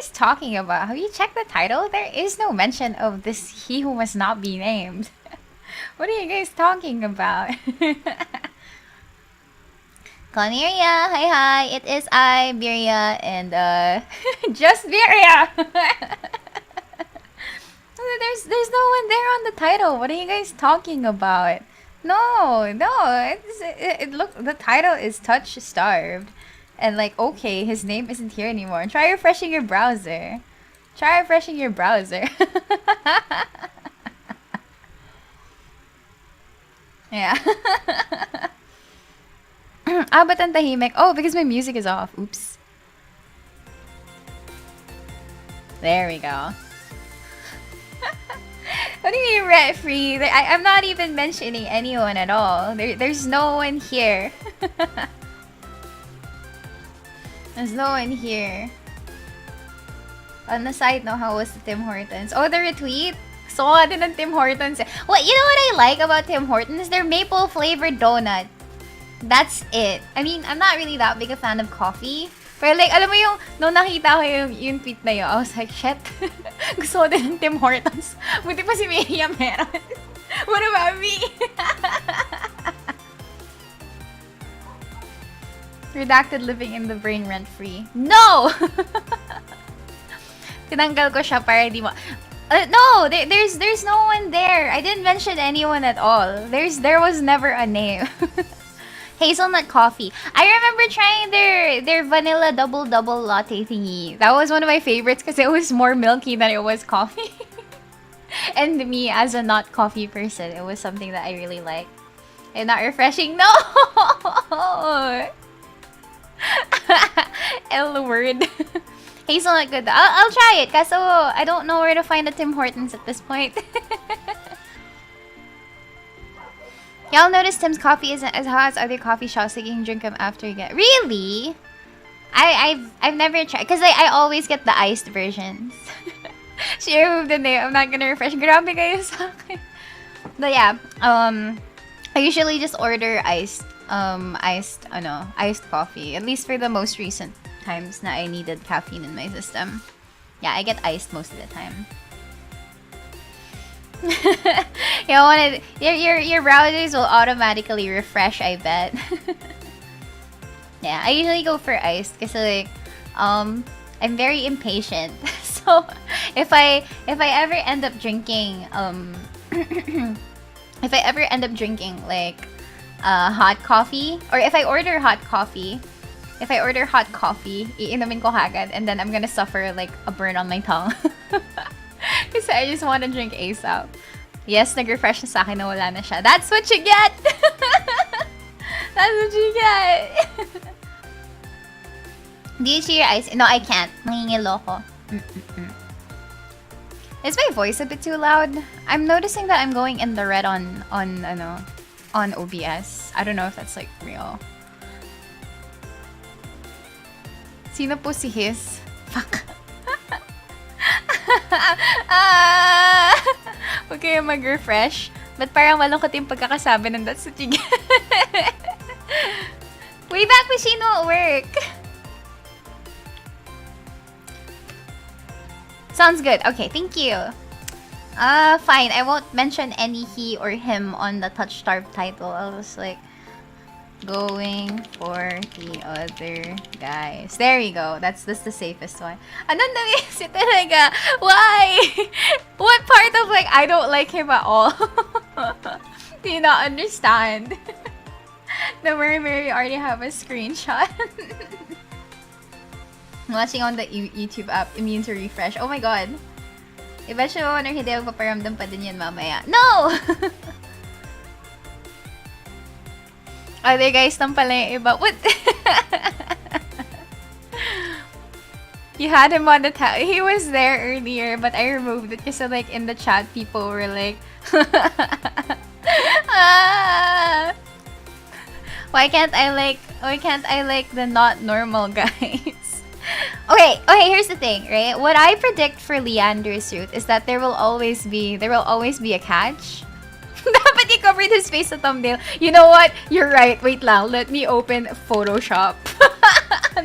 guys talking about? Have you checked the title? There is no mention of this he who must not be named. What are you guys talking about? Miria, hi, it is I, Miria, and just Miria. There's no one there on the title. What are you guys talking about? No, look, the title is TOUCHSTARVED, and like, okay, his name isn't here anymore. Try refreshing your browser. Yeah. Ba't ang tahimik? Oh, because my music is off. Oops. There we go. What do you mean rent-free? I'm not even mentioning anyone at all. There's no one here. There's no one here. On the side, no, how was the Tim Hortons? Oh, the retweet? Saw din ng Tim Hortons. Well, you know what I like about Tim Hortons? Their maple flavored donut. That's it. I mean, I'm not really that big a fan of coffee. Pero like, alam mo yung, nung nakita ko yung tweet na yun, I was like, shit. Gusto ko din ng Tim Hortons. Buti pa si Miria meron. What about me? Redacted living in the brain rent-free. No! Tinanggal ko siya para di mo... no! There's no one there. I didn't mention anyone at all. There was never a name. Hazelnut coffee. I remember trying their vanilla double latte thingy. That was one of my favorites because it was more milky than it was coffee. And me, as a not coffee person, it was something that I really liked. And not refreshing. No! L word. Hazelnut good. I'll try it. Kaso I don't know where to find a Tim Hortons at this point. Y'all notice Tim's coffee isn't as hot as other coffee shops, so you can drink them after you get... Really? I've never tried, because I always get the iced versions. She removed the name. I'm not gonna refresh. Grabe kayo sa akin. But yeah, I usually just order iced coffee. At least for the most recent times na I needed caffeine in my system. Yeah, I get iced most of the time. Your browsers will automatically refresh, I bet. Yeah, I usually go for iced because like I'm very impatient. So if I ever end up drinking like hot coffee, or if I order hot coffee, iinumin ko agad, and then I'm gonna suffer like a burn on my tongue. Kasi I just want to drink ASAP. Yes, nag-refresh na sa akin na wala na siya. That's what you get! That's what you get! Do you see your eyes? No, I can't. Nangingiloko. Is my voice a bit too loud? I'm noticing that I'm going in the red on OBS. I don't know if that's like real. Sino po si His? Fuck. Huwag kayo mag-refresh. But parang malungkot yung pagkakasabi ng that's what you get. Wayback Machine won't work. Sounds good. Okay, thank you. Fine. I won't mention any he or him on the TOUCHSTARVED title. I'll just like... going for the other guys. There we go. That's the safest one. Anong naisip talaga? Why? What part of like I don't like him at all? Do you not understand? The Miria already have a screenshot. Watching on the YouTube app, immune to refresh. Oh my god. Iba siya wonder hindi magpaparamdam pa din yun mamaya. No! Other guys lang pala yung iba. What? You had him on the tab. He was there earlier, but I removed it because like in the chat, people were like, why can't I like the not normal guys? Okay, here's the thing, right? What I predict for Leander's route is that there will always be a catch. Dapat i-covered his face sa thumbnail. You know what? You're right. Wait lang. Let me open Photoshop.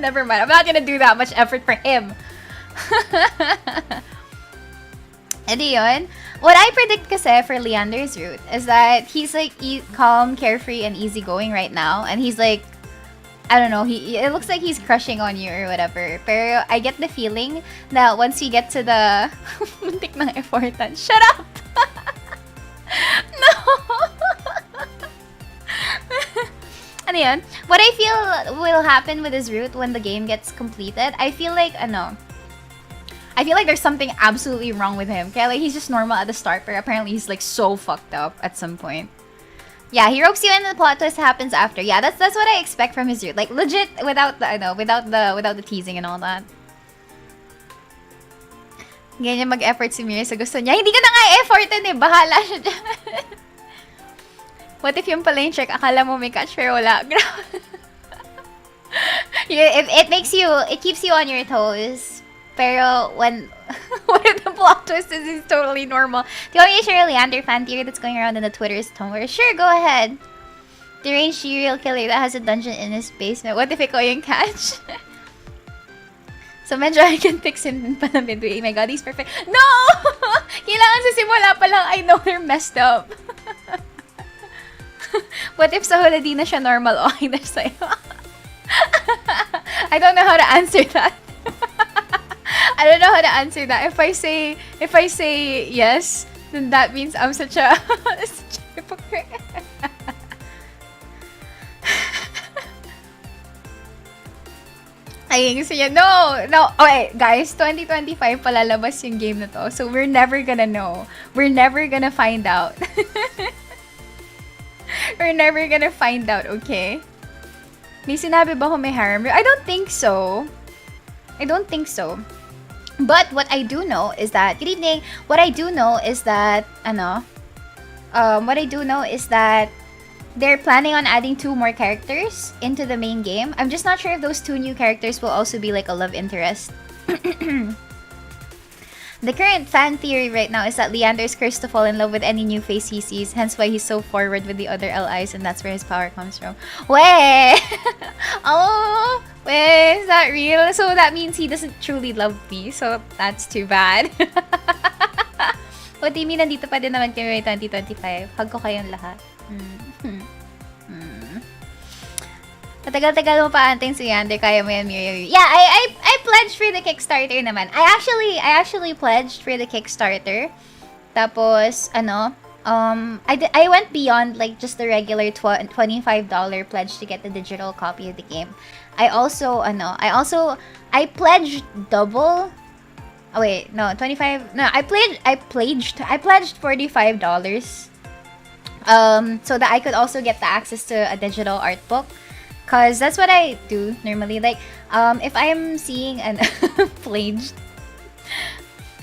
Never mind. I'm not gonna do that much effort for him. And yun, what I predict kasi for Leander's route is that he's like calm, carefree, and easygoing right now. And he's like, I don't know, it looks like he's crushing on you or whatever. Pero I get the feeling that once you get to the... Muntik ng effortan. Shut up! No! Ano yun? What I feel will happen with his route when the game gets completed, I feel like there's something absolutely wrong with him. Kaya like he's just normal at the start, but apparently he's like so fucked up at some point. Yeah, he ropes you in and the plot twist happens after. Yeah, that's what I expect from his route. Like legit without the teasing and all that. Ganyan mag-effort si Miria sa gusto niya. Hindi ka na nga effortin eh. Bahala siya dyan. What if yung pala yung check, akala mo may catch pero wala. It keeps you on your toes. Pero when what if the plot twist is totally normal? Do you want me to share a Leander fan theory that's going around in the Twitter's Tumblr? Sure, go ahead. Deranged serial killer that has a dungeon in his basement. What if ikaw yung catch? So medyo I can fix him din pala midway. Oh my god, he's perfect. No! Kailangan sa simula pa lang, I know they're messed up. What if sa huli di na siya normal? Okay na sa'yo. I don't know how to answer that. I don't know how to answer that. If I say yes, then that means I'm such a hypocrite. Ay, gusto niya, no. Okay, guys, 2025 palalabas yung game na to. So we're never gonna know. We're never gonna find out. We're never gonna find out, okay? May sinabi ba kung may harem? I don't think so. But what I do know is that, good evening, what I do know is that they're planning on adding 2 more characters into the main game. I'm just not sure if those 2 new characters will also be like a love interest. The current fan theory right now is that Leander's cursed to fall in love with any new face he sees, hence why he's so forward with the other LIs, and that's where his power comes from. Wait! Oh! Wait, is that real? So that means he doesn't truly love me, so that's too bad. What do you mean, nandito pa din naman kami 2025? Hug ko kayong lahat. Matagal-tagal mo pa anting si Leander, kaya mo yan, Miria. Yeah, I pledged for the Kickstarter naman. I actually pledged for the Kickstarter. Tapos, I went beyond like just the regular $25 pledge to get the digital copy of the game. I pledged double. Oh wait, no, 25. No, I pledged $45. So that I could also get the access to a digital art book. Cause that's what I do normally. Like, if I'm seeing an pledged,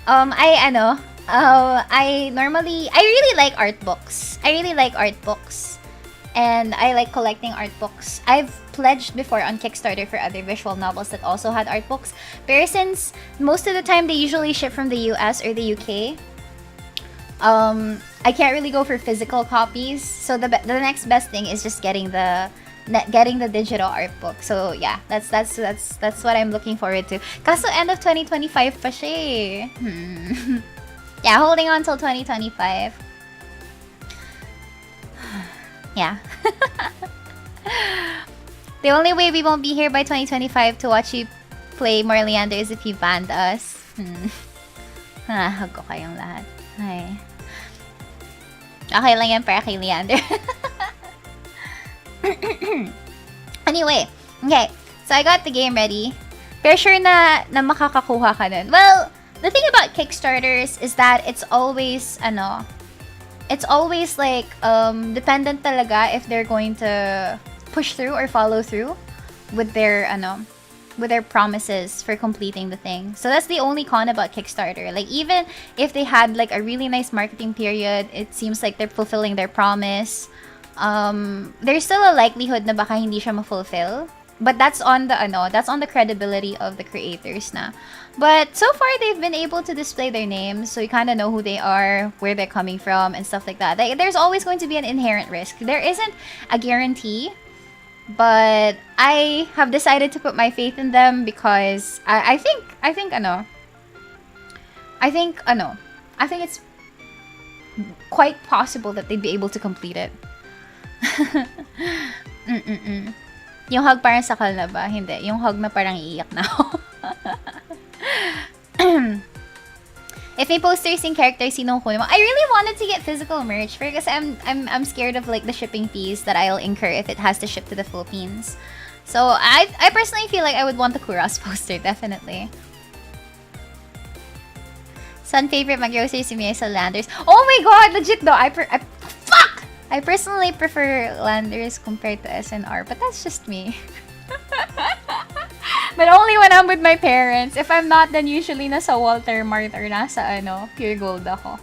I really like art books. And I like collecting art books. I've pledged before on Kickstarter for other visual novels that also had art books. But since most of the time they usually ship from the US or the UK, I can't really go for physical copies. So the next best thing is just getting the digital art book. So yeah, that's what I'm looking forward to. Kaso end of 2025 pa siya. Yeah, holding on till 2025. Yeah. The only way we won't be here by 2025 to watch you play more Leander is if you banned us. Hug ko kayong lahat. Ay. Okay lang yan para kay Leander. Anyway, okay. So I got the game ready. Pero sure na makakakuha ka nun. Well, the thing about Kickstarters is that it's always like dependent talaga if they're going to push through or follow through with their promises for completing the thing. So that's the only con about Kickstarter. Like even if they had like a really nice marketing period, it seems like they're fulfilling their promise. There's still a likelihood na baka hindi siya ma-fulfill. But that's on the credibility of the creators na. But so far they've been able to display their names, so you kind of know who they are, where they're coming from, and stuff like that. There's always going to be an inherent risk. There isn't a guarantee, but I have decided to put my faith in them because I think I think, I think it's quite possible that they'd be able to complete it. Yung hug parang sakal na ba? Hindi. Yung hug na parang iiyak na ako. If may posters in characters, sinong kunin mo? I really wanted to get physical merch because I'm scared of like the shipping fees that I'll incur if it has to ship to the Philippines. So I personally feel like I would want the Kuras poster, definitely. Sun favorite mag-grocery si Miria sa Landers. Oh my god, legit though. Fuck! I personally prefer Landers compared to SNR, but that's just me. But only when I'm with my parents. If I'm not, then usually nasa Walter Mart or nasa Pure Gold ako.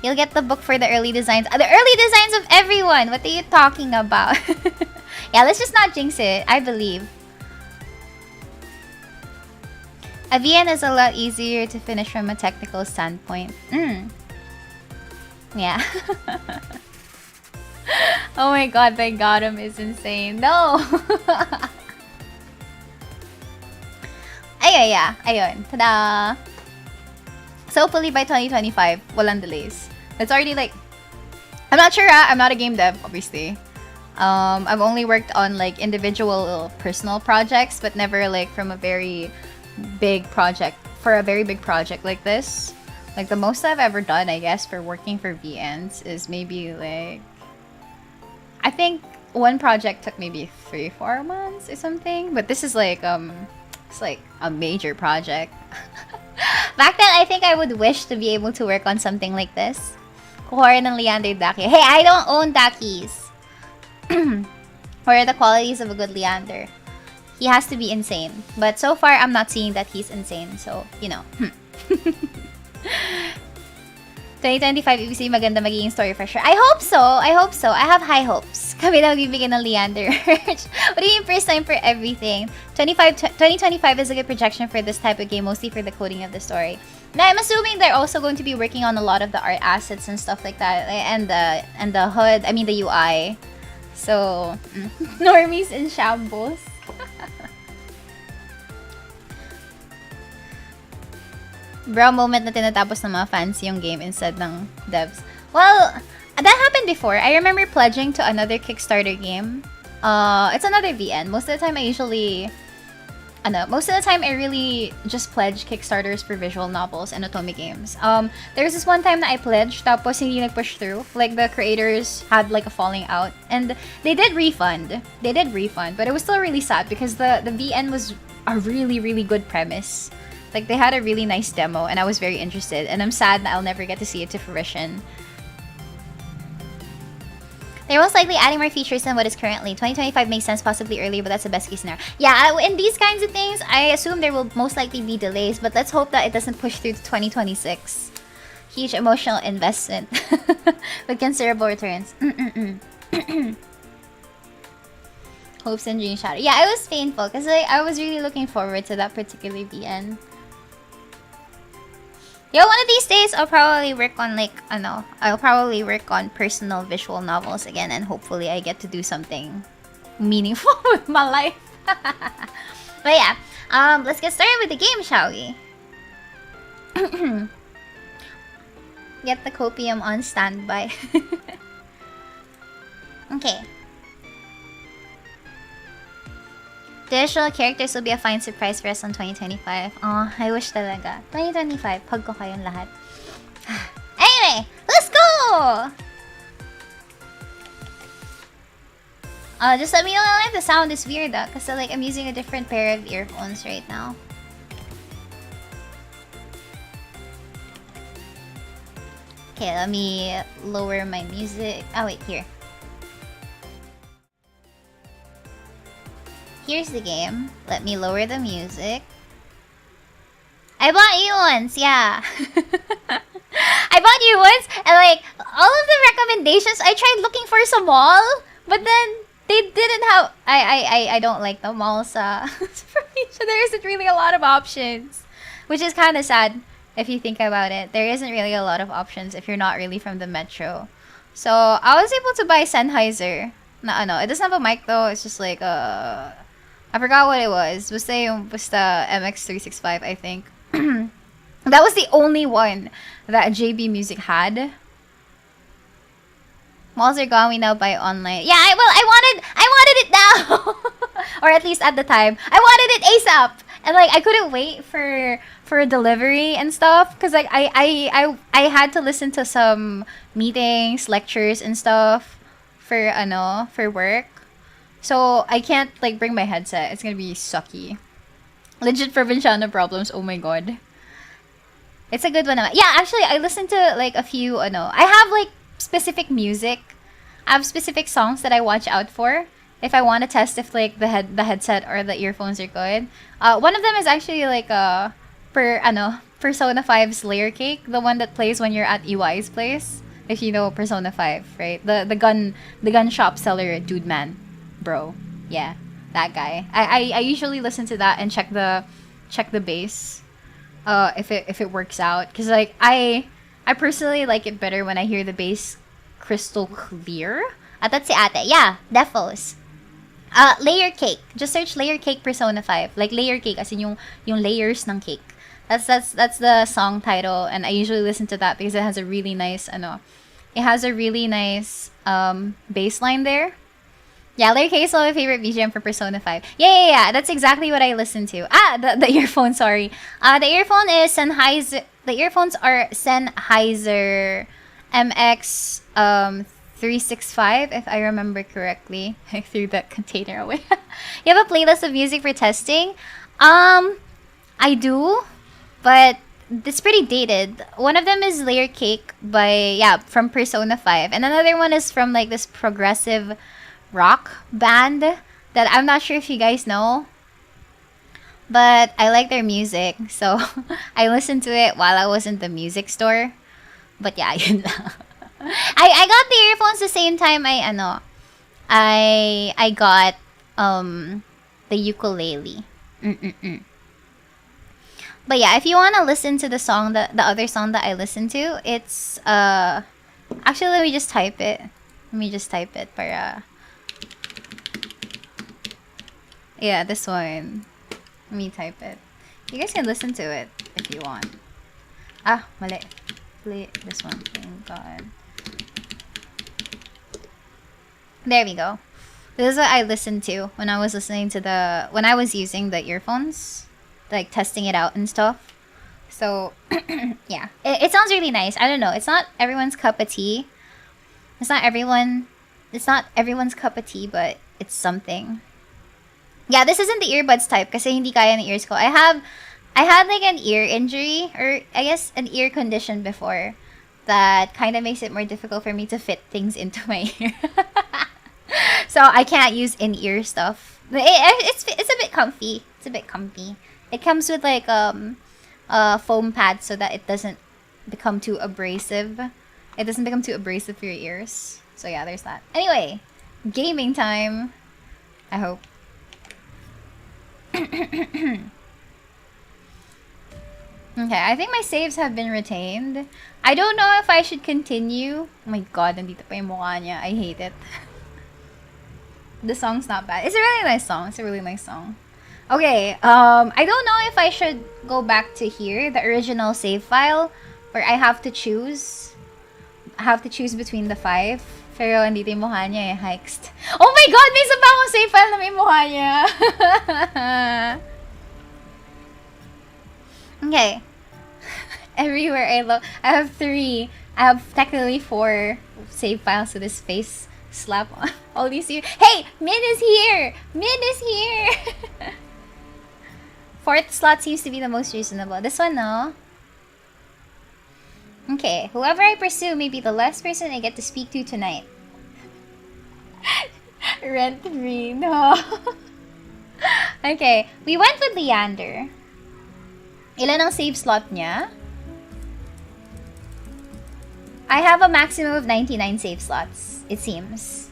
You'll get the book for the early designs. The early designs of everyone! What are you talking about? Yeah, let's just not jinx it. I believe. A VN is a lot easier to finish from a technical standpoint. Yeah. Oh my god, my Gotham is insane. No! Ayun, yeah. Ayun. Tada! So hopefully by 2025, walang delays. It's already like... I'm not sure, I'm not a game dev, obviously. I've only worked on like individual personal projects, but never like from a very big project. For a very big project like this. Like the most I've ever done, I guess, for working for VNs is maybe like... I think one project took maybe 3-4 months or something, but this is like it's like a major project. Back then, I think I would wish to be able to work on something like this. Kuha ng Leander Daki. Hey, I don't own Dakis. What are the qualities of a good Leander? He has to be insane, but so far I'm not seeing that he's insane. So you know. 2025, ibig maganda magiging story for sure. I hope so. I hope so. I have high hopes. Kami na magbibigyan ng Leander. What do you mean first time for everything? 2025 is a good projection for this type of game, mostly for the coding of the story. Now, I'm assuming they're also going to be working on a lot of the art assets and stuff like that, and the HUD. I mean the UI. So, normies in shambles. Bro moment na tinatapos ng mga fans yung game instead ng devs. Well, that happened before. I remember pledging to another Kickstarter game. It's another VN. Most of the time I really just pledge Kickstarters for visual novels and otome games. There's this one time that I pledged, tapos hindi nag-push through. Like the creators had like a falling out, and they did refund. But it was still really sad because the VN was a really good premise. Like, they had a really nice demo, and I was very interested. And I'm sad that I'll never get to see it to fruition. They're most likely adding more features than what is currently. 2025 makes sense, possibly earlier, but that's the best case scenario. Yeah, in these kinds of things, I assume there will most likely be delays, but let's hope that it doesn't push through to 2026. Huge emotional investment with considerable returns. Hopes and dreams shattered. Yeah, it was painful because I was really looking forward to that particular VN. Yo, one of these days, I'll probably work on personal visual novels again, and hopefully I get to do something meaningful with my life. But yeah, let's get started with the game, shall we? Get the copium on standby. Okay. The additional characters will be a fine surprise for us on 2025. Oh, I wish talaga. 2025, pag ko kayong lahat. Anyway, let's go! Just let me know if the sound is weird because like I'm using a different pair of earphones right now. Okay, let me lower my music. Oh wait, here. Here's the game. Let me lower the music. I bought you once, yeah. I bought you once, and like all of the recommendations, I tried looking for some mall, but then they didn't have. I don't like the malls. So there isn't really a lot of options, which is kind of sad if you think about it. There isn't really a lot of options if you're not really from the metro. So I was able to buy Sennheiser. No, it doesn't have a mic though. It's just like a I forgot what it was. Was the MX365, I think. That was the only one that JB Music had. Malls are gone, we now buy online. Yeah, I wanted it now! Or at least at the time. I wanted it ASAP! And like, I couldn't wait for a delivery and stuff. Cause like, I had to listen to some meetings, lectures and stuff for work. So I can't like bring my headset. It's gonna be sucky. Legit provinciano problems, oh my god. It's a good one. Yeah, actually, I listened to like a few, I have like specific music. I have specific songs that I watch out for if I want to test if like the headset or the earphones are good. One of them is actually like Persona 5's Layer Cake, the one that plays when you're at EY's place. If you know Persona 5, right? The gun shop seller dude man, bro. Yeah, that guy. I usually listen to that and check the bass. If it works out, because like I personally like it better when I hear the bass crystal clear. That's si ate. Yeah, defos. Layer Cake. Just search Layer Cake Persona 5. Like Layer Cake as in yung layers ng cake. That's the song title, and I usually listen to that because it has a really nice bass line there. Yeah, Layer Cake is my favorite BGM for Persona 5. Yeah. That's exactly what I listen to. The earphone, sorry. The earphone is Sennheiser. The earphones are Sennheiser MX 365, if I remember correctly. I threw that container away. You have a playlist of music for testing? I do, but it's pretty dated. One of them is Layer Cake from Persona 5, and another one is from like this progressive rock band that I'm not sure if you guys know, but I like their music, so I listened to it while I was in the music store. But yeah, yun lang. I got the earphones the same time I got the ukulele. But yeah, if you want to listen to the song, the other song that I listened to, it's actually let me just type it para. Yeah, this one. Let me type it. You guys can listen to it if you want. Mali. Play this one. Thank God. There we go. This is what I listened to when I was when I was using the earphones, like testing it out and stuff. So yeah, it sounds really nice. I don't know. It's not everyone's cup of tea. It's not everyone's cup of tea, but it's something. Yeah, this isn't the earbuds type kasi hindi kaya ng ears ko. I had like an ear injury, or I guess an ear condition before, that kind of makes it more difficult for me to fit things into my ear. So I can't use in-ear stuff. It's a bit comfy. It's a bit comfy. It comes with like a foam pad so that it doesn't become too abrasive. It doesn't become too abrasive for your ears. So yeah, there's that. Anyway, gaming time. I hope. Okay, I think my saves have been retained. I don't know if I should continue. Oh my god, nandito pa yung mukha niya. I hate it. The song's not bad. It's a really nice song. Okay, I don't know if I should go back to here, the original save file, where I have to choose. Between the 5. Pero andito yung mukha niya hiked. Oh my god, may isa pa akong save file na may mukha niya. Okay. Everywhere I look, I have 3. I have technically 4 save files to this face slap on. All these here. Hey, Min is here. 4th slot seems to be the most reasonable. This one, no? Okay, whoever I pursue may be the last person I get to speak to tonight. Rent free, no. Okay, we went with Leander. Ilan ang save slot niya? I have a maximum of 99 save slots, it seems.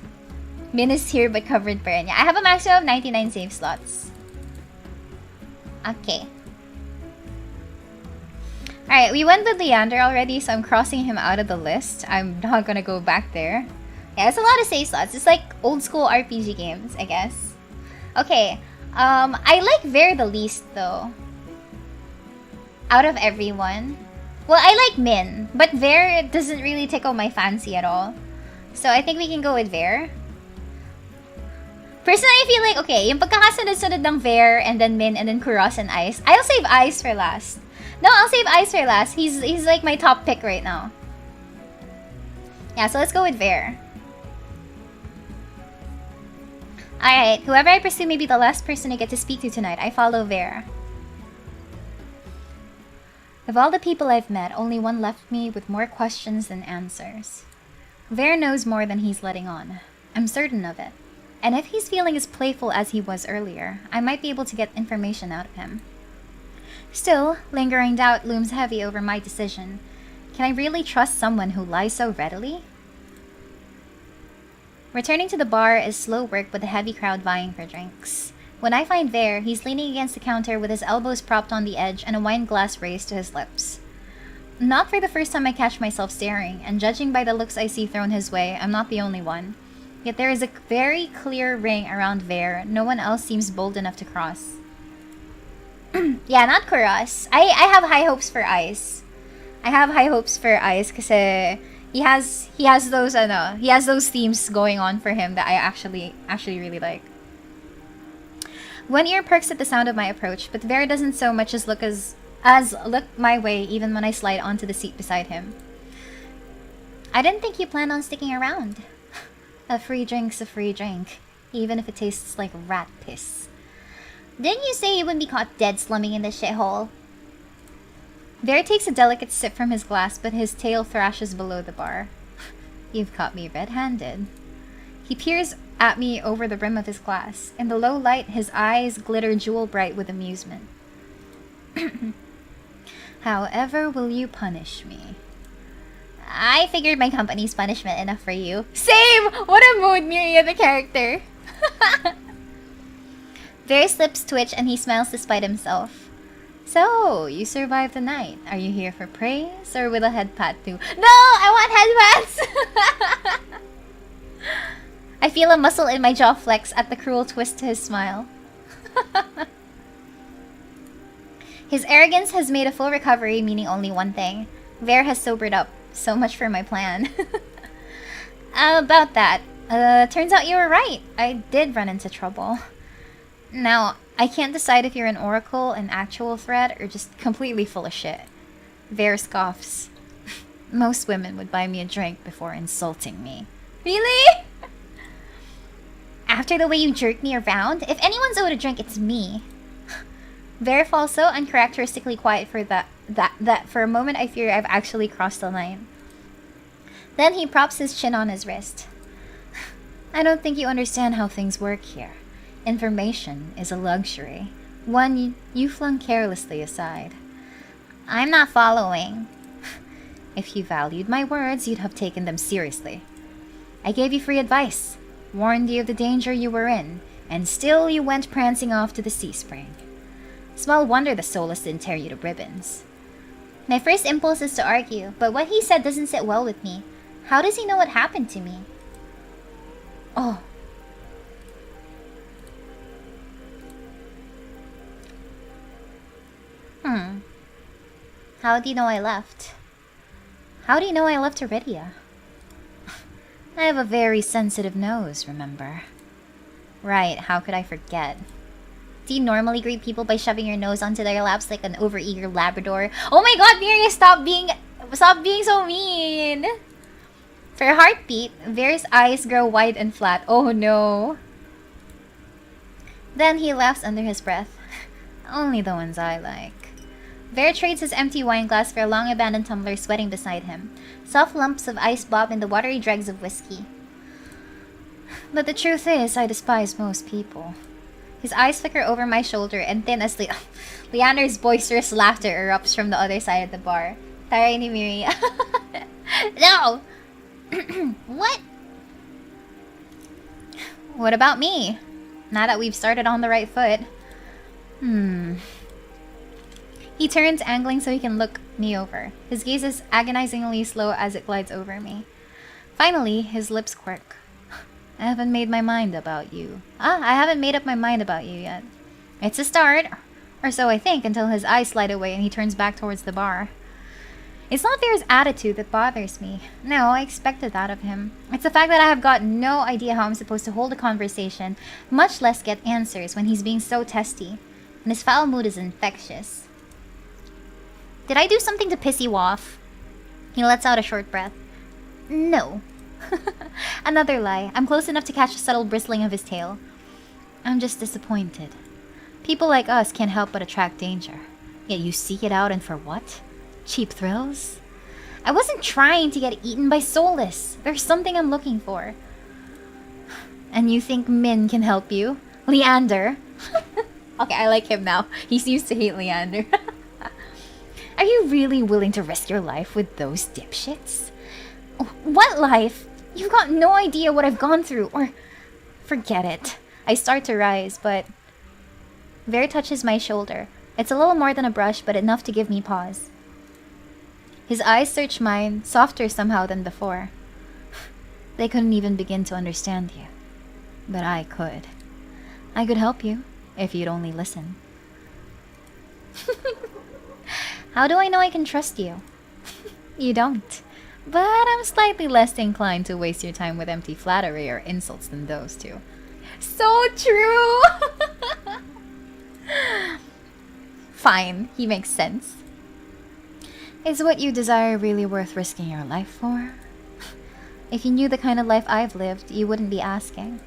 Min is here but covered pa rin niya. I have a maximum of 99 save slots. Okay. Alright, we went with Leander already, so I'm crossing him out of the list. I'm not gonna go back there. Yeah, it's a lot of save slots. It's like old school RPG games, I guess. Okay, I like Vera the least though. Out of everyone. Well, I like Min, but Vera doesn't really tickle my fancy at all. So I think we can go with Vera. Personally, I feel like, okay, yung pagkakasunod-sunod ng Vera and then Min and then Kuras and Ice. I'll save Ice for last. No, I'll save Ice for last. He's like my top pick right now. Yeah, so let's go with Vera. Alright, whoever I pursue may be the last person I get to speak to tonight. I follow Vera. Of all the people I've met, only one left me with more questions than answers. Vera knows more than he's letting on. I'm certain of it. And if he's feeling as playful as he was earlier, I might be able to get information out of him. Still, lingering doubt looms heavy over my decision. Can I really trust someone who lies so readily? Returning to the bar is slow work with a heavy crowd vying for drinks. When I find Vera, he's leaning against the counter with his elbows propped on the edge and a wine glass raised to his lips. Not for the first time I catch myself staring, and judging by the looks I see thrown his way, I'm not the only one. Yet there is a very clear ring around Vera. No one else seems bold enough to cross. Yeah, not Kuras. I have high hopes for Ice. I have high hopes for Ice kasi he has those themes going on for him that I actually really like. One ear perks at the sound of my approach, but Vera doesn't so much as look my way even when I slide onto the seat beside him. I didn't think you planned on sticking around. A free drink's a free drink, even if it tastes like rat piss. Didn't you say you wouldn't be caught dead slumming in this shithole? Vera takes a delicate sip from his glass, but his tail thrashes below the bar. You've caught me red-handed. He peers at me over the rim of his glass. In the low light, his eyes glitter jewel-bright with amusement. However will you punish me? I figured my company's punishment enough for you. Same! What a mood, Miria, the character! Vera's lips twitch and he smiles despite himself. So, you survived the night. Are you here for praise or with a head pat too? No! I want head pats! I feel a muscle in my jaw flex at the cruel twist to his smile. His arrogance has made a full recovery, meaning only one thing. Vera has sobered up. So much for my plan. About that. Turns out you were right. I did run into trouble. Now, I can't decide if you're an oracle, an actual threat, or just completely full of shit. Vera scoffs. Most women would buy me a drink before insulting me. Really? After the way you jerked me around, if anyone's owed a drink, it's me. Vera falls so uncharacteristically quiet for that for a moment I fear I've actually crossed the line. Then he props his chin on his wrist. I don't think you understand how things work here. Information is a luxury, one you flung carelessly aside. I'm not following. If you valued my words, you'd have taken them seriously. I gave you free advice, warned you of the danger you were in, and still you went prancing off to the sea spring. Small wonder the Solus didn't tear you to ribbons. My first impulse is to argue, but what he said doesn't sit well with me. How does he know what happened to me? Oh. How do you know I left? How do you know I left Iridia? I have a very sensitive nose, remember? Right, how could I forget? Do you normally greet people by shoving your nose onto their laps like an overeager Labrador? Oh my god, Miria, stop being so mean! For a heartbeat, Vera's eyes grow wide and flat. Oh no. Then he laughs under his breath. Only the ones I like. Vera trades his empty wine glass for a long-abandoned tumbler sweating beside him. Soft lumps of ice bob in the watery dregs of whiskey. But the truth is, I despise most people. His eyes flicker over my shoulder, and then as Leander's boisterous laughter erupts from the other side of the bar. Taray ni Miria. No! What? What about me? Now that we've started on the right foot. He turns, angling so he can look me over. His gaze is agonizingly slow as it glides over me. Finally, his lips quirk. I haven't made my mind about you. I haven't made up my mind about you yet. It's a start. Or so I think, until his eyes slide away and he turns back towards the bar. It's not Vera's attitude that bothers me. No, I expected that of him. It's the fact that I have got no idea how I'm supposed to hold a conversation, much less get answers when he's being so testy. And his foul mood is infectious. Did I do something to piss you off? He lets out a short breath. No. Another lie. I'm close enough to catch a subtle bristling of his tail. I'm just disappointed. People like us can't help but attract danger. Yet you seek it out, and for what? Cheap thrills? I wasn't trying to get eaten by soulless. There's something I'm looking for. And you think Min can help you? Leander? Okay, I like him now. He seems to hate Leander. Are you really willing to risk your life with those dipshits? What life? You've got no idea what I've gone through, or... Forget it. I start to rise, but... Vera touches my shoulder. It's a little more than a brush, but enough to give me pause. His eyes search mine, softer somehow than before. They couldn't even begin to understand you. But I could. I could help you, if you'd only listen. How do I know I can trust you? You don't. But I'm slightly less inclined to waste your time with empty flattery or insults than those two. So true! Fine, he makes sense. Is what you desire really worth risking your life for? If you knew the kind of life I've lived, you wouldn't be asking.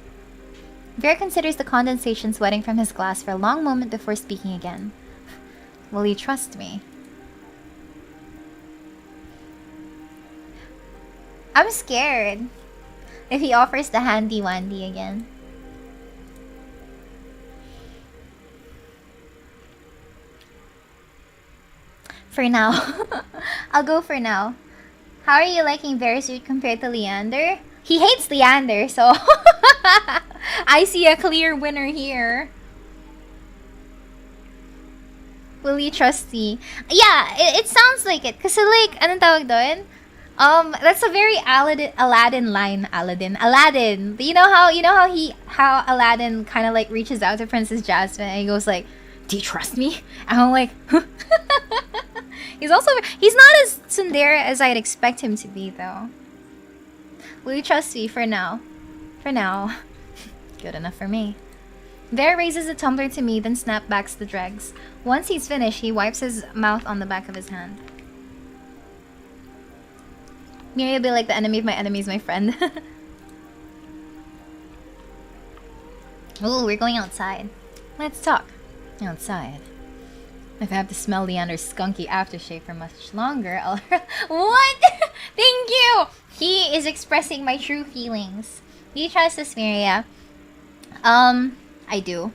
Vera considers the condensation sweating from his glass for a long moment before speaking again. Will you trust me? I'm scared. If he offers the handy-wandy again. For now. I'll go for now. How are you liking Vera's suit compared to Leander? He hates Leander, so... I see a clear winner here. Will you trust me? Yeah, it sounds like it. Kasi like, anong tawag doon? That's a very Aladdin line. Aladdin. You know how Aladdin kind of like reaches out to Princess Jasmine and he goes like, "Do you trust me?" And I'm like, he's not as tsundere as I'd expect him to be though. Will you trust me for now? For now. Good enough for me. Vera raises a tumbler to me, then snapbacks the dregs. Once he's finished, he wipes his mouth on the back of his hand. Miria will be like, the enemy of my enemy is my friend. Ooh, we're going outside. Let's talk. Outside. If I have to smell Leander's skunky aftershave for much longer, I'll... What? Thank you! He is expressing my true feelings. Do you trust this, Miria? I do.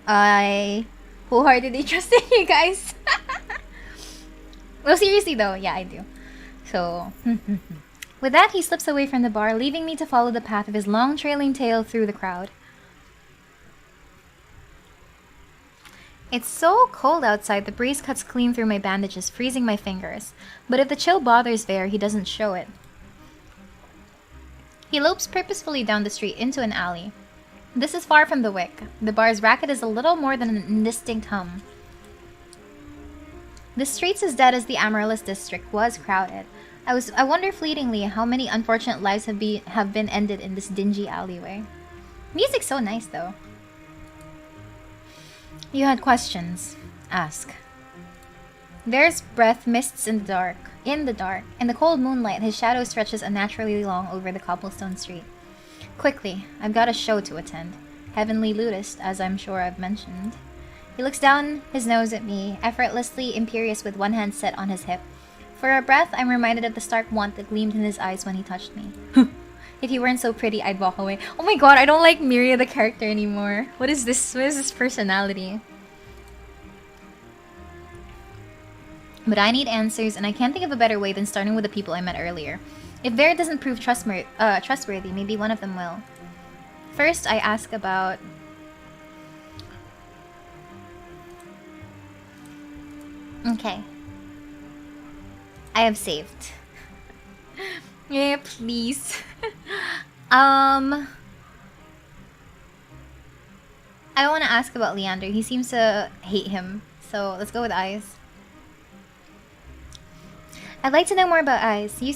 I wholeheartedly trust in you guys. Well, seriously though, yeah, I do. So, with that, he slips away from the bar, leaving me to follow the path of his long trailing tail through the crowd. It's so cold outside, the breeze cuts clean through my bandages, freezing my fingers. But if the chill bothers Vera, he doesn't show it. He lopes purposefully down the street into an alley. This is far from the wick. The bar's racket is a little more than an indistinct hum. The street's as dead as the Amaryllis district was crowded. I wonder fleetingly how many unfortunate lives have been ended in this dingy alleyway. Music's so nice though. You had questions. Ask. Vera's breath mists in the dark. In the cold moonlight, his shadow stretches unnaturally long over the cobblestone street. Quickly, I've got a show to attend. Heavenly Ludist, as I'm sure I've mentioned. He looks down his nose at me, effortlessly imperious with one hand set on his hip. For a breath, I'm reminded of the stark want that gleamed in his eyes when he touched me. If he weren't so pretty, I'd walk away. Oh my god, I don't like Miria the character anymore. What is this? What is this personality? But I need answers, and I can't think of a better way than starting with the people I met earlier. If Vera doesn't prove trustworthy, maybe one of them will. First, I ask about... Okay. I have saved. Yeah, please. I want to ask about Leander. He seems to hate him. So let's go with Eyes. I'd like to know more about Eyes. You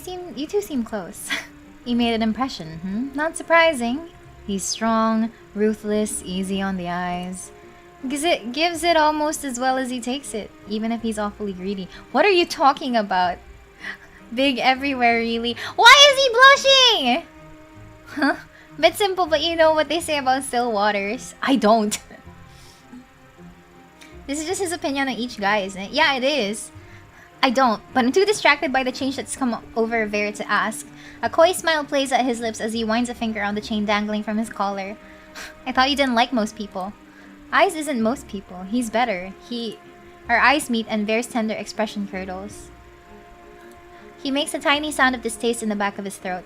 two seem close. He made an impression, hmm? Not surprising. He's strong, ruthless, easy on the eyes. Gives it almost as well as he takes it, even if he's awfully greedy. What are you talking about? Big everywhere, really. Why is he blushing? Huh? Bit simple, but you know what they say about still waters. I don't. This is just his opinion on each guy, isn't it? Yeah, it is. I don't, but I'm too distracted by the change that's come over Vera to ask. A coy smile plays at his lips as he winds a finger on the chain dangling from his collar. I thought you didn't like most people. Eyes isn't most people. He's better. Our eyes meet and Vera's tender expression curdles. He makes a tiny sound of distaste in the back of his throat.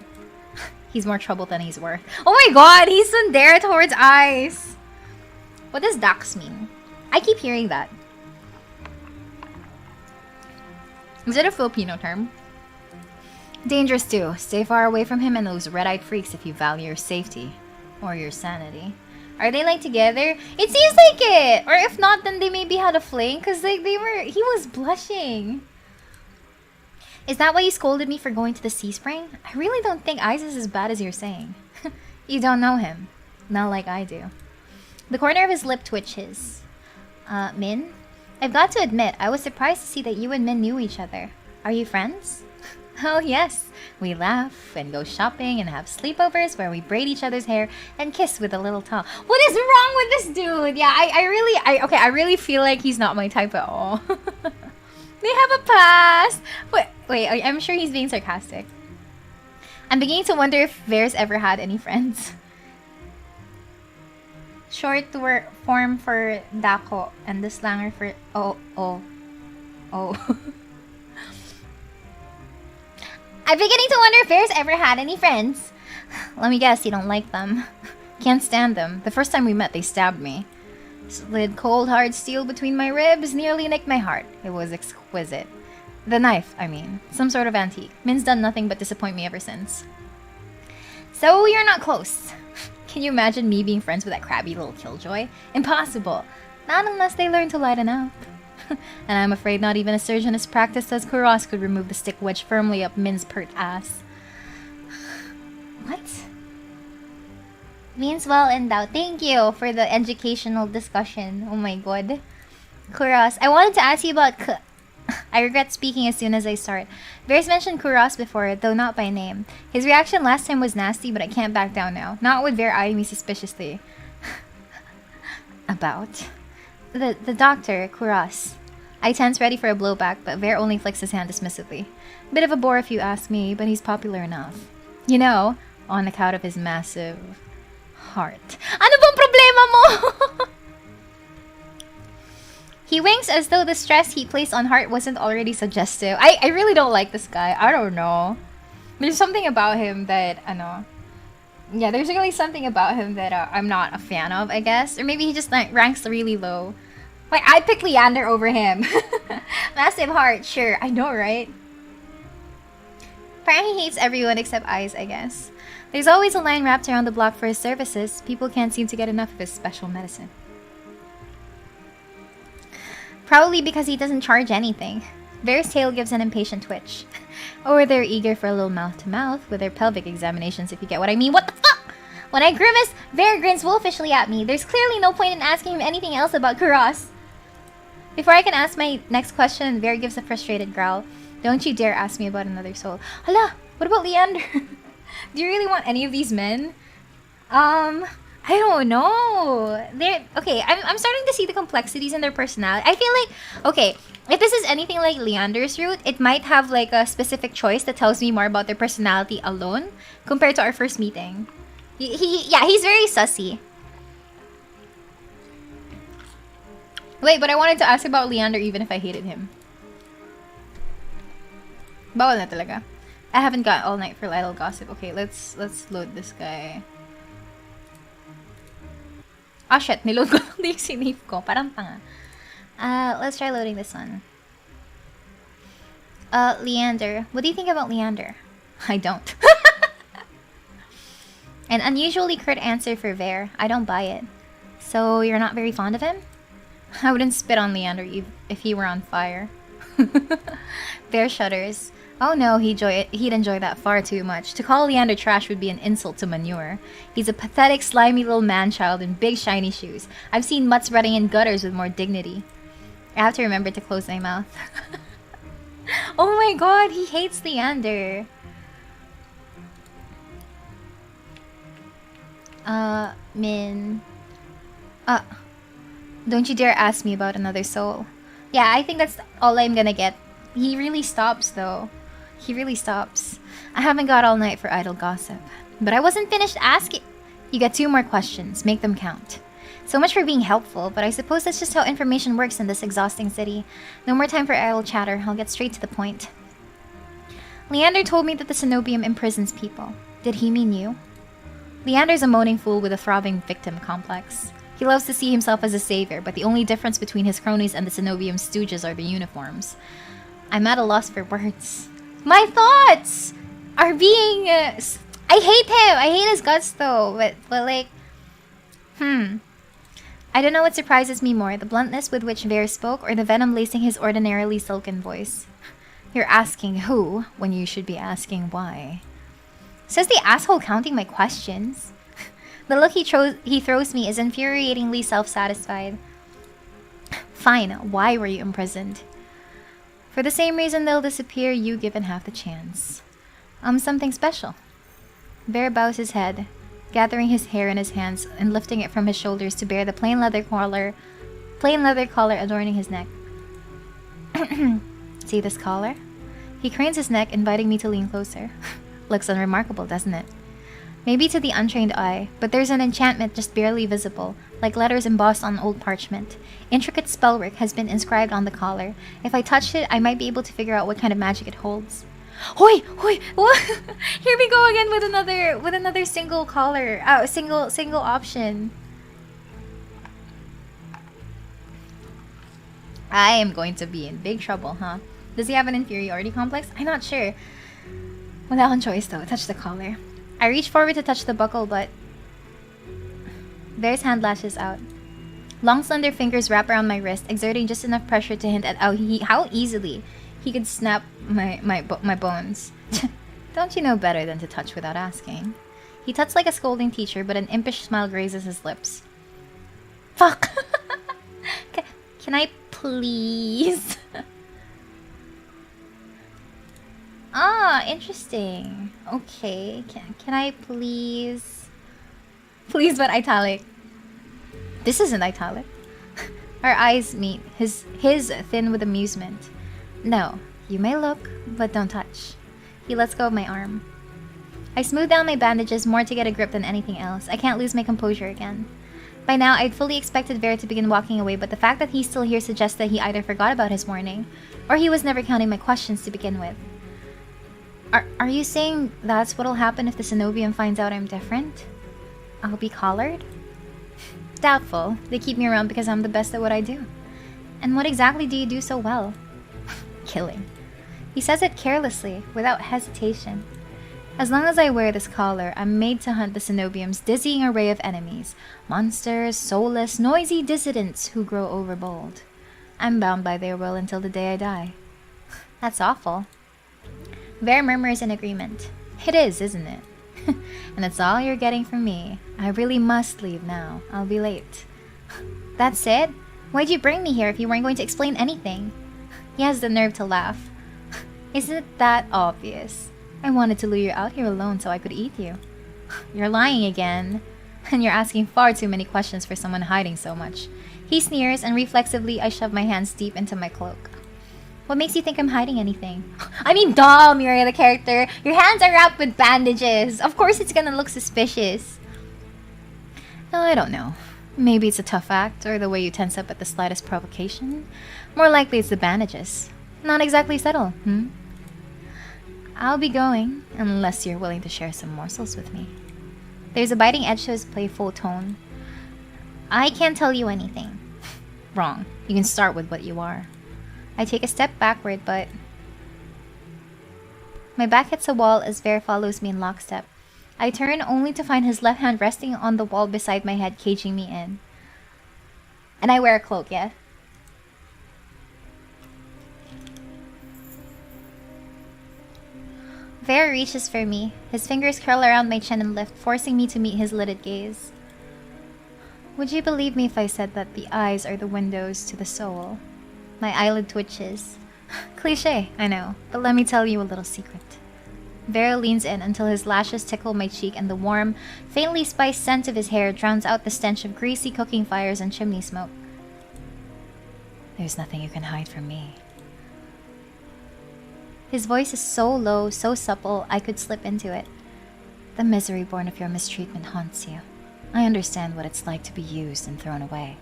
He's more trouble than he's worth. Oh my god, he's tsundere towards Eyes. What does Dax mean? I keep hearing that. Is it a Filipino term? Dangerous too. Stay far away from him and those red-eyed freaks if you value your safety. Or your sanity. Are they like together? It seems like it! Or if not, then they maybe had a fling. Cause like he was blushing. Is that why you scolded me for going to the sea spring? I really don't think Eyes is as bad as you're saying. You don't know him. Not like I do. The corner of his lip twitches. Min? I've got to admit, I was surprised to see that you and Min knew each other. Are you friends? Oh yes. We laugh and go shopping and have sleepovers where we braid each other's hair and kiss with a little tongue. What is wrong with this dude? Yeah, I really feel like he's not my type at all. They have a past. Wait, I'm sure he's being sarcastic. I'm beginning to wonder if Vera's ever had any friends. Short form for dako and the slanger for oh. I'm beginning to wonder if Vera's ever had any friends. Let me guess, you don't like them. Can't stand them. The first time we met, they stabbed me. Slid cold hard steel between my ribs, nearly nicked my heart. It was exquisite. The knife, I mean. Some sort of antique. Min's done nothing but disappoint me ever since. So you're not close. Can you imagine me being friends with that crabby little killjoy? Impossible. Not unless they learn to lighten up. And I'm afraid not even a surgeon as practiced as Kuras could remove the stick wedged firmly up Min's pert ass. What? Means well endowed. Thank you for the educational discussion. Oh my god. Kuras, I wanted to ask you about I regret speaking as soon as I start. Vera's mentioned Kuras before, though not by name. His reaction last time was nasty, but I can't back down now. Not with Vera eyeing me suspiciously. About? The doctor, Kuras. I tense ready for a blowback, but Vera only flicks his hand dismissively. Bit of a bore if you ask me, but he's popular enough. You know, on account of his massive heart. Ano bang problema mo? He winks as though the stress he placed on heart wasn't already suggestive. I really don't like this guy. I don't know. There's something about him that, yeah, there's really something about him that I'm not a fan of, I guess. Or maybe he just like, ranks really low. Like, I pick Leander over him. Massive heart, sure. I know, right? Apparently he hates everyone except Eyes, I guess. There's always a line wrapped around the block for his services. People can't seem to get enough of his special medicine. Probably because he doesn't charge anything. Vera's tail gives an impatient twitch. Or they're eager for a little mouth-to-mouth with their pelvic examinations, if you get what I mean. What the fuck? When I grimace, Vera grins wolfishly at me. There's clearly no point in asking him anything else about Kuras. Before I can ask my next question, Vera gives a frustrated growl. Don't you dare ask me about another soul. Hala, what about Leander? Do you really want any of these men? I don't know. Okay, I'm starting to see the complexities in their personality. I feel like, okay, if this is anything like Leander's route, it might have like a specific choice that tells me more about their personality alone compared to our first meeting. Yeah, he's very sussy. Wait, but I wanted to ask about Leander even if I hated him. Bawal na talaga. I haven't got all night for idle gossip. Okay, let's load this guy. Ah shit, niload ko lang yung sinave ko. Parang tanga. Let's try loading this one. Leander. What do you think about Leander? I don't. An unusually curt answer for Vera. I don't buy it. So you're not very fond of him? I wouldn't spit on Leander if he were on fire. Bear shudders. Oh no, he'd enjoy that far too much. To call Leander trash would be an insult to manure. He's a pathetic, slimy little man-child in big, shiny shoes. I've seen mutts rotting in gutters with more dignity. I have to remember to close my mouth. Oh my god, he hates Leander. Min. Don't you dare ask me about another soul. Yeah, I think that's all I'm gonna get. He really stops, though. He really stops. I haven't got all night for idle gossip. But I wasn't finished asking. You get 2 more questions. Make them count. So much for being helpful, but I suppose that's just how information works in this exhausting city. No more time for idle chatter. I'll get straight to the point. Leander told me that the Cenobium imprisons people. Did he mean you? Leander's a moaning fool with a throbbing victim complex. He loves to see himself as a savior, but the only difference between his cronies and the Cenobium stooges are the uniforms. I'm at a loss for words. My thoughts are being... I hate him! I hate his guts though, but like... I don't know what surprises me more, the bluntness with which Vera spoke or the venom lacing his ordinarily silken voice. You're asking who when you should be asking why. Says the asshole counting my questions. The look he throws me is infuriatingly self-satisfied. Fine, why were you imprisoned? For the same reason they'll disappear you given half the chance. Something special. Vera bows his head, gathering his hair in his hands and lifting it from his shoulders to bear the plain leather collar adorning his neck. See this collar? He cranes his neck, inviting me to lean closer. Looks unremarkable, doesn't it? Maybe to the untrained eye, but there's an enchantment just barely visible, like letters embossed on old parchment. Intricate spellwork has been inscribed on the collar. If I touched it, I might be able to figure out what kind of magic it holds. Hoi! Hoi! What? Here we go again with another single collar. Single option. I am going to be in big trouble, huh? Does he have an inferiority complex? I'm not sure. Without choice though, touch the collar. I reach forward to touch the buckle, but Vera's hand lashes out. Long slender fingers wrap around my wrist, exerting just enough pressure to hint at how easily he could snap my bones. Don't you know better than to touch without asking? He tuts like a scolding teacher, but an impish smile grazes his lips. Fuck! Can I please? Ah, interesting. Okay, can I please? Please, but italic. This isn't italic. Our eyes meet, his thin with amusement. No, you may look, but don't touch. He lets go of my arm. I smooth down my bandages more to get a grip than anything else. I can't lose my composure again. By now, I'd fully expected Vera to begin walking away, but the fact that he's still here suggests that he either forgot about his warning, or he was never counting my questions to begin with. Are you saying that's what'll happen if the Cenobium finds out I'm different? I'll be collared? Doubtful. They keep me around because I'm the best at what I do. And what exactly do you do so well? Killing. He says it carelessly, without hesitation. As long as I wear this collar, I'm made to hunt the Cenobium's dizzying array of enemies. Monsters, soulless, noisy dissidents who grow overbold. I'm bound by their will until the day I die. That's awful. Vera murmurs in agreement. It is, isn't it? And that's all you're getting from me. I really must leave now. I'll be late. That's it? Why'd you bring me here if you weren't going to explain anything? He has the nerve to laugh. Isn't it that obvious? I wanted to lure you out here alone so I could eat you. You're lying again. And you're asking far too many questions for someone hiding so much. He sneers, and reflexively I shove my hands deep into my cloak. What makes you think I'm hiding anything? I mean, duh, Miria, the character. Your hands are wrapped with bandages. Of course it's gonna look suspicious. No, I don't know. Maybe it's a tough act, or the way you tense up at the slightest provocation. More likely it's the bandages. Not exactly subtle, I'll be going, unless you're willing to share some morsels with me. There's a biting edge to his playful tone. I can't tell you anything. Wrong. You can start with what you are. I take a step backward, but... My back hits a wall as Vera follows me in lockstep. I turn only to find his left hand resting on the wall beside my head, caging me in. And I wear a cloak, yeah? Vera reaches for me. His fingers curl around my chin and lift, forcing me to meet his lidded gaze. Would you believe me if I said that the eyes are the windows to the soul? My eyelid twitches. Cliché, I know, but let me tell you a little secret. Vera leans in until his lashes tickle my cheek and the warm, faintly spiced scent of his hair drowns out the stench of greasy cooking fires and chimney smoke. There's nothing you can hide from me. His voice is so low, so supple, I could slip into it. The misery born of your mistreatment haunts you. I understand what it's like to be used and thrown away.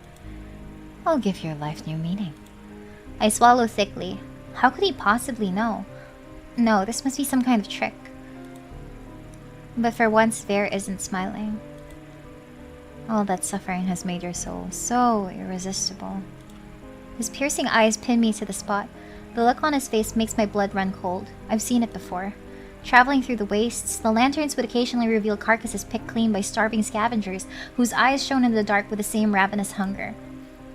I'll give your life new meaning. I swallow thickly. How could he possibly know? No, this must be some kind of trick. But for once, Vera isn't smiling. All that suffering has made your soul so irresistible. His piercing eyes pin me to the spot. The look on his face makes my blood run cold. I've seen it before. Traveling through the wastes, the lanterns would occasionally reveal carcasses picked clean by starving scavengers whose eyes shone in the dark with the same ravenous hunger.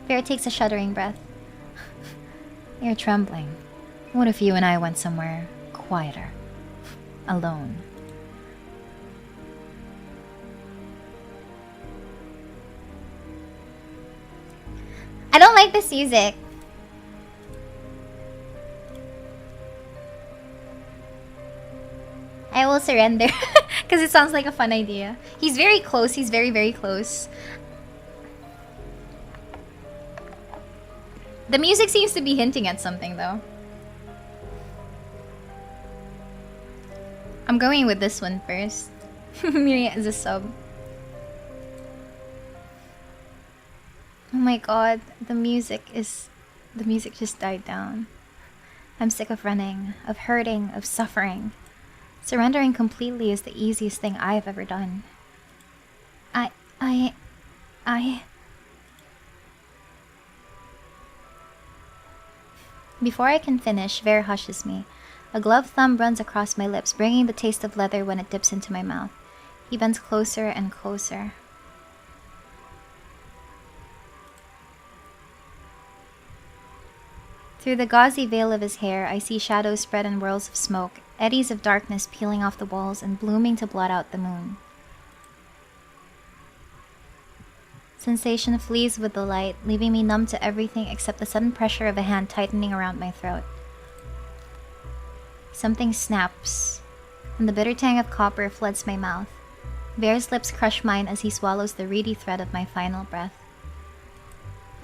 Vera takes a shuddering breath. You're trembling. What if you and I went somewhere quieter? Alone. I don't like this music. I will surrender. Because it sounds like a fun idea. He's very close. He's very, very close. The music seems to be hinting at something, though. I'm going with this one first. Miria is a sub. Oh my god, the music just died down. I'm sick of running, of hurting, of suffering. Surrendering completely is the easiest thing I've ever done. Before I can finish, Vera hushes me. A gloved thumb runs across my lips, bringing the taste of leather when it dips into my mouth. He bends closer and closer. Through the gauzy veil of his hair, I see shadows spread in whirls of smoke, eddies of darkness peeling off the walls and blooming to blot out the moon. Sensation flees with the light, leaving me numb to everything except the sudden pressure of a hand tightening around my throat. Something snaps, and the bitter tang of copper floods my mouth. Vera's lips crush mine as he swallows the reedy thread of my final breath.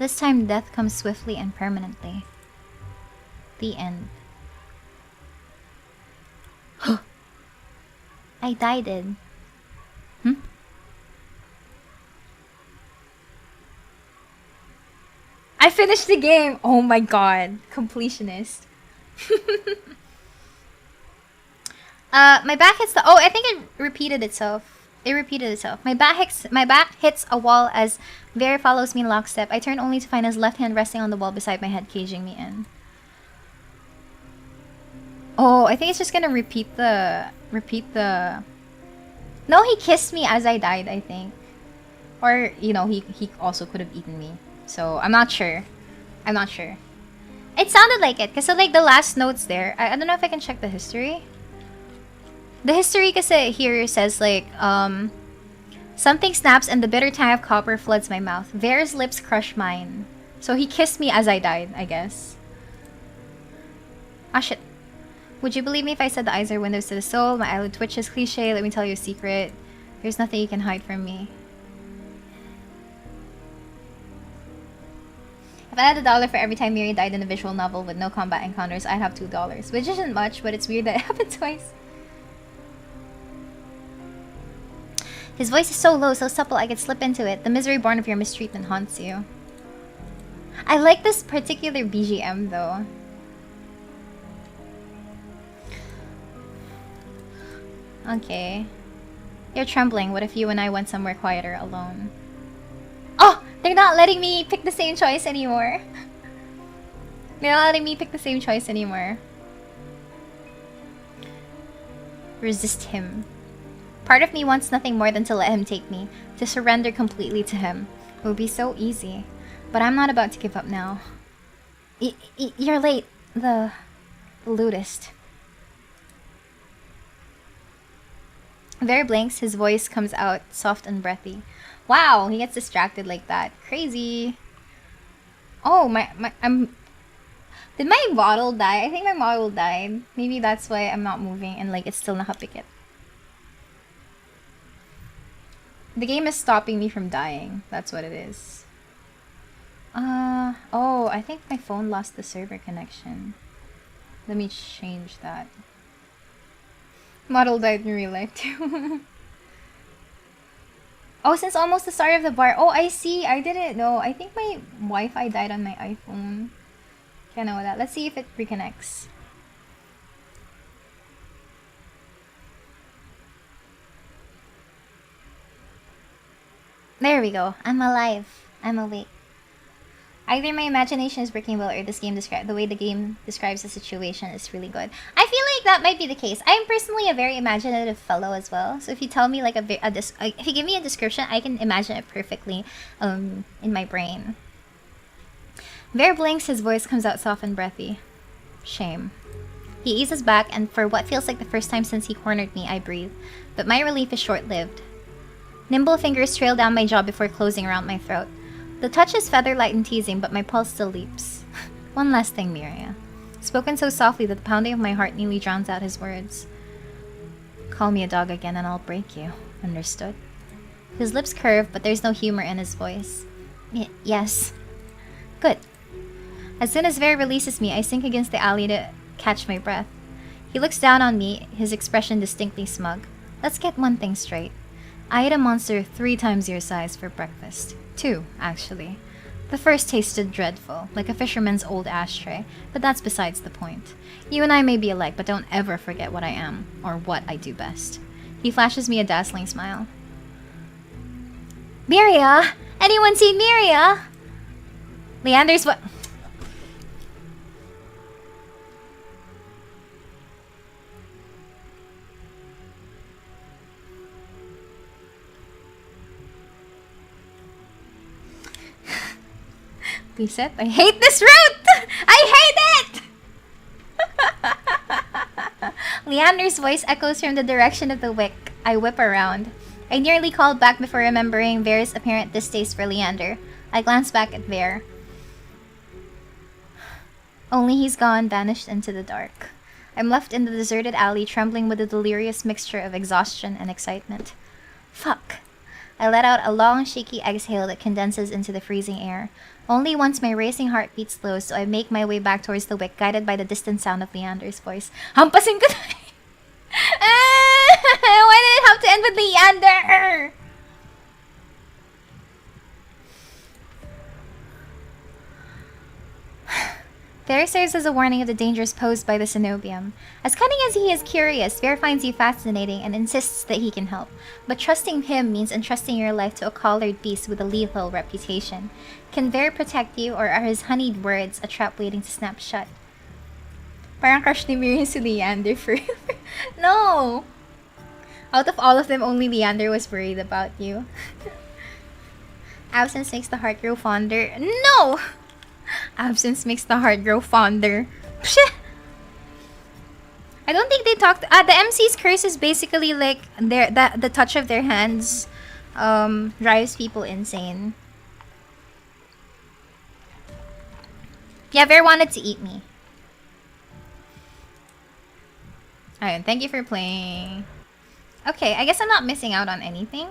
This time death comes swiftly and permanently. The end. I died in. I finished the game! Oh my god. Completionist. My back hits the... Oh, I think it repeated itself. It repeated itself. My back hits a wall as Vera follows me in lockstep. I turn only to find his left hand resting on the wall beside my head, caging me in. Oh, I think it's just gonna repeat the... No, he kissed me as I died, I think. Or, you know, he also could have eaten me. So, I'm not sure. I'm not sure. It sounded like it, because like the last notes there, I don't know if I can check the history. The history kasi here says like, something snaps and the bitter tang of copper floods my mouth. Vera's lips crush mine. So he kissed me as I died, I guess. Ah shit. Would you believe me if I said the eyes are windows to the soul? My eyelid twitches. Cliche, let me tell you a secret. There's nothing you can hide from me. If I had $1 for every time Miria died in a visual novel with no combat encounters, I'd have $2. Which isn't much, but it's weird that it happened twice. His voice is so low, so supple, I could slip into it. The misery born of your mistreatment haunts you. I like this particular BGM, though. Okay. You're trembling. What if you and I went somewhere quieter alone? Oh! They're not letting me pick the same choice anymore. They're not letting me pick the same choice anymore. Resist him. Part of me wants nothing more than to let him take me, to surrender completely to him. It would be so easy. But I'm not about to give up now. You're late. The lutist. Vera blinks, his voice comes out soft and breathy. Wow, he gets distracted like that. Crazy. Oh, did my model die? I think my model died. Maybe that's why I'm not moving and like it's still nakapikit. The game is stopping me from dying. That's what it is. Oh, I think my phone lost the server connection. Let me change that. Model died in real life too. Oh, since almost the start of the bar. Oh, I see. I didn't know. I think my Wi-Fi died on my iPhone. Can't know that. Let's see if it reconnects. There we go. I'm alive. I'm awake. Either my imagination is working well or the way the game describes the situation is really good. I feel like that might be the case. I'm personally a very imaginative fellow as well. So if you tell me like if you give me a description, I can imagine it perfectly in my brain. Vera blinks, his voice comes out soft and breathy. Shame. He eases back, and for what feels like the first time since he cornered me, I breathe. But my relief is short-lived. Nimble fingers trail down my jaw before closing around my throat. The touch is feather-light and teasing, but my pulse still leaps. One last thing, Miria. Spoken so softly that the pounding of my heart nearly drowns out his words. Call me a dog again and I'll break you. Understood? His lips curve, but there's no humor in his voice. Yes. Good. As soon as Vera releases me, I sink against the alley to catch my breath. He looks down on me, his expression distinctly smug. Let's get one thing straight. I ate a monster 3 times your size for breakfast. 2, actually. The first tasted dreadful, like a fisherman's old ashtray, but that's besides the point. You and I may be alike, but don't ever forget what I am, or what I do best. He flashes me a dazzling smile. Miria! Anyone seen Miria? Leander's what? Reset. I hate this route! I hate it! Leander's voice echoes from the direction of the wick. I whip around. I nearly called back before remembering Vera's apparent distaste for Leander. I glance back at Vera. Only he's gone, vanished into the dark. I'm left in the deserted alley, trembling with a delirious mixture of exhaustion and excitement. Fuck. I let out a long, shaky exhale that condenses into the freezing air. Only once my racing heartbeat slows do I make my way back towards the wick, guided by the distant sound of Leander's voice. Hampasin ko na! Why did it have to end with Leander? Vera serves as a warning of the dangers posed by the cenobium. As cunning as he is curious, Vera finds you fascinating and insists that he can help. But trusting him means entrusting your life to a collared beast with a lethal reputation. Can Vera protect you, or are his honeyed words a trap waiting to snap shut? Parang crush ni Miria si Leander forever. No! Out of all of them, only Leander was worried about you. Absence makes the heart grow fonder. No! Absence makes the heart grow fonder. Pshh! I don't think they talked. The MC's curse is basically like the touch of their hands drives people insane. Yeah, Vera wanted to eat me. Alright, thank you for playing. Okay, I guess I'm not missing out on anything.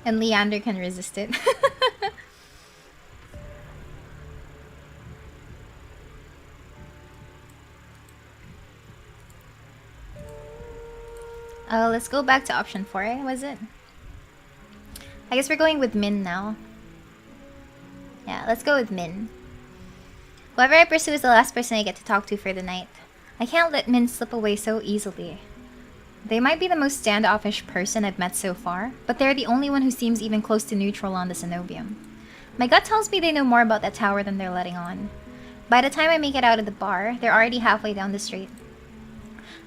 And Leander can resist it. Let's go back to option 4, was it? I guess we're going with Min now. Yeah, let's go with Min. Whoever I pursue is the last person I get to talk to for the night. I can't let Min slip away so easily. They might be the most standoffish person I've met so far, but they're the only one who seems even close to neutral on the cenobium. My gut tells me they know more about that tower than they're letting on. By the time I make it out of the bar, they're already halfway down the street.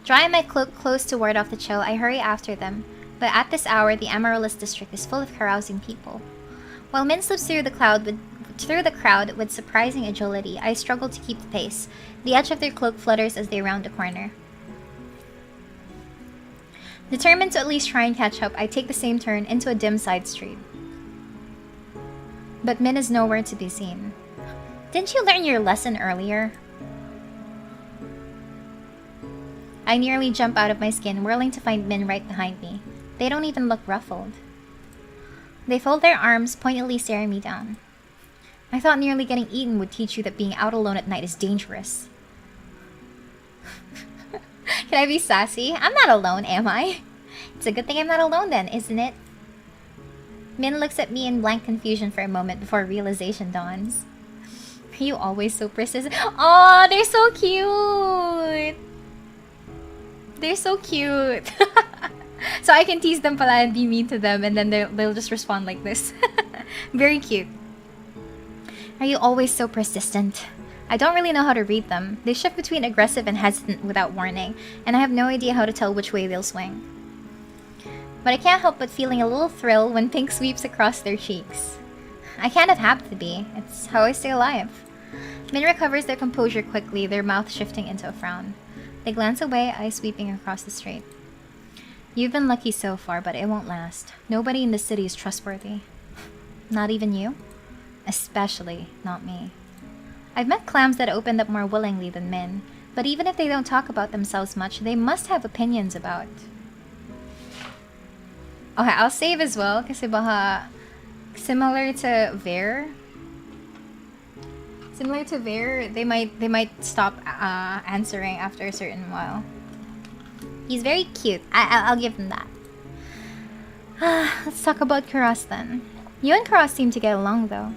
Drawing my cloak close to ward off the chill, I hurry after them, but at this hour, the Amaryllis district is full of carousing people. While Min slips through the crowd with surprising agility, I struggle to keep the pace. The edge of their cloak flutters as they round a corner. Determined to at least try and catch up, I take the same turn into a dim side street. But Min is nowhere to be seen. Didn't you learn your lesson earlier? I nearly jump out of my skin, whirling to find Min right behind me. They don't even look ruffled. They fold their arms, pointedly staring me down. I thought nearly getting eaten would teach you that being out alone at night is dangerous. Can I be sassy? I'm not alone, am I? It's a good thing I'm not alone then, isn't it? Min looks at me in blank confusion for a moment before realization dawns. Are you always so persistent? Aw, they're so cute! They're so cute! So I can tease them pala and be mean to them, and then they'll just respond like this. Very cute. Are you always so persistent? I don't really know how to read them. They shift between aggressive and hesitant without warning, and I have no idea how to tell which way they'll swing. But I can't help but feeling a little thrill when pink sweeps across their cheeks. I can't have happened to be. It's how I stay alive. Min recovers their composure quickly, their mouth shifting into a frown. They glance away, eyes sweeping across the street. You've been lucky so far, but it won't last. Nobody in the city is trustworthy. Not even you? Especially not me. I've met clams that opened up more willingly than Min, but even if they don't talk about themselves much, they must have opinions about. Okay, I'll save as well, kasi baka similar to Vera. Similar to Vera, they might stop answering after a certain while. He's very cute. I'll give him that. Let's talk about Kuras then. You and Kuras seem to get along though.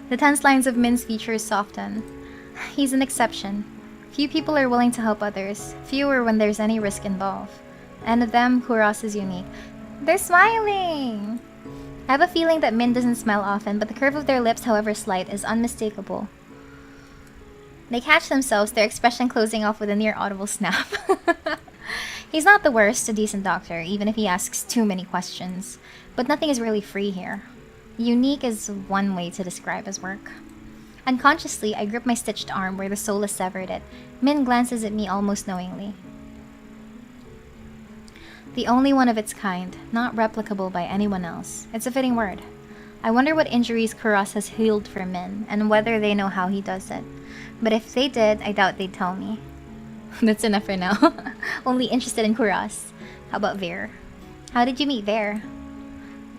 The tense lines of Min's features soften. He's an exception. Few people are willing to help others, fewer when there's any risk involved. And of them, Kuras is unique. They're smiling! I have a feeling that Min doesn't smile often, but the curve of their lips, however slight, is unmistakable. They catch themselves, their expression closing off with a near-audible snap. He's not the worst, a decent doctor, even if he asks too many questions. But nothing is really free here. Unique is one way to describe his work. Unconsciously, I grip my stitched arm where the Solus severed it. Min glances at me almost knowingly. The only one of its kind, not replicable by anyone else. It's a fitting word. I wonder what injuries Kuras has healed for Min, and whether they know how he does it. But if they did, I doubt they'd tell me. That's enough for now. Only interested in Kuras. How about Vera? How did you meet Vera?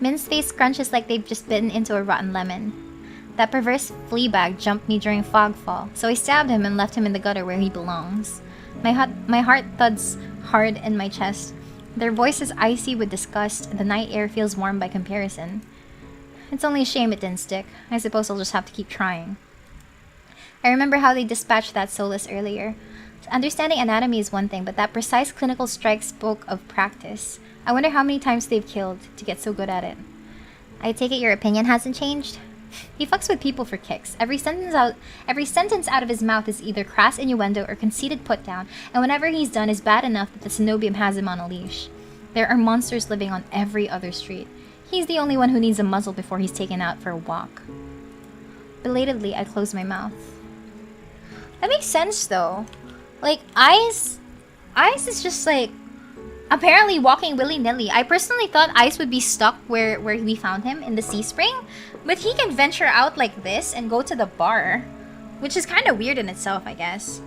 Min's face scrunches like they've just bitten into a rotten lemon. That perverse flea bag jumped me during fogfall, so I stabbed him and left him in the gutter where he belongs. My heart thuds hard in my chest. Their voice is icy with disgust, and the night air feels warm by comparison. It's only a shame it didn't stick. I suppose I'll just have to keep trying. I remember how they dispatched that Solus earlier. Understanding anatomy is one thing, but that precise clinical strike spoke of practice. I wonder how many times they've killed to get so good at it. I take it your opinion hasn't changed? He fucks with people for kicks. Every sentence out of his mouth is either crass innuendo or conceited put-down, and whenever he's done is bad enough that the Cenobium has him on a leash. There are monsters living on every other street. He's the only one who needs a muzzle before he's taken out for a walk. Belatedly, I close my mouth. That makes sense, though. Like, Ice is just, like, apparently walking willy-nilly. I personally thought Ice would be stuck where we found him, in the sea spring. But he can venture out like this and go to the bar. Which is kind of weird in itself, I guess.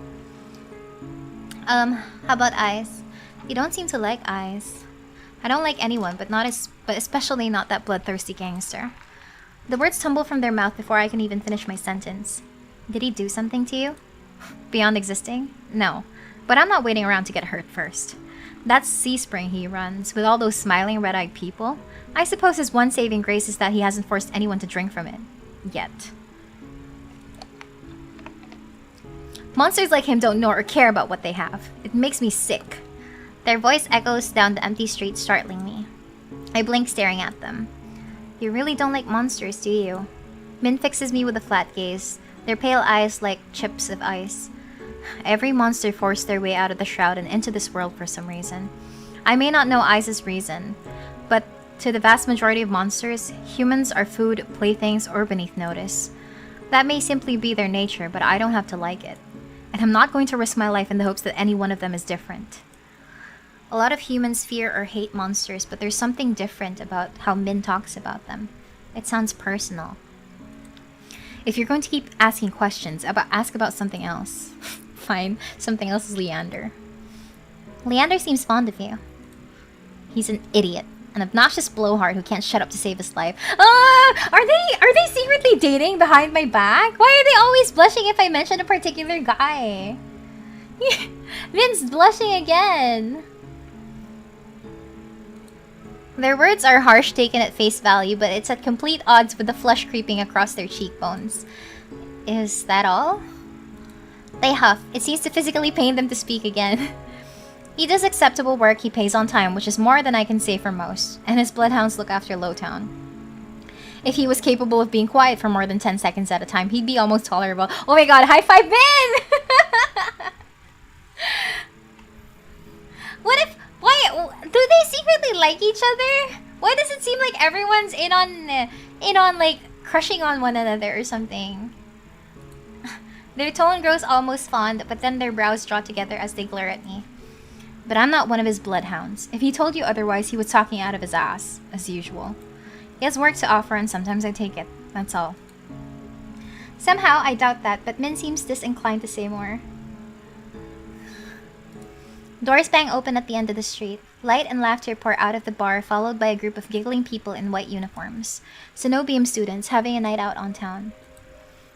How about Ice? You don't seem to like Ice. I don't like anyone, but especially not that bloodthirsty gangster. The words tumble from their mouth before I can even finish my sentence. Did he do something to you? Beyond existing? No. But I'm not waiting around to get hurt first. That sea spring he runs, with all those smiling red-eyed people, I suppose his one saving grace is that he hasn't forced anyone to drink from it. Yet. Monsters like him don't know or care about what they have. It makes me sick. Their voice echoes down the empty street, startling me. I blink, staring at them. You really don't like monsters, do you? Min fixes me with a flat gaze, their pale eyes like chips of ice. Every monster forced their way out of the shroud and into this world for some reason. I may not know Ice's reason, but To the vast majority of monsters, humans are food, playthings, or beneath notice. That may simply be their nature, but I don't have to like it. And I'm not going to risk my life in the hopes that any one of them is different. A lot of humans fear or hate monsters, but there's something different about how Min talks about them. It sounds personal. If you're going to keep asking questions, ask about something else. Fine, something else is Leander. Leander seems fond of you. He's an idiot. An obnoxious blowhard who can't shut up to save his life. Are they secretly dating behind my back? Why are they always blushing if I mention a particular guy? Vin's blushing again. Their words are harsh taken at face value, but it's at complete odds with the flush creeping across their cheekbones. Is that all? They huff. It seems to physically pain them to speak again. He does acceptable work, he pays on time, which is more than I can say for most, and his bloodhounds look after Lowtown. If he was capable of being quiet for more than 10 seconds at a time, he'd be almost tolerable. Oh my god, high five Min! Why, do they secretly like each other? Why does it seem like everyone's in on like, crushing on one another or something? Their tone grows almost fond, but then their brows draw together as they glare at me. But I'm not one of his bloodhounds. If he told you otherwise, he was talking out of his ass, as usual. He has work to offer and sometimes I take it. That's all. Somehow, I doubt that, but Min seems disinclined to say more. Doors bang open at the end of the street. Light and laughter pour out of the bar, followed by a group of giggling people in white uniforms. Cenobium students having a night out on town.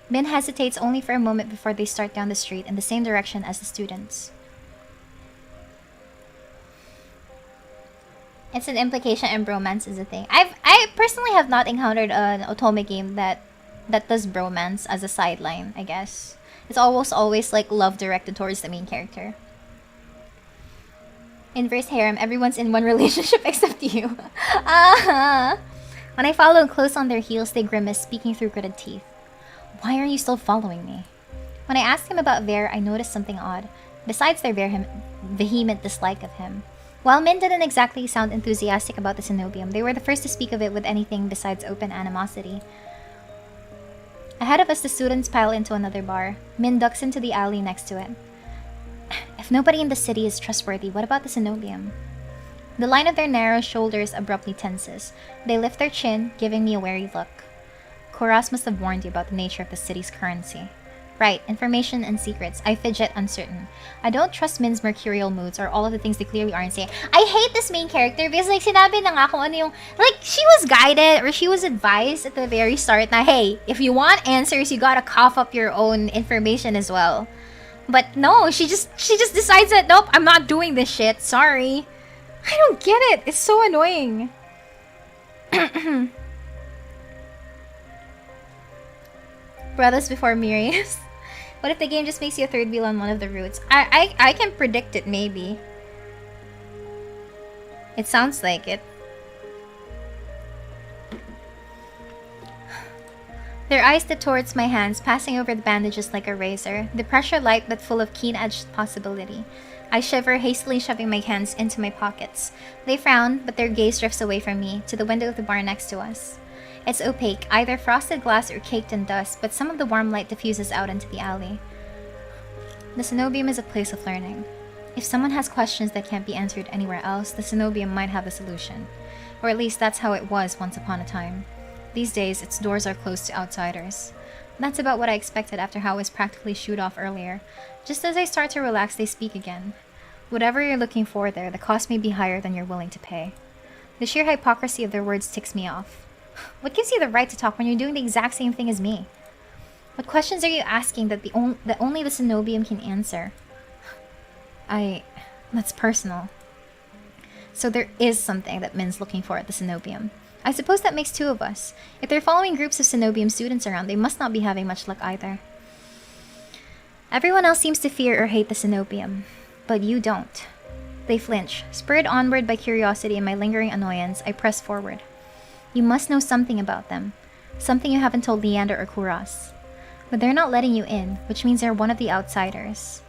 Min hesitates only for a moment before they start down the street in the same direction as the students. It's an implication and bromance is a thing. I personally have not encountered an otome game that does bromance as a sideline, I guess. It's always like love directed towards the main character. Inverse harem, everyone's in one relationship except you. When I follow close on their heels, they grimace, speaking through gritted teeth. Why are you still following me? When I ask him about Vera, I notice something odd, besides their vehement dislike of him. While Min didn't exactly sound enthusiastic about the Cenobium, they were the first to speak of it with anything besides open animosity. Ahead of us, the students pile into another bar. Min ducks into the alley next to it. If nobody in the city is trustworthy, what about the Cenobium? The line of their narrow shoulders abruptly tenses. They lift their chin, giving me a wary look. Kuras must have warned you about the nature of the city's currency. Right, information and secrets. I fidget, uncertain. I don't trust Min's mercurial moods or all of the things they clearly aren't saying. I hate this main character because like sinabi na nga kung ano yung... Like, she was guided or she was advised at the very start na, hey, if you want answers, you gotta cough up your own information as well. But no, she just decides that, nope, I'm not doing this shit. Sorry. I don't get it. It's so annoying. Brothers before Mirias. What if the game just makes you a third wheel on one of the routes? I can predict it, maybe. It sounds like it. Their eyes dip towards my hands, passing over the bandages like a razor, the pressure light but full of keen-edged possibility. I shiver, hastily shoving my hands into my pockets. They frown, but their gaze drifts away from me, to the window of the bar next to us. It's opaque, either frosted glass or caked in dust, but some of the warm light diffuses out into the alley. The Cenobium is a place of learning. If someone has questions that can't be answered anywhere else, the Cenobium might have a solution. Or at least that's how it was once upon a time. These days, its doors are closed to outsiders. That's about what I expected after how I was practically shooed off earlier. Just as I start to relax, they speak again. Whatever you're looking for there, the cost may be higher than you're willing to pay. The sheer hypocrisy of their words ticks me off. What gives you the right to talk when you're doing the exact same thing as me? What questions are you asking that only the Cenobium can answer? That's personal. So there is something that Min's looking for at the Cenobium. I suppose that makes two of us. If they're following groups of Cenobium students around, they must not be having much luck either. Everyone else seems to fear or hate the Cenobium, but you don't. They flinch. Spurred onward by curiosity and my lingering annoyance, I press forward. You must know something about them. Something you haven't told Leander or Kuras. But they're not letting you in, which means they're one of the outsiders.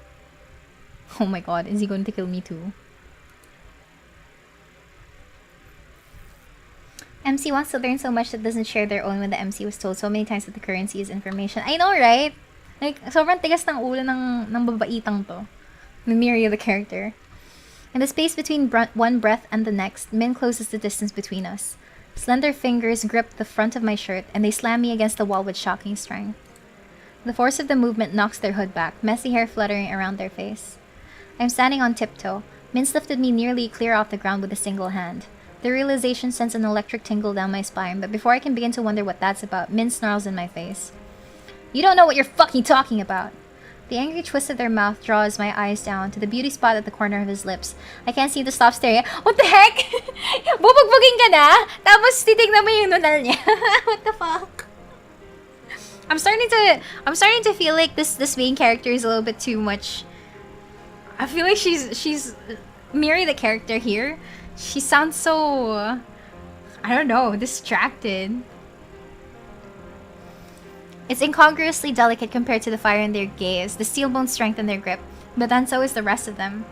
Oh my god, is he going to kill me too? MC wants to learn so much that doesn't share their own when the MC was told so many times that the currency is information. I know, right? Like, sobrang tigas ng ulo ng babaitang to. Miria, the character. In the space between one breath and the next, Min closes the distance between us. Slender fingers grip the front of my shirt, and they slam me against the wall with shocking strength. The force of the movement knocks their hood back, messy hair fluttering around their face. I'm standing on tiptoe. Min's lifted me nearly clear off the ground with a single hand. The realization sends an electric tingle down my spine, but before I can begin to wonder what that's about, Min snarls in my face. You don't know what you're fucking talking about! The angry twist of their mouth draws my eyes down to the beauty spot at the corner of his lips. I can't seem to stop staring. What the heck? Bubugbugin ka na? Tapos titignan mo yung nunal niya. What the fuck? I'm starting to feel like this main character is a little bit too much. I feel like she's Miri, the character here. She sounds so, I don't know, distracted. It's incongruously delicate compared to the fire in their gaze, the steel bone strength in their grip, but then so is the rest of them.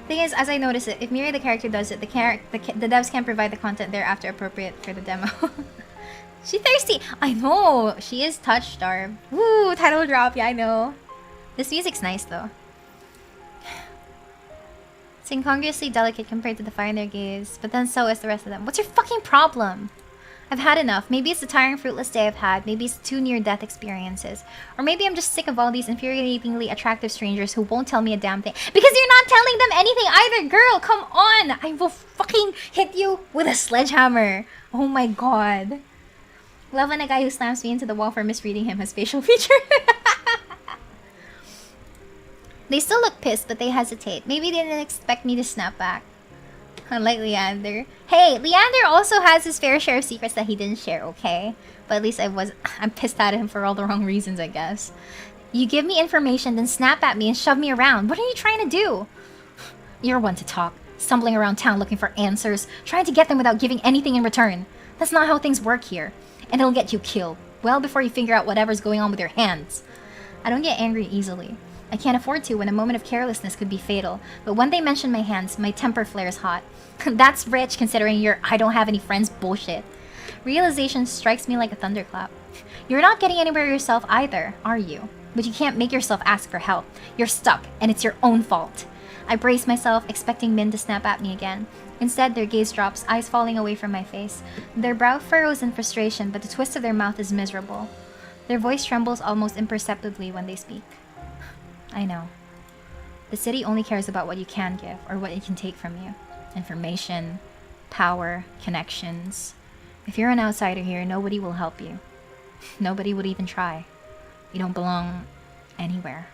Thing is, as I notice it, if Miri the character does it, the devs can provide the content thereafter appropriate for the demo. She thirsty! I know! She is touch-starved. Woo! Title drop, yeah, I know. This music's nice though. It's incongruously delicate compared to the fire in their gaze, but then so is the rest of them. What's your fucking problem? I've had enough. Maybe it's the tiring, fruitless day I've had. Maybe it's 2 near-death experiences. Or maybe I'm just sick of all these infuriatingly attractive strangers who won't tell me a damn thing. Because you're not telling them anything either, girl! Come on! I will fucking hit you with a sledgehammer. Oh my god. Love when a guy who slams me into the wall for misreading him has facial feature. They still look pissed, but they hesitate. Maybe they didn't expect me to snap back. Unlike Leander. Hey, Leander also has his fair share of secrets that he didn't share, okay? But at least I'm pissed at him for all the wrong reasons, I guess. You give me information, then snap at me and shove me around. What are you trying to do? You're one to talk. Stumbling around town looking for answers, trying to get them without giving anything in return. That's not how things work here. And it'll get you killed, well before you figure out whatever's going on with your hands. I don't get angry easily. I can't afford to when a moment of carelessness could be fatal, but when they mention my hands, my temper flares hot. That's rich considering your I don't have any friends bullshit. Realization strikes me like a thunderclap. You're not getting anywhere yourself either, are you? But you can't make yourself ask for help. You're stuck, and it's your own fault. I brace myself, expecting Min to snap at me again. Instead, their gaze drops, eyes falling away from my face. Their brow furrows in frustration, but the twist of their mouth is miserable. Their voice trembles almost imperceptibly when they speak. I know. The city only cares about what you can give, or what it can take from you. Information, power, connections. If you're an outsider here, nobody will help you. Nobody would even try. You don't belong anywhere.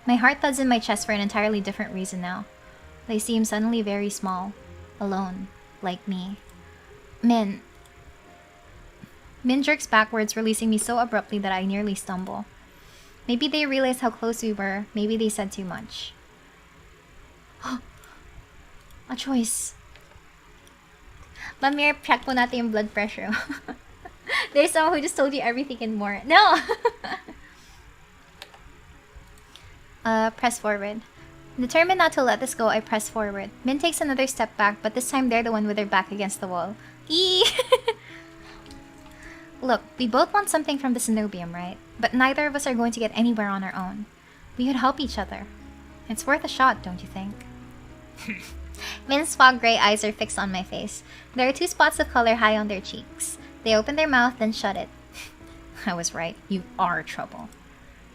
My heart thuds in my chest for an entirely different reason now. They seem suddenly very small, alone, like me. Min jerks backwards, releasing me so abruptly that I nearly stumble. Maybe they realized how close we were. Maybe they said too much. A choice. Lamir, check po natin yung blood pressure. There's someone who just told you everything and more. No! Press forward. Determined not to let this go, I press forward. Min takes another step back, but this time they're the one with their back against the wall. Eee! Look, we both want something from the Cenobium, right? But neither of us are going to get anywhere on our own. We could help each other. It's worth a shot, don't you think? Min's fog gray eyes are fixed on my face. There are 2 spots of color high on their cheeks. They open their mouth, then shut it. I was right. You are trouble.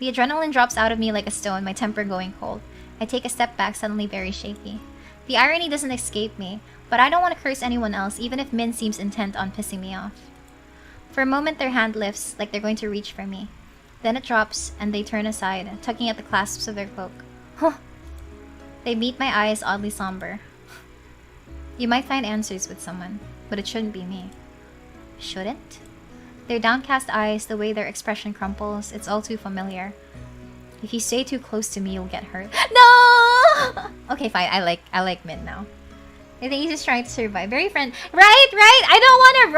The adrenaline drops out of me like a stone, my temper going cold. I take a step back, suddenly very shaky. The irony doesn't escape me, but I don't want to curse anyone else, even if Min seems intent on pissing me off. For a moment, their hand lifts, like they're going to reach for me. Then it drops, and they turn aside, tugging at the clasps of their cloak. Huh! They meet my eyes, oddly somber. You might find answers with someone, but it shouldn't be me. Shouldn't? Their downcast eyes, the way their expression crumples, it's all too familiar. If you stay too close to me, you'll get hurt. No! Okay, fine. I like Min now. I think he's just trying to survive. Very friend. Right. I don't want to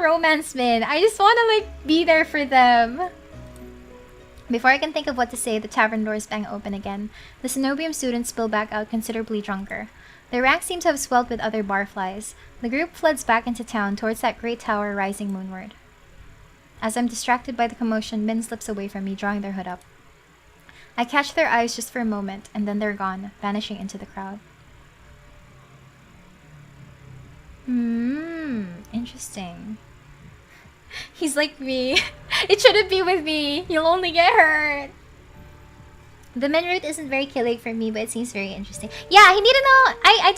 romance Min. I just want to like be there for them. Before I can think of what to say, the tavern doors bang open again. The Cenobium students spill back out considerably drunker. The ranks seem to have swelled with other barflies. The group floods back into town towards that great tower rising moonward. As I'm distracted by the commotion, Min slips away from me, drawing their hood up. I catch their eyes just for a moment, and then they're gone, vanishing into the crowd. Interesting. He's like me. It shouldn't be with me. You'll only get hurt. The Min route isn't very killing for me, but it seems very interesting. Yeah, he needed to know. I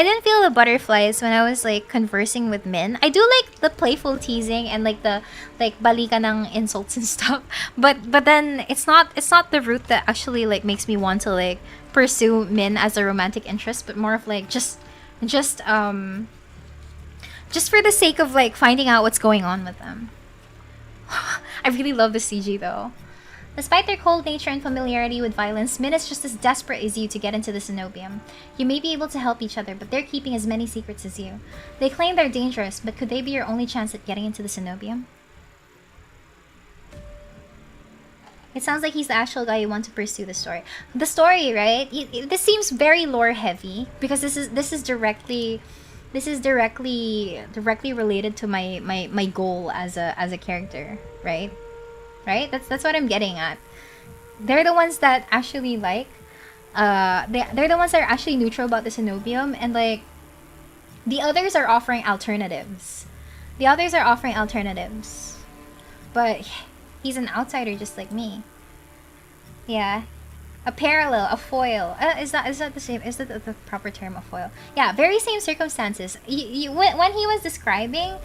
didn't feel the butterflies when I was like conversing with Min. I do like the playful teasing and like the balika ng insults and stuff. But then it's not the route that actually like makes me want to like pursue Min as a romantic interest, but more of like just for the sake of like finding out what's going on with them. I really love the CG though. Despite their cold nature and familiarity with violence, Min is just as desperate as you to get into the cenobium. You may be able to help each other, but they're keeping as many secrets as you. They claim they're dangerous, but could they be your only chance at getting into the cenobium? It sounds like he's the actual guy you want to pursue the story. The story, right? This seems very lore heavy because this is directly related to my goal as a character, right? Right? That's what I'm getting at. They're the ones that actually like they're the ones that are actually neutral about the cenobium, and like the others are offering alternatives. But he's an outsider just like me. Yeah. A parallel, a foil. Is that the same? Is that the proper term, a foil? Yeah, very same circumstances. When he was describing,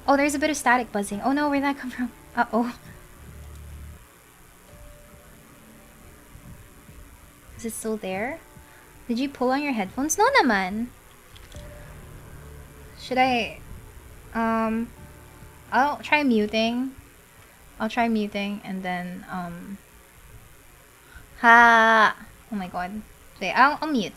oh, there's a bit of static buzzing. Oh no, where'd that come from? Uh-oh. Is it still there? Did you pull on your headphones? No naman. Should I... I'll try muting. And then, Ha! Oh my god. Okay, I'll mute.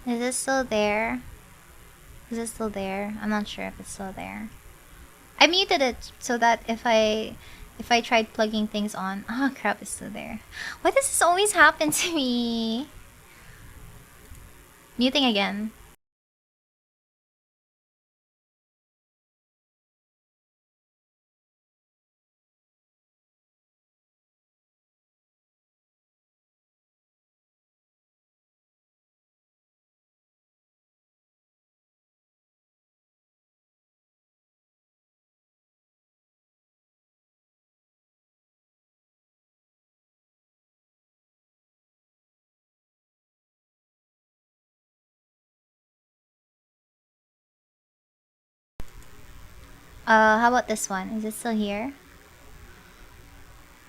Is it still there? I'm not sure if it's still there. I muted it so that if I tried plugging things on... Oh crap, it's still there. Why does this always happen to me? Muting again. How about this one? Is it still here?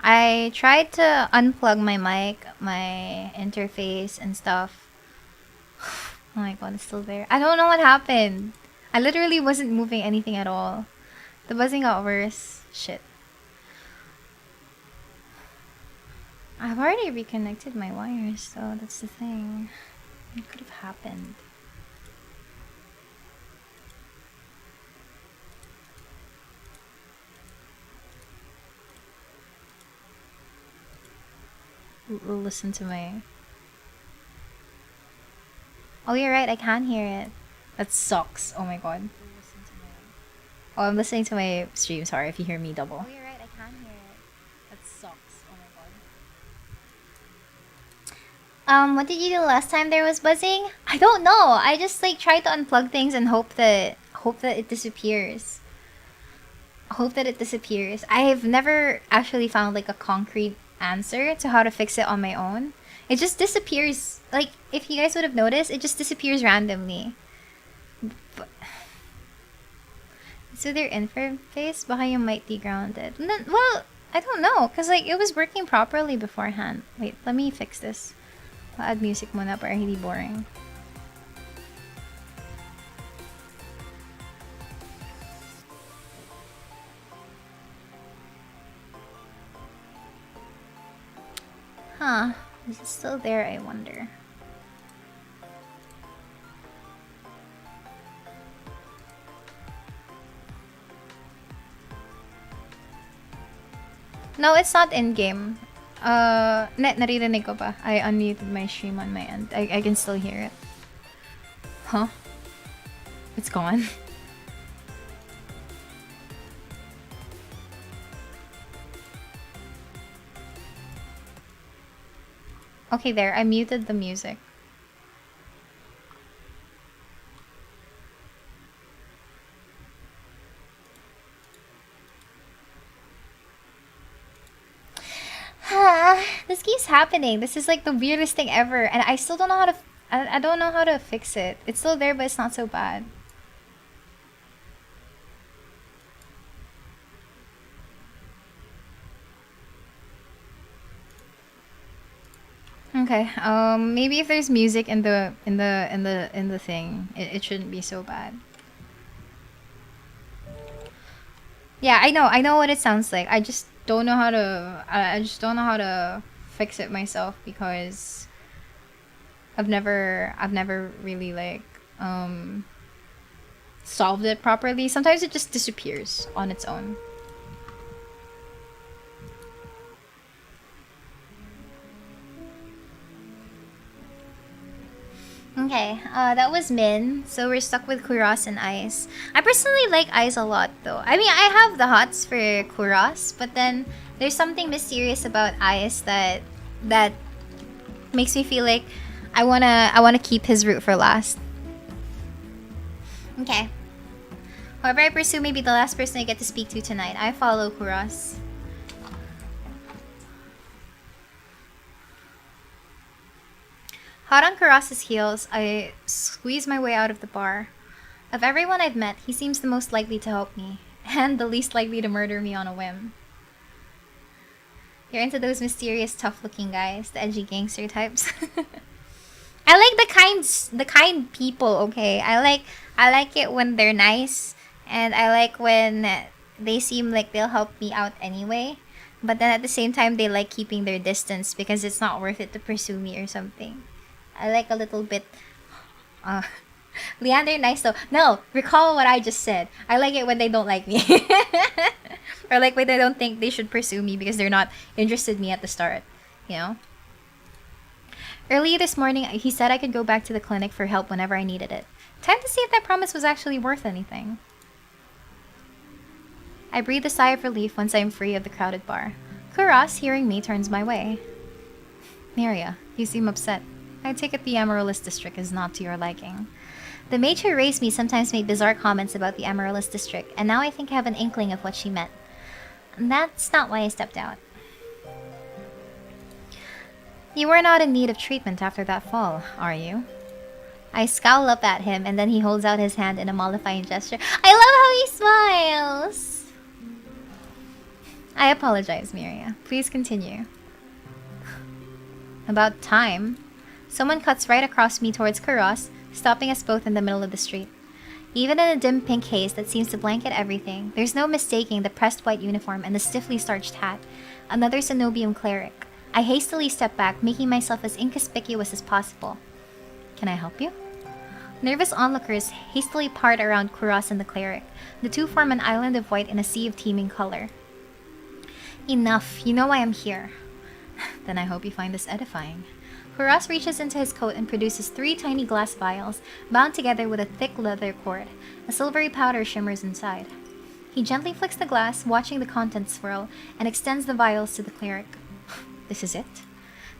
I tried to unplug my mic, my interface and stuff. Oh my god, it's still there. I don't know what happened. I literally wasn't moving anything at all. The buzzing got worse. Shit. I've already reconnected my wires, so that's the thing. It could have happened. We'll listen to my... Oh, you're right, I can hear it. That sucks. Oh my god. Oh, I'm listening to my stream. Sorry if you hear me double. Oh, you're right, I can hear it. That sucks. Oh my god. What did you do last time there was buzzing? I don't know. I just like try to unplug things and hope that it disappears. I've never actually found like a concrete answer to how to fix it on my own. It just disappears. Like, if you guys would have noticed, it just disappears randomly. But... So their interface, baka you might be grounded. Well, I don't know, cause like it was working properly beforehand. Wait, let me fix this. Add music muna para hindi boring. Huh. Is it still there, I wonder? No, it's not in-game. Naririnig ko pa. I unmuted my stream on my end. I can still hear it. Huh? It's gone. Okay, there. I muted the music. This keeps happening. This is like the weirdest thing ever, and I still don't know how to. I don't know how to fix it. It's still there, but it's not so bad. Okay. Maybe if there's music in the thing, it shouldn't be so bad. Yeah, I know what it sounds like. I just don't know how to. I just don't know how to fix it myself because I've never really like solved it properly. Sometimes it just disappears on its own. Okay, that was Min. So we're stuck with Kuras and Ice. I personally like Ice a lot though. I mean, I have the hots for Kuras, but then there's something mysterious about Ice that makes me feel like I wanna keep his route for last. Okay. However, I pursue may be the last person I get to speak to tonight. I follow Kuras. Hot on Kuras' heels, I squeeze my way out of the bar. Of everyone I've met, he seems the most likely to help me, and the least likely to murder me on a whim. You're into those mysterious, tough-looking guys, the edgy gangster types. I like the kind people, okay? I like it when they're nice, and I like when they seem like they'll help me out anyway. But then at the same time, they like keeping their distance because it's not worth it to pursue me or something. I like a little bit... Leander, nice though. No, recall what I just said. I like it when they don't like me. Or like when they don't think they should pursue me because they're not interested in me at the start. You know? Earlier this morning, he said I could go back to the clinic for help whenever I needed it. Time to see if that promise was actually worth anything. I breathe a sigh of relief once I am free of the crowded bar. Kuras, hearing me, turns my way. Miria, you seem upset. I take it the Amaryllis district is not to your liking. The mage who raised me sometimes made bizarre comments about the Amaryllis district, and now I think I have an inkling of what she meant. That's not why I stepped out. You were not in need of treatment after that fall, are you? I scowl up at him, and then he holds out his hand in a mollifying gesture. I love how he smiles! I apologize, Miria. Please continue. About time. Someone cuts right across me towards Kuras, stopping us both in the middle of the street. Even in a dim pink haze that seems to blanket everything, there's no mistaking the pressed white uniform and the stiffly starched hat. Another Cenobium cleric. I hastily step back, making myself as inconspicuous as possible. Can I help you? Nervous onlookers hastily part around Kuras and the cleric. The two form an island of white in a sea of teeming color. Enough, you know why I'm here. Then I hope you find this edifying. Kuras reaches into his coat and produces 3 tiny glass vials, bound together with a thick leather cord. A silvery powder shimmers inside. He gently flicks the glass, watching the contents swirl, and extends the vials to the cleric. This is it?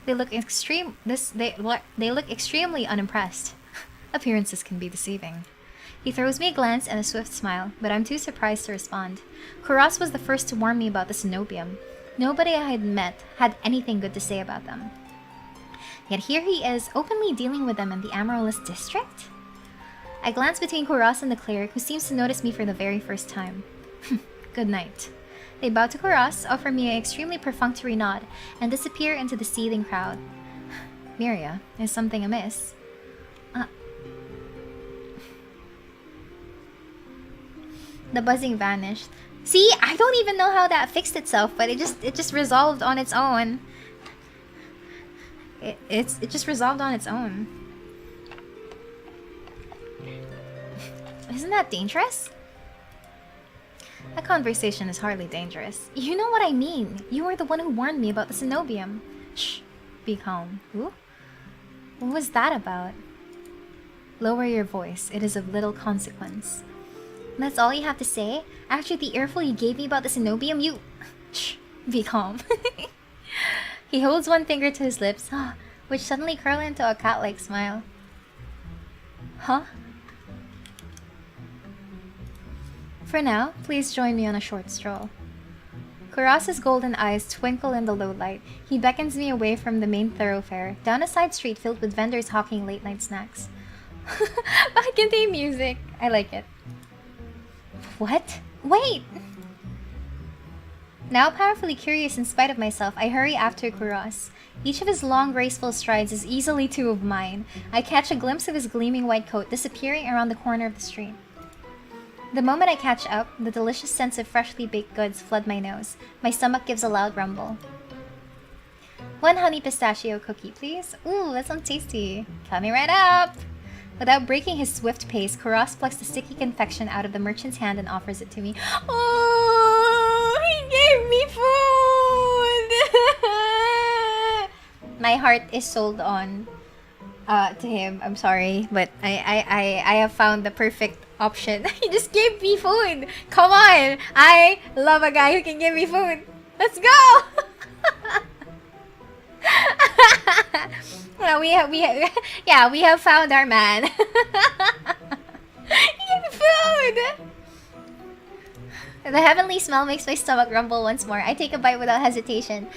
They look extremely unimpressed. Appearances can be deceiving. He throws me a glance and a swift smile, but I'm too surprised to respond. Kuras was the first to warn me about the Cenobium. Nobody I had met had anything good to say about them. Yet here he is, openly dealing with them in the Amaryllis district? I glance between Kuras and the cleric, who seems to notice me for the very first time. Good night. They bow to Kuras, offer me an extremely perfunctory nod, and disappear into the seething crowd. Miria, is something amiss? The buzzing vanished. See, I don't even know how that fixed itself, but it just resolved on its own. It just resolved on its own. Isn't that dangerous? That conversation is hardly dangerous. You know what I mean. You were the one who warned me about the cenobium. Shh. Be calm. Who? What was that about? Lower your voice. It is of little consequence. That's all you have to say? After the earful you gave me about the cenobium, you... Shh. Be calm. He holds one finger to his lips, which suddenly curl into a cat-like smile. Huh? For now, please join me on a short stroll. Kuras' golden eyes twinkle in the low light. He beckons me away from the main thoroughfare, down a side street filled with vendors hawking late-night snacks. Bakit music? I like it. What? Wait! Now powerfully curious in spite of myself, I hurry after Kuras. Each of his long, graceful strides is easily two of mine. I catch a glimpse of his gleaming white coat disappearing around the corner of the street. The moment I catch up, the delicious scents of freshly baked goods flood my nose. My stomach gives a loud rumble. One honey pistachio cookie, please. Ooh, that sounds tasty. Coming right up! Without breaking his swift pace, Kuras plucks the sticky confection out of the merchant's hand and offers it to me. Oh, he gave me food! My heart is sold on to him. I'm sorry, but I have found the perfect option. He just gave me food. Come on, I love a guy who can give me food. Let's go. Well, we have found our man. He gave me food. The heavenly smell makes my stomach rumble once more. I take a bite without hesitation.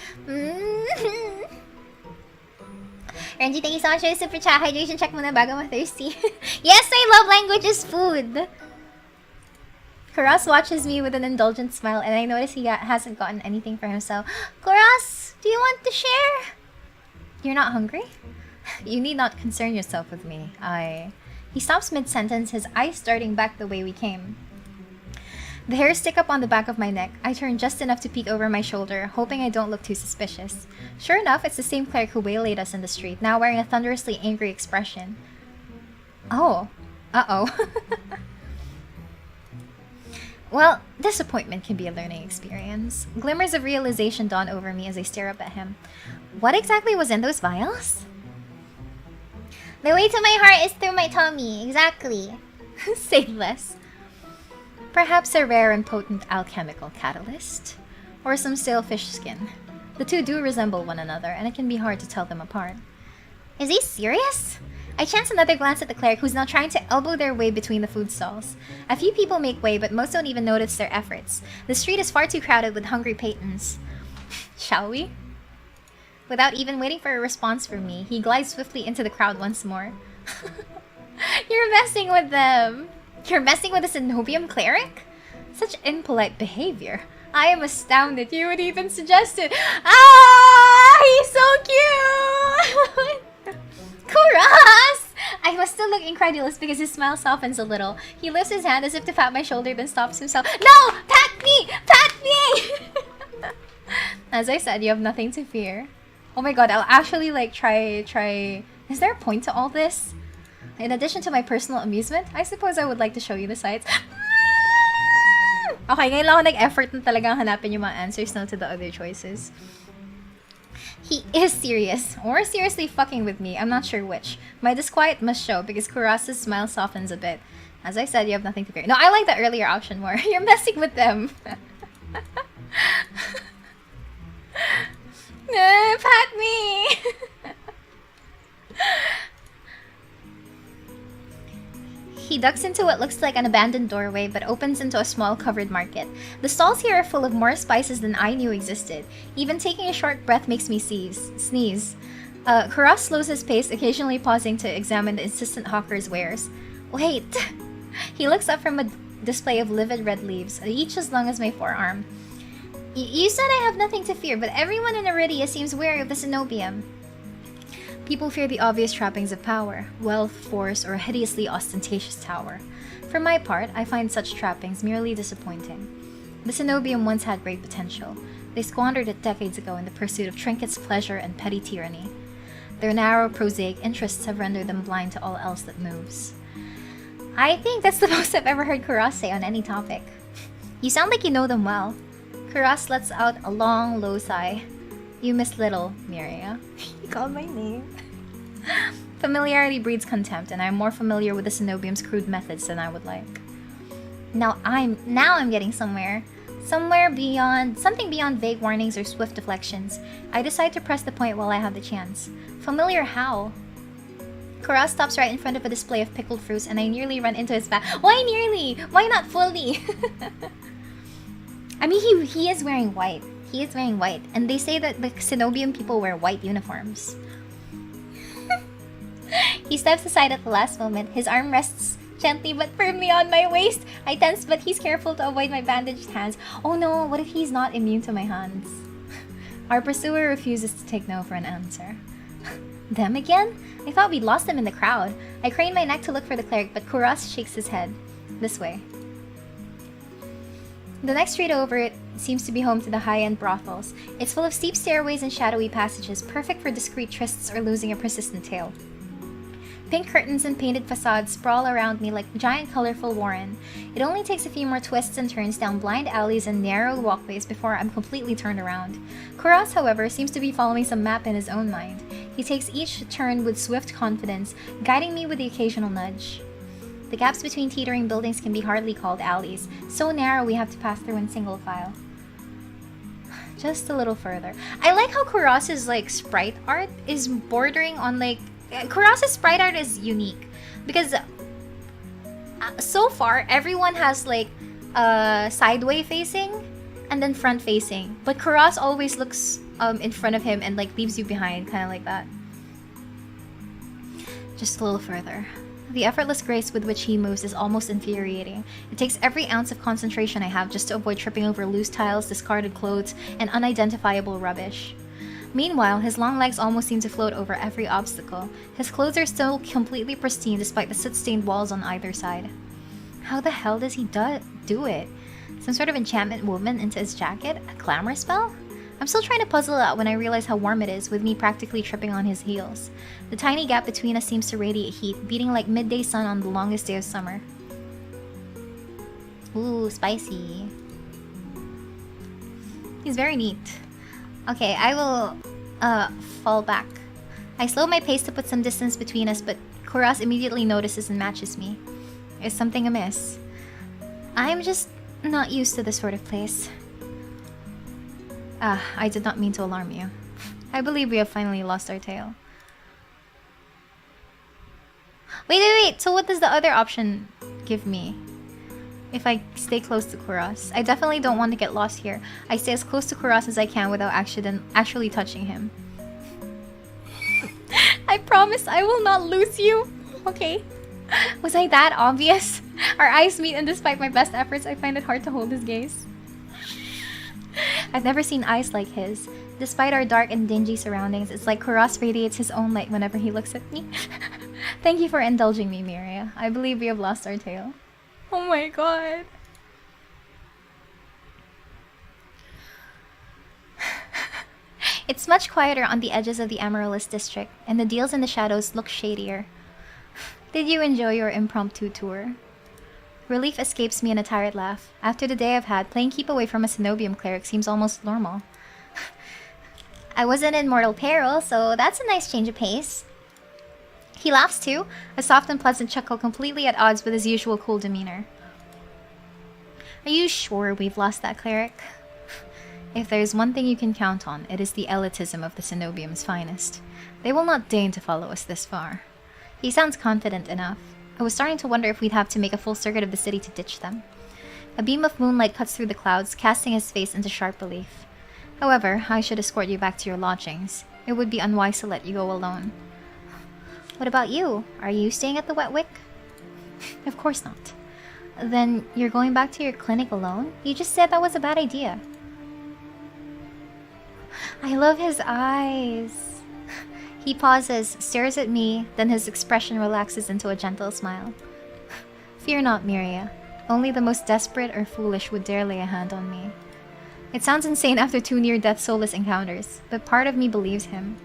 Renji, thank you so much for the super chat. Hydration check muna bago ma-thirsty. Yes, I love language's food. Kuras watches me with an indulgent smile, and I notice he hasn't gotten anything for himself. Kuras, do you want to share? You're not hungry? You need not concern yourself with me. He stops mid-sentence, his eyes starting back the way we came. The hairs stick up on the back of my neck. I turn just enough to peek over my shoulder, hoping I don't look too suspicious. Sure enough, it's the same cleric who waylaid us in the street, now wearing a thunderously angry expression. Oh. Uh-oh. Well, disappointment can be a learning experience. Glimmers of realization dawn over me as I stare up at him. What exactly was in those vials? The way to my heart is through my tummy. Exactly. Say less. Perhaps a rare and potent alchemical catalyst? Or some sailfish skin. The two do resemble one another, and it can be hard to tell them apart. Is he serious? I chance another glance at the cleric, who's now trying to elbow their way between the food stalls. A few people make way, but most don't even notice their efforts. The street is far too crowded with hungry patrons. Shall we? Without even waiting for a response from me, he glides swiftly into the crowd once more. You're messing with them! You're messing with a cenobium cleric? Such impolite behavior. I am astounded you would even suggest it. Ah! He's so cute! Kuras! I must still look incredulous because his smile softens a little. He lifts his hand as if to pat my shoulder, then stops himself. No! Pat me! Pat me! As I said, you have nothing to fear. Oh my god, I'll actually like try... Is there a point to all this? In addition to my personal amusement, I suppose I would like to show you the sights. Okay, ngayon lang ako nag-effort na talagang hanapin yung mga answers no to the other choices. He is serious, or seriously fucking with me, I'm not sure which. My disquiet must show because Kuras' smile softens a bit. As I said, you have nothing to fear. No, I like the earlier option more. You're messing with them. Pat me! He ducks into what looks like an abandoned doorway, but opens into a small covered market. The stalls here are full of more spices than I knew existed. Even taking a short breath makes me sneeze. Kuras slows his pace, occasionally pausing to examine the insistent hawker's wares. Wait! He looks up from a display of livid red leaves, each as long as my forearm. You said I have nothing to fear, but everyone in Iridia seems wary of the cenobium. People fear the obvious trappings of power, wealth, force, or a hideously ostentatious tower. For my part, I find such trappings merely disappointing. The Cenobium once had great potential. They squandered it decades ago in the pursuit of trinkets, pleasure, and petty tyranny. Their narrow, prosaic interests have rendered them blind to all else that moves. I think that's the most I've ever heard Kuras say on any topic. You sound like you know them well. Kuras lets out a long, low sigh. You miss little, Miria. He called my name. Familiarity breeds contempt, and I'm more familiar with the Cenobium's crude methods than I would like. Now I'm getting somewhere. Something beyond vague warnings or swift deflections. I decide to press the point while I have the chance. Familiar how? Kuras stops right in front of a display of pickled fruits, and I nearly run into his back. Why nearly? Why not fully? I mean, he is wearing white. He is wearing white, and they say that the Cenobium people wear white uniforms. He steps aside at the last moment. His arm rests gently but firmly on my waist. I tense, but he's careful to avoid my bandaged hands. Oh no, what if he's not immune to my hands? Our pursuer refuses to take no for an answer. Them again? I thought we'd lost them in the crowd. I crane my neck to look for the cleric, but Kuras shakes his head. This way. The next street over it seems to be home to the high-end brothels. It's full of steep stairways and shadowy passages, perfect for discreet trysts or losing a persistent tail. Pink curtains and painted facades sprawl around me like a giant colorful warren. It only takes a few more twists and turns down blind alleys and narrow walkways before I'm completely turned around. Kuras, however, seems to be following some map in his own mind. He takes each turn with swift confidence, guiding me with the occasional nudge. The gaps between teetering buildings can be hardly called alleys, so narrow we have to pass through in single file. Just a little further. I like how Kuras's sprite art is bordering on Kuras's sprite art is unique because so far everyone has sideway facing and then front facing, but Kuras always looks in front of him and leaves you behind, kind of like that. Just a little further. The effortless grace with which he moves is almost infuriating. It takes every ounce of concentration I have just to avoid tripping over loose tiles, discarded clothes, and unidentifiable rubbish. Meanwhile, his long legs almost seem to float over every obstacle. His clothes are still completely pristine despite the soot-stained walls on either side. How the hell does he do it? Some sort of enchantment woven into his jacket? A glamour spell? I'm still trying to puzzle it out when I realize how warm it is, with me practically tripping on his heels. The tiny gap between us seems to radiate heat, beating like midday sun on the longest day of summer. Ooh, spicy. He's very neat. Okay, I will fall back. I slow my pace to put some distance between us, but Kuras immediately notices and matches me. Is something amiss? I'm just not used to this sort of place. I did not mean to alarm you. I believe we have finally lost our tail. Wait. So what does the other option give me? If I stay close to Kuras. I definitely don't want to get lost here. I stay as close to Kuras as I can without actually touching him. I promise I will not lose you. Okay. Was I that obvious? Our eyes meet, and despite my best efforts, I find it hard to hold his gaze. I've never seen eyes like his. Despite our dark and dingy surroundings, it's like Kuras radiates his own light whenever he looks at me. Thank you for indulging me, Miria. I believe we have lost our tail. Oh my god. It's much quieter on the edges of the Amaryllis district, and the deals in the shadows look shadier. Did you enjoy your impromptu tour? Relief escapes me in a tired laugh. After the day I've had, playing keep away from a Cenobium cleric seems almost normal. I wasn't in mortal peril, so that's a nice change of pace. He laughs too, a soft and pleasant chuckle completely at odds with his usual cool demeanor. Are you sure we've lost that cleric? If there's one thing you can count on, it is the elitism of the Cenobium's finest. They will not deign to follow us this far. He sounds confident enough. I was starting to wonder if we'd have to make a full circuit of the city to ditch them. A beam of moonlight cuts through the clouds, casting his face into sharp relief. However, I should escort you back to your lodgings. It would be unwise to let you go alone. What about you? Are you staying at the Wet Wick? Of course not. Then you're going back to your clinic alone? You just said that was a bad idea. I love his eyes. He pauses, stares at me, then his expression relaxes into a gentle smile. Fear not, Miria. Only the most desperate or foolish would dare lay a hand on me. It sounds insane after 2 near-death soulless encounters, but part of me believes him.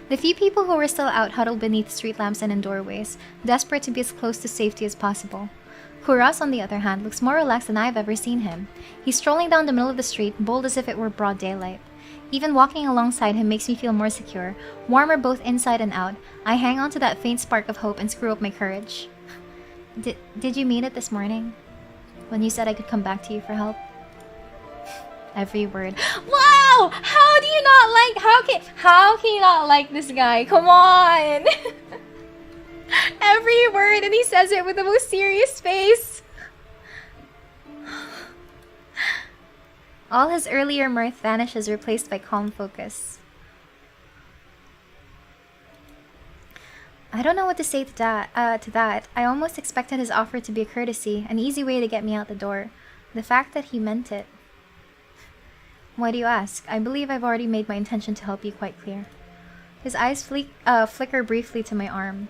The few people who were still out huddled beneath street lamps and in doorways, desperate to be as close to safety as possible. Kuras, on the other hand, looks more relaxed than I've ever seen him. He's strolling down the middle of the street, bold as if it were broad daylight. Even walking alongside him makes me feel more secure, warmer both inside and out. I hang on to that faint spark of hope and screw up my courage. Did you mean it this morning? When you said I could come back to you for help? Every word. Wow! How do you not like... How can you not like this guy? Come on! Every word, and he says it with the most serious face. All his earlier mirth vanishes, replaced by calm focus. I don't know what to say to that. I almost expected his offer to be a courtesy, an easy way to get me out the door. The fact that he meant it. Why do you ask? I believe I've already made my intention to help you quite clear. His eyes flicker briefly to my arm,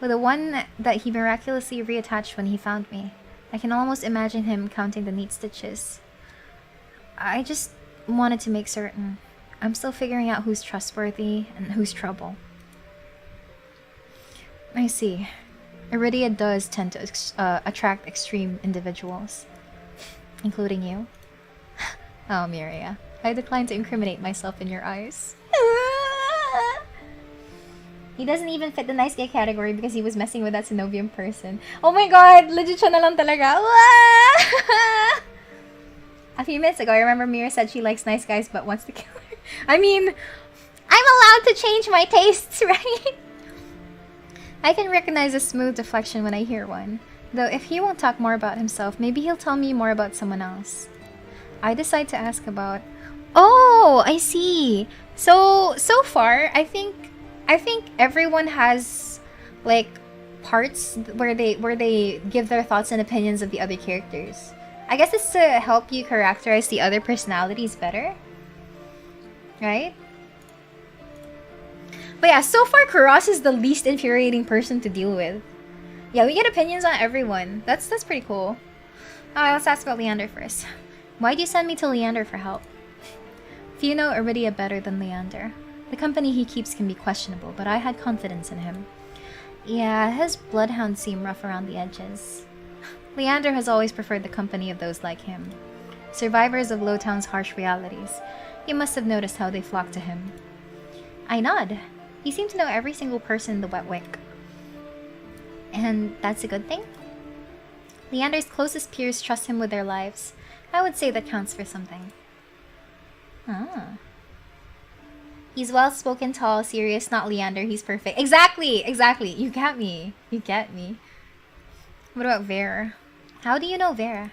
with the one that he miraculously reattached when he found me. I can almost imagine him counting the neat stitches. I just wanted to make certain. I'm still figuring out who's trustworthy and who's trouble. I see. Iridia does tend to attract extreme individuals. Including you. Oh, Miria. I decline to incriminate myself in your eyes. He doesn't even fit the nice guy category because he was messing with that Cenobian person. Oh my god! Legit siya na lang talaga. A few minutes ago, I remember Miria said she likes nice guys but wants to kill her. I mean, I'm allowed to change my tastes, right? I can recognize a smooth deflection when I hear one. Though if he won't talk more about himself, maybe he'll tell me more about someone else. I decide to ask about... Oh, I see. So far, I think everyone has like parts where they give their thoughts and opinions of the other characters. I guess it's to help you characterize the other personalities better, right? But yeah, so far Kuras is the least infuriating person to deal with. Yeah, we get opinions on everyone. That's pretty cool. Alright, let's ask about Leander first. Why'd you send me to Leander for help? Few know Iridia better than Leander. The company he keeps can be questionable, but I had confidence in him. Yeah, his bloodhounds seem rough around the edges. Leander has always preferred the company of those like him. Survivors of Lowtown's harsh realities. You must have noticed how they flock to him. I nod. He seemed to know every single person in the Wet Wick. And that's a good thing? Leander's closest peers trust him with their lives. I would say that counts for something. Ah. He's well-spoken, tall, serious, not Leander. He's perfect. Exactly! Exactly. You get me. You get me. What about Vera? How do you know Vera?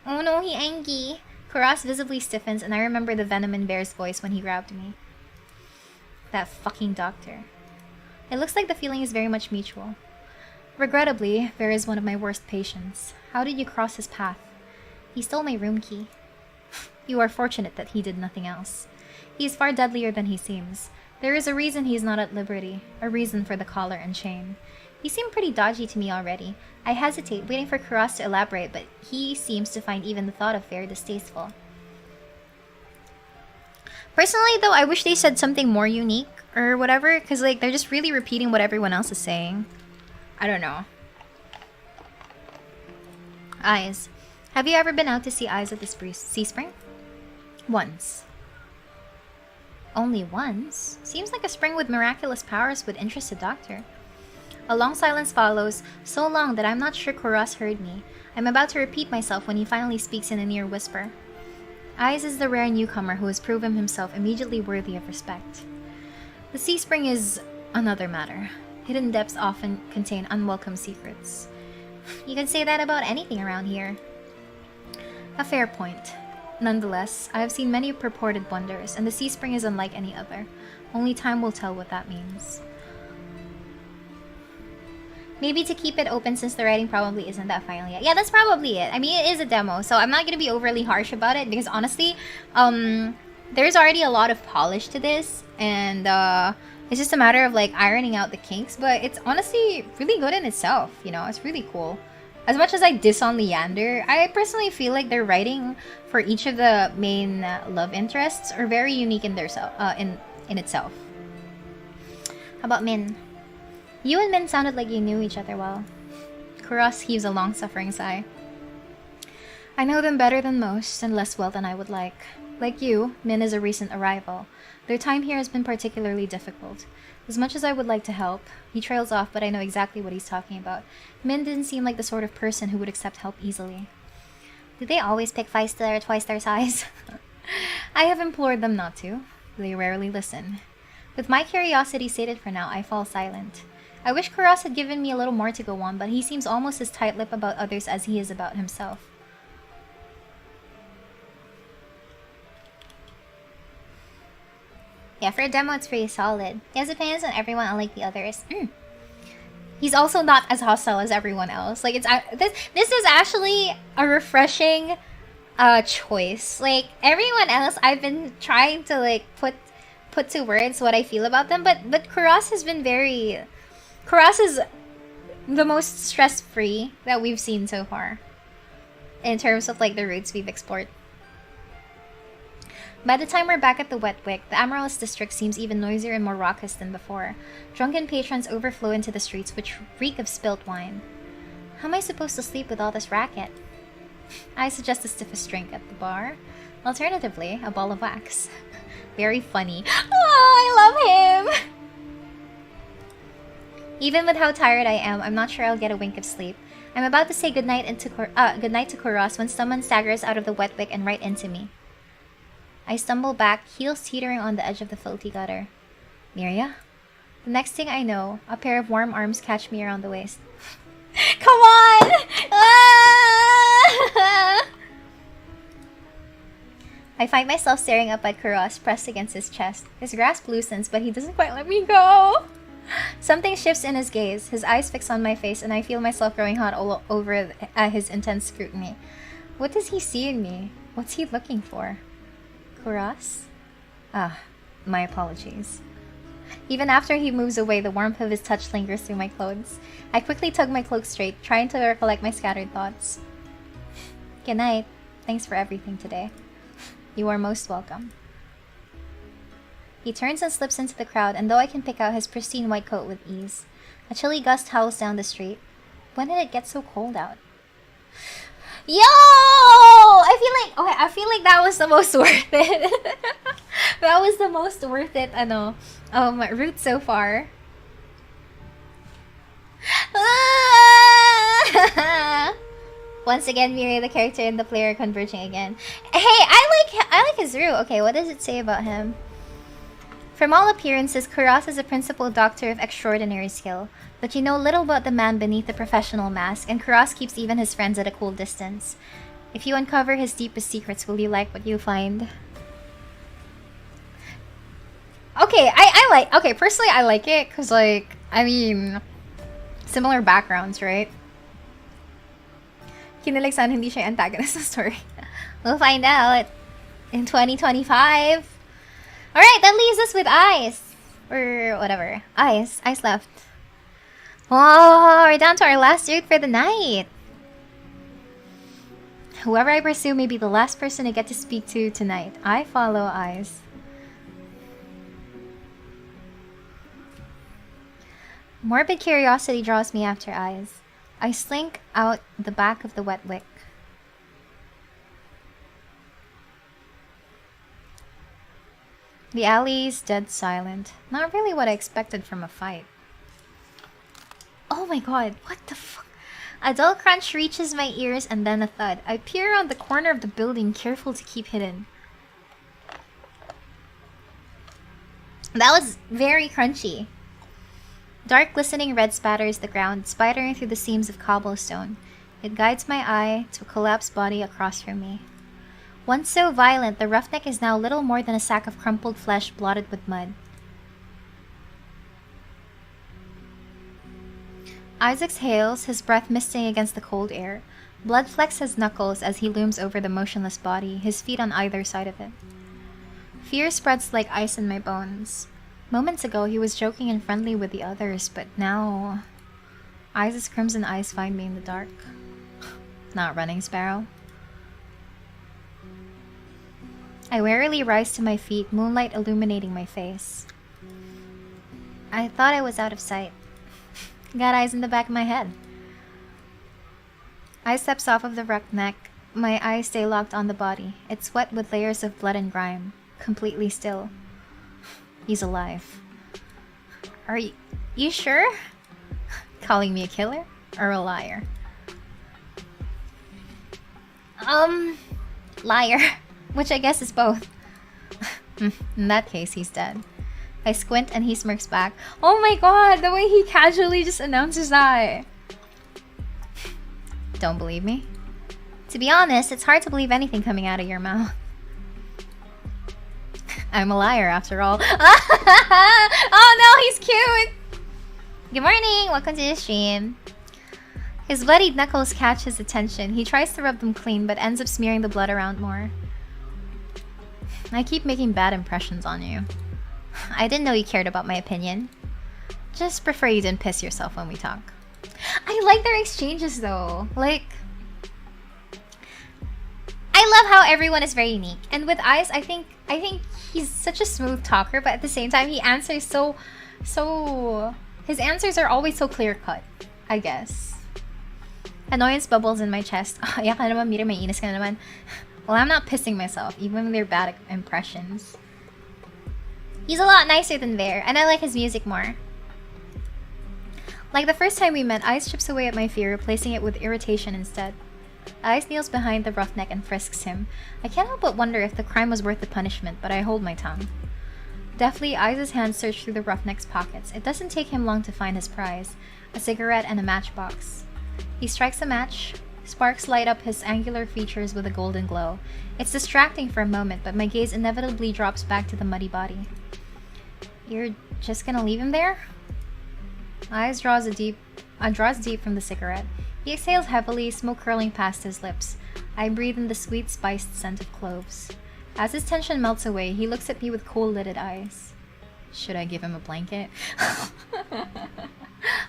Oh no, he angry. Kuras visibly stiffens, and I remember the venom in Vera's voice when he grabbed me. That fucking doctor. It looks like the feeling is very much mutual. Regrettably, Vera is one of my worst patients. How did you cross his path? He stole my room key. You are fortunate that he did nothing else. He is far deadlier than he seems. There is a reason he is not at liberty, a reason for the collar and chain. He seemed pretty dodgy to me already. I hesitate, waiting for Kuras to elaborate, but he seems to find even the thought of Vera distasteful. Personally, though, I wish they said something more unique or whatever, because like they're just really repeating what everyone else is saying. I don't know. Eyes. Have you ever been out to see eyes at the sea spring? Once. Only once? Seems like a spring with miraculous powers would interest a doctor. A long silence follows, so long that I'm not sure Kuras heard me. I'm about to repeat myself when he finally speaks in a near whisper. Eyes is the rare newcomer who has proven himself immediately worthy of respect. The sea spring is another matter. Hidden depths often contain unwelcome secrets. You can say that about anything around here. A fair point. Nonetheless, I have seen many purported wonders, and the sea spring is unlike any other. Only time will tell what that means. Maybe to keep it open since the writing probably isn't that final yet. Yeah, that's probably it. I mean, it is a demo, so I'm not gonna be overly harsh about it because honestly, there's already a lot of polish to this, and it's just a matter of like ironing out the kinks, but it's honestly really good in itself, you know, it's really cool. As much as I diss on Leander, I personally feel like their writing for each of the main love interests are very unique in their in itself. How about Min? You and Min sounded like you knew each other well. Kuras heaves a long-suffering sigh. I know them better than most, and less well than I would like. Like you, Min is a recent arrival. Their time here has been particularly difficult. As much as I would like to help, he trails off, but I know exactly what he's talking about. Min didn't seem like the sort of person who would accept help easily. Do they always pick 5-star or twice their size? I have implored them not to. They rarely listen. With my curiosity sated for now, I fall silent. I wish Kuras had given me a little more to go on, but he seems almost as tight-lipped about others as he is about himself. Yeah, for a demo, it's pretty solid. He has opinions on everyone, unlike the others. He's also not as hostile as everyone else. Like, it's this is actually a refreshing choice. Like, everyone else, I've been trying to like put to words what I feel about them, but Kuras has been very... Kuras is the most stress-free that we've seen so far in terms of like the routes we've explored. By the time we're back at the Wet Wick, the Amaryllis district seems even noisier and more raucous than before. Drunken patrons overflow into the streets, which reek of spilt wine. How am I supposed to sleep with all this racket? I suggest the stiffest drink at the bar. Alternatively, a ball of wax. Very funny. Oh, I love him! Even with how tired I am, I'm not sure I'll get a wink of sleep. I'm about to say goodnight to Kuras when someone staggers out of the Wet Wick and right into me. I stumble back, heels teetering on the edge of the filthy gutter. Miria? The next thing I know, a pair of warm arms catch me around the waist. Come on! Ah! I find myself staring up at Kuras, pressed against his chest. His grasp loosens, but he doesn't quite let me go. Something shifts in his gaze, his eyes fix on my face, and I feel myself growing hot all over his intense scrutiny. What does he see in me? What's he looking for? Kuras? Ah, my apologies. Even after he moves away, the warmth of his touch lingers through my clothes. I quickly tug my cloak straight, trying to recollect my scattered thoughts. Good night. Thanks for everything today. You are most welcome. He turns and slips into the crowd, and though I can pick out his pristine white coat with ease, a chilly gust howls down the street. When did it get so cold out? Yo! I feel like that was the most worth it. That was the most worth it, route so far. Once again, Miria, the character and the player converging again. Hey, I like his route. Okay, what does it say about him? From all appearances, Kuras is a principal doctor of extraordinary skill, but you know little about the man beneath the professional mask, and Kuras keeps even his friends at a cool distance. If you uncover his deepest secrets, will you like what you find? Okay, okay, personally I like it, because like, I mean, similar backgrounds, right? Kinilig sana hindi siya antagonist sa story. We'll find out in 2025. Alright, that leaves us with Ice. Or whatever. Ice left. Oh, we're down to our last route for the night. Whoever I pursue may be the last person I get to speak to tonight. I follow Ice. Morbid curiosity draws me after Ice. I slink out the back of the Wet Wick. The alley is dead silent. Not really what I expected from a fight. Oh my god, what the fuck? A dull crunch reaches my ears and then a thud. I peer around the corner of the building, careful to keep hidden. That was very crunchy. Dark glistening red spatters the ground, spidering through the seams of cobblestone. It guides my eye to a collapsed body across from me. Once so violent, the roughneck is now little more than a sack of crumpled flesh blotted with mud. Isaac exhales, his breath misting against the cold air. Blood flecks his knuckles as he looms over the motionless body, his feet on either side of it. Fear spreads like ice in my bones. Moments ago, he was joking and friendly with the others, but now... Eyes' crimson eyes find me in the dark. Not running, Sparrow. I warily rise to my feet, moonlight illuminating my face. I thought I was out of sight. Got eyes in the back of my head. I steps off of the wrecked neck. My eyes stay locked on the body. It's wet with layers of blood and grime. Completely still. He's alive. Are you sure? Calling me a killer or a liar? Liar. Which I guess is both. In that case, he's dead. I squint and he smirks back. Oh my god, the way he casually just announces that. Don't believe me? To be honest, it's hard to believe anything coming out of your mouth. I'm a liar after all. Oh no, he's cute! Good morning, welcome to the stream. His bloodied knuckles catch his attention. He tries to rub them clean, but ends up smearing the blood around more. I keep making bad impressions on you. I didn't know you cared about my opinion. Just prefer you didn't piss yourself when we talk. I like their exchanges though. Like... I love how everyone is very unique. And with Ice, I think he's such a smooth talker, but at the same time, he answers so... His answers are always so clear-cut, I guess. Annoyance bubbles in my chest. Ayak ka naman, Miria, may inis ka na naman. Well, I'm not pissing myself, even when they're bad impressions. He's a lot nicer than Vera, and I like his music more. Like the first time we met, Ice chips away at my fear, replacing it with irritation instead. Ice kneels behind the roughneck and frisks him. I can't help but wonder if the crime was worth the punishment, but I hold my tongue. Deftly, Ice's hands search through the roughneck's pockets. It doesn't take him long to find his prize, a cigarette and a matchbox. He strikes a match. Sparks light up his angular features with a golden glow. It's distracting for a moment, but my gaze inevitably drops back to the muddy body. You're just gonna leave him there? Eyes draws deep from the cigarette. He exhales heavily, smoke curling past his lips. I breathe in the sweet, spiced scent of cloves. As his tension melts away, he looks at me with cold-lidded eyes. Should I give him a blanket?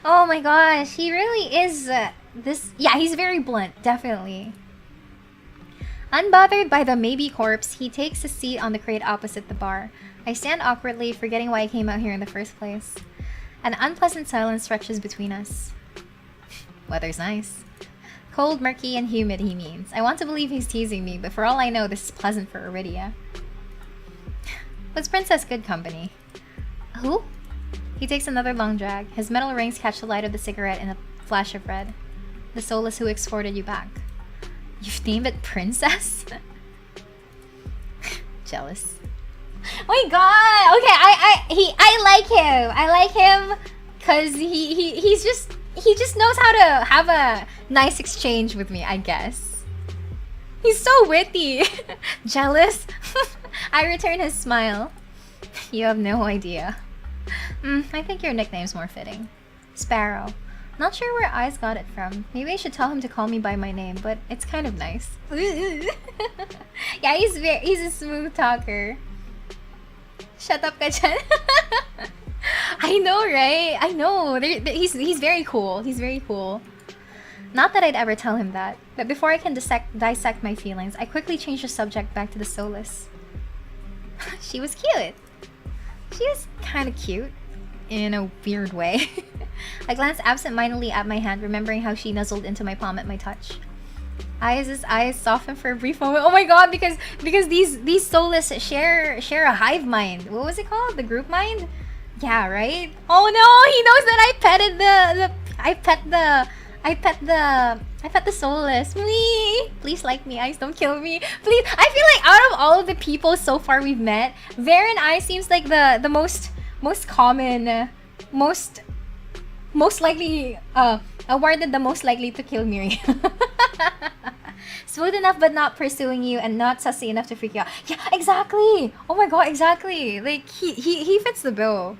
Oh my gosh, he really is yeah, he's very blunt, definitely. Unbothered by the maybe corpse, he takes a seat on the crate opposite the bar. I stand awkwardly, forgetting why I came out here in the first place. An unpleasant silence stretches between us. Weather's nice. Cold, murky, and humid, he means. I want to believe he's teasing me, but for all I know, this is pleasant for Iridia. Was Princess good company? Who? He takes another long drag. His metal rings catch the light of the cigarette in a flash of red. The soulless who escorted you back. You've named it Princess? Jealous. Oh my god! Okay, I like him. I like him because he just knows how to have a nice exchange with me, I guess. He's so witty. Jealous? I return his smile. You have no idea. I think your nickname's more fitting. Sparrow. Not sure where Eyes got it from. Maybe I should tell him to call me by my name, but it's kind of nice. Yeah, he's a smooth talker. Shut up, Kachan. I know, right? I know. He's very cool. He's very cool. Not that I'd ever tell him that, but before I can dissect my feelings, I quickly change the subject back to the soulless. She was cute. She was kind of cute. In a weird way. I glance absent-mindedly at my hand, remembering how she nuzzled into my palm at my touch. Eyes' eyes soften for a brief moment. Oh my god, because these soulless share a hive mind. What was it called? The group mind? Yeah, right? Oh no, he knows that I pet the soulless. Please like me, Ice, don't kill me. Please. I feel like out of all of the people so far we've met, Vera and Ice seems like the most common, most likely, awarded the most likely to kill Miria. Smooth enough but not pursuing you, and not sassy enough to freak you out. Yeah, exactly! Oh my god, exactly! Like, he fits the bill.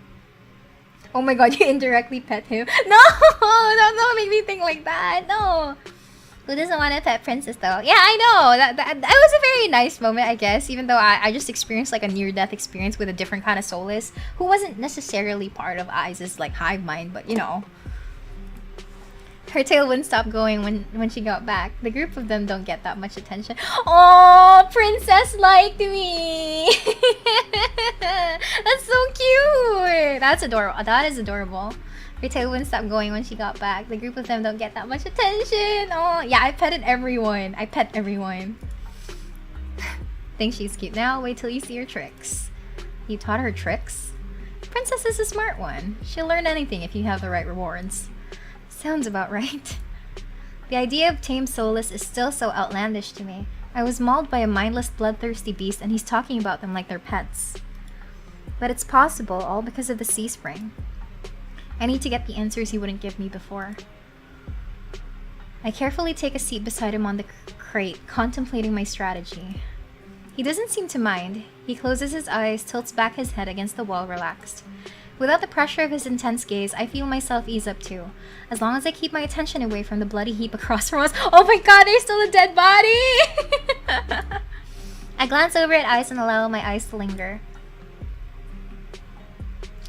Oh my god, you indirectly pet him. No! Don't make me think like that, no! Who doesn't want a pet princess though? Yeah, I know. That was a very nice moment, I guess. Even though I just experienced like a near-death experience with a different kind of soulless who wasn't necessarily part of Ai's like hive mind, but you know. Her tail wouldn't stop going when she got back. The group of them don't get that much attention. Oh, princess liked me. That's so cute. That's adorable. That is adorable. Her tail wouldn't stop going when she got back. The group of them don't get that much attention. Oh, yeah, I petted everyone. I pet everyone. Think she's cute now? Wait till you see her tricks. You taught her tricks? Princess is a smart one. She'll learn anything if you have the right rewards. Sounds about right. The idea of tame soulless is still so outlandish to me. I was mauled by a mindless, bloodthirsty beast and he's talking about them like they're pets. But it's possible, all because of the sea spring. I need to get the answers he wouldn't give me before. I carefully take a seat beside him on the crate, contemplating my strategy. He doesn't seem to mind. He closes his eyes, tilts back his head against the wall, relaxed. Without the pressure of his intense gaze, I feel myself ease up too. As long as I keep my attention away from the bloody heap across from us. Oh my god, there's still a dead body! I glance over at Ice and allow my eyes to linger.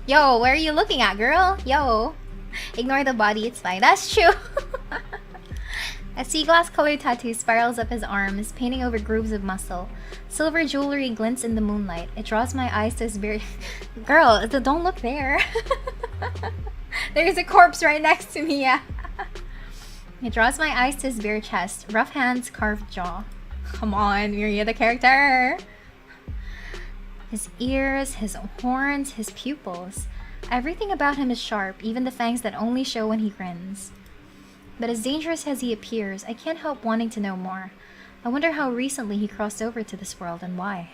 Yo, where are you looking at, girl? Yo. Ignore the body, it's fine. That's true. A sea glass colored tattoo spirals up his arms, painting over grooves of muscle. Silver jewelry glints in the moonlight. It draws my eyes to his beard. Girl, don't look there. There's a corpse right next to me, yeah. It draws my eyes to his bare chest. Rough hands, carved jaw. Come on, Miria the character. His ears, his horns, his pupils. Everything about him is sharp, even the fangs that only show when he grins. But as dangerous as he appears, I can't help wanting to know more. I wonder how recently he crossed over to this world and why.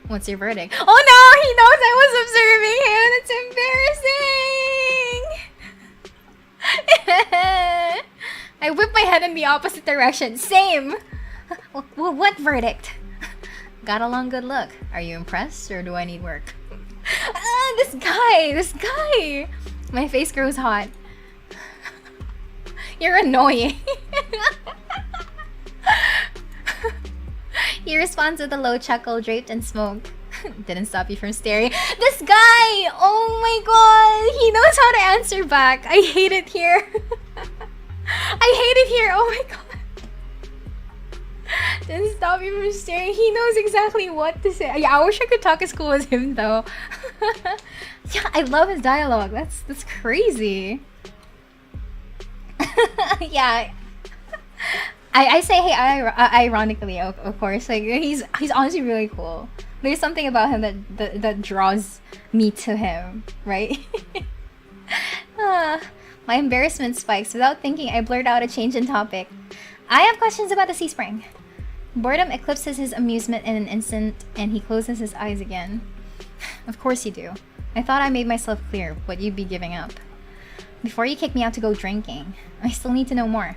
What's your verdict? Oh no! He knows I was observing him! That's embarrassing! I whip my head in the opposite direction. Same! What verdict? Got a long good look. Are you impressed or do I need work? This guy! My face grows hot. You're annoying. He responds with a low chuckle draped in smoke. Didn't stop you from staring. This guy! Oh my god! He knows how to answer back. I hate it here. Oh my god. Didn't stop you from staring. He knows exactly what to say. Yeah, I wish I could talk as cool as him though. Yeah, I love his dialogue. That's crazy. Yeah. I say hey ironically, of course. Like he's honestly really cool. There's something about him that draws me to him, right? My embarrassment spikes. Without thinking, I blurt out a change in topic. I have questions about the sea spring. Boredom eclipses his amusement in an instant, and he closes his eyes again. Of course you do. I thought I made myself clear what you'd be giving up. Before you kick me out to go drinking, I still need to know more.